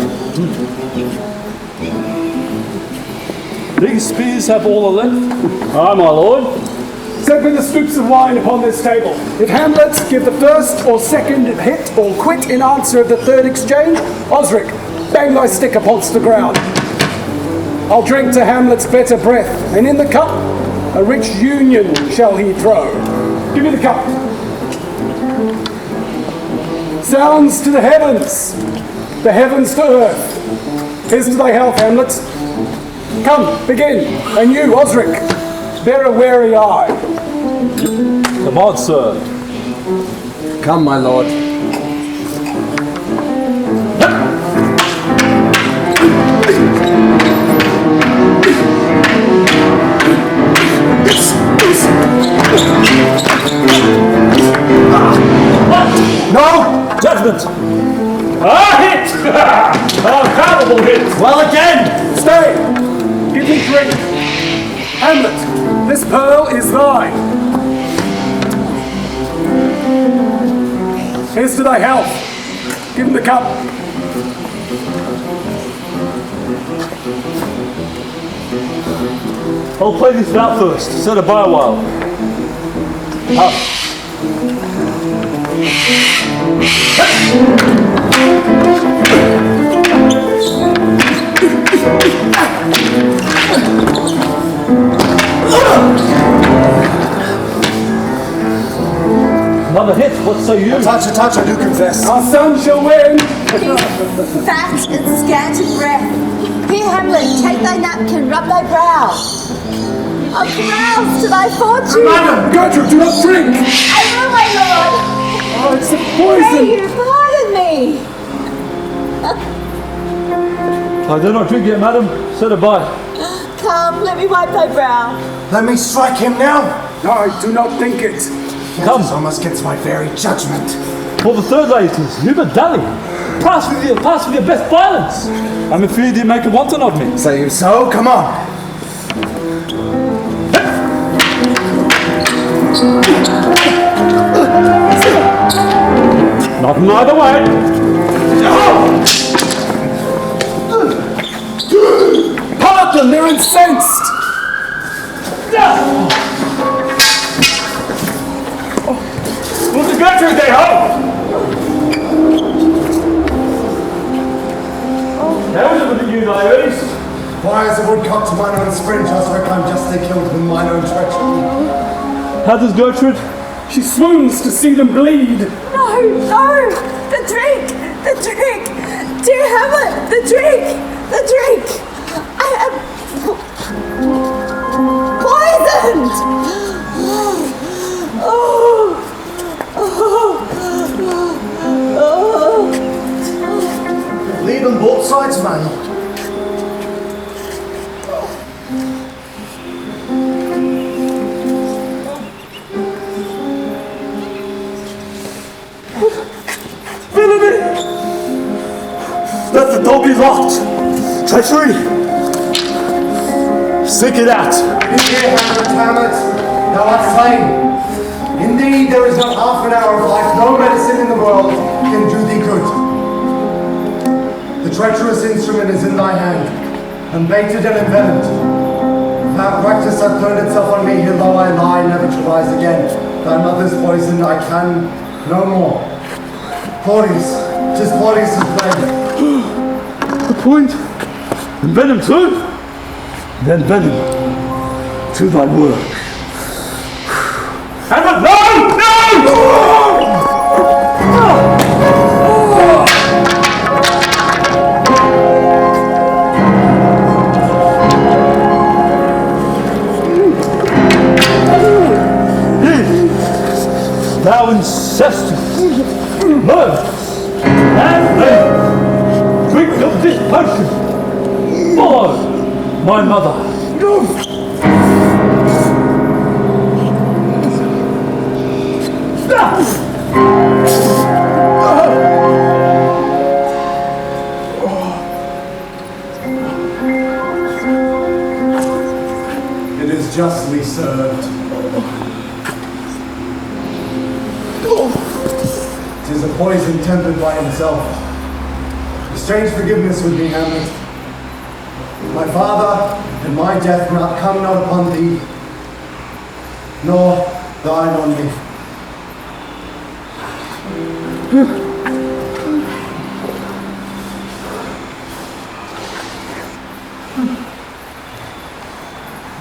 These spears have all a length. Aye, my lord. Set with the stoops of wine upon this table. If Hamlet give the first or second hit or quit in answer of the third exchange, Osric, bang thy stick upon the ground. I'll drink to Hamlet's better breath, and in the cup a rich union shall he throw. Give me the cup. Sounds to the heavens to earth. Here's to thy health, Hamlet. Come, begin, and you, Osric, bear a wary eye. Come on, sir. Come, my lord. No! Judgment! Hit! Accountable hit! Well again! Stay! Give me drink. Hamlet, this pearl is thine. Here's to thy health. Give him the cup. I'll play this out first. Set it by a while. Up. Another hit, what say you? A touch, I do confess. Our son shall win. Fat and scant of breath. Here, Hamlet, take thy napkin, rub thy brow. A grouse to thy fortune. Madam, Gertrude, do not drink. I will, my lord. Oh, it's a Pray poison. you, pardon me. I do not drink yet, madam. Set it by. Come, let me wipe thy brow. Let me strike him now. No, I do not think it. Come. This almost gets my very judgment. For the third, ladies, you but dally. Pass with your best violence. I'm afraid you make a wanton of me. Say you so? Come on. Not another way. Pardon, they're incensed. What's the Gertrude they hope? How is it with you, ladies? Why is a woodcock to mine own spring, just like I'm justly killed with mine own treachery? How does Gertrude? She swoons to see them bleed. No, no! The drink! The drink! Dear Hamlet, the drink! The drink! I am poisoned! Lead on both sides, man. Villainy! Let the door be locked! Treachery! Seek it out! Here, Hamlet, thou art slain. Indeed, there is not half an hour of life, no medicine in the world can do thee good. The treacherous instrument is in thy hand, unbaited and envenomed. That practice hath turned itself on me, here though I lie, never to rise again. Thy mother's poisoned, I can no more. Claudius, 'tis Claudius' blade. The point? And venom too? Then venom. to thy work. Hamlet, no! Thou incestuous, murderous, and then drink of this potion. Follow my mother. It is justly served. 'Tis a poison tempered by himself. Exchange forgiveness with me, Hamlet. My father and my death come not upon thee, nor thine on me.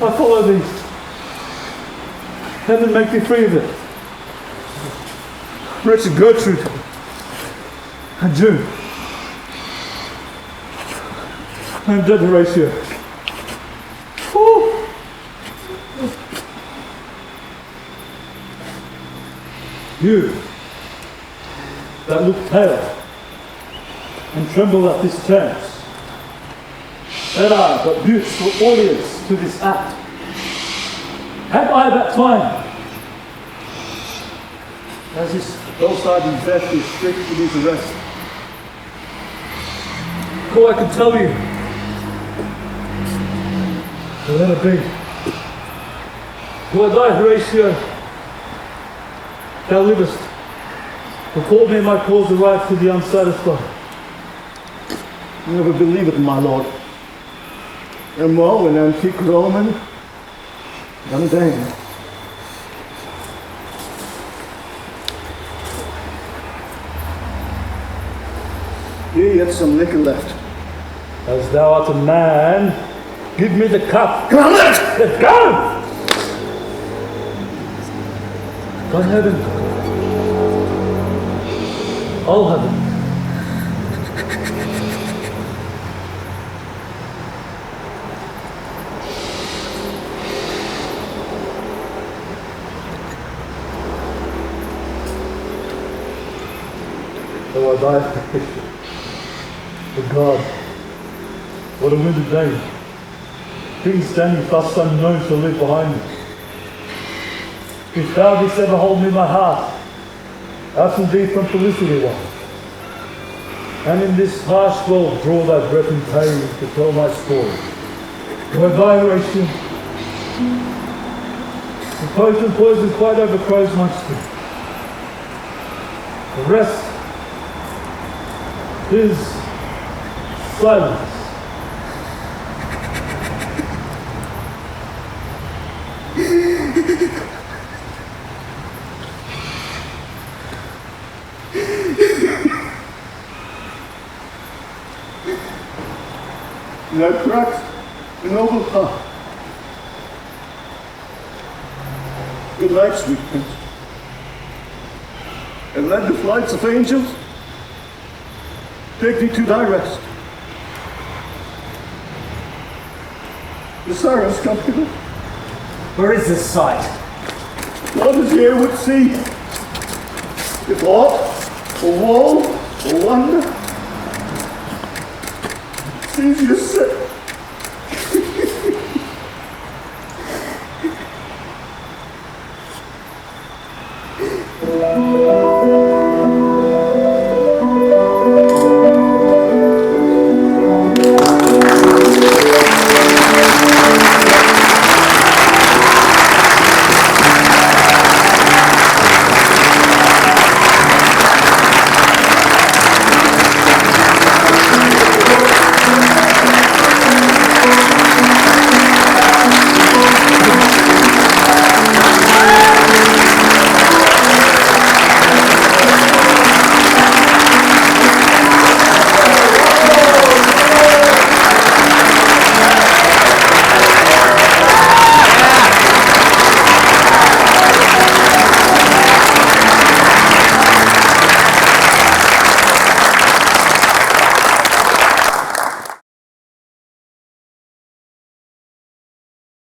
I follow thee. Heaven make me free of it. Wretched Gertrude and June. I am dead, Horatio. Whew. You that look pale and tremble at this chance, that are but beautiful audience to this act. Have I that time, as this well-sided death is strict with his arrest? All I can tell you, so let it be. Will I die, Horatio? Thou livest. Before me my cause arrives to the unsatisfied. Never believe it, my lord. I'm well an antique Roman, and Dane. Here yet some liquor left. As thou art a man, give me the cup. Come on, let's go! God heaven, I'll have it. Though I die for Christian, for God, what a withered day. Things standing fast unknown shall live behind me. If thou didst ever hold me in my heart, absent thee from felicity one, and in this harsh world draw thy breath in pain to tell my story. Do I die, Horatio? The poison quite overcrows my spirit. The rest is silence. Thou cracked the noble heart. Good night, sweet prince. And let the flights of angels take thee to thy rest. The sorrows come hither. Where is this sight? What is here would see? If aught, or woe, or wonder, sees you sit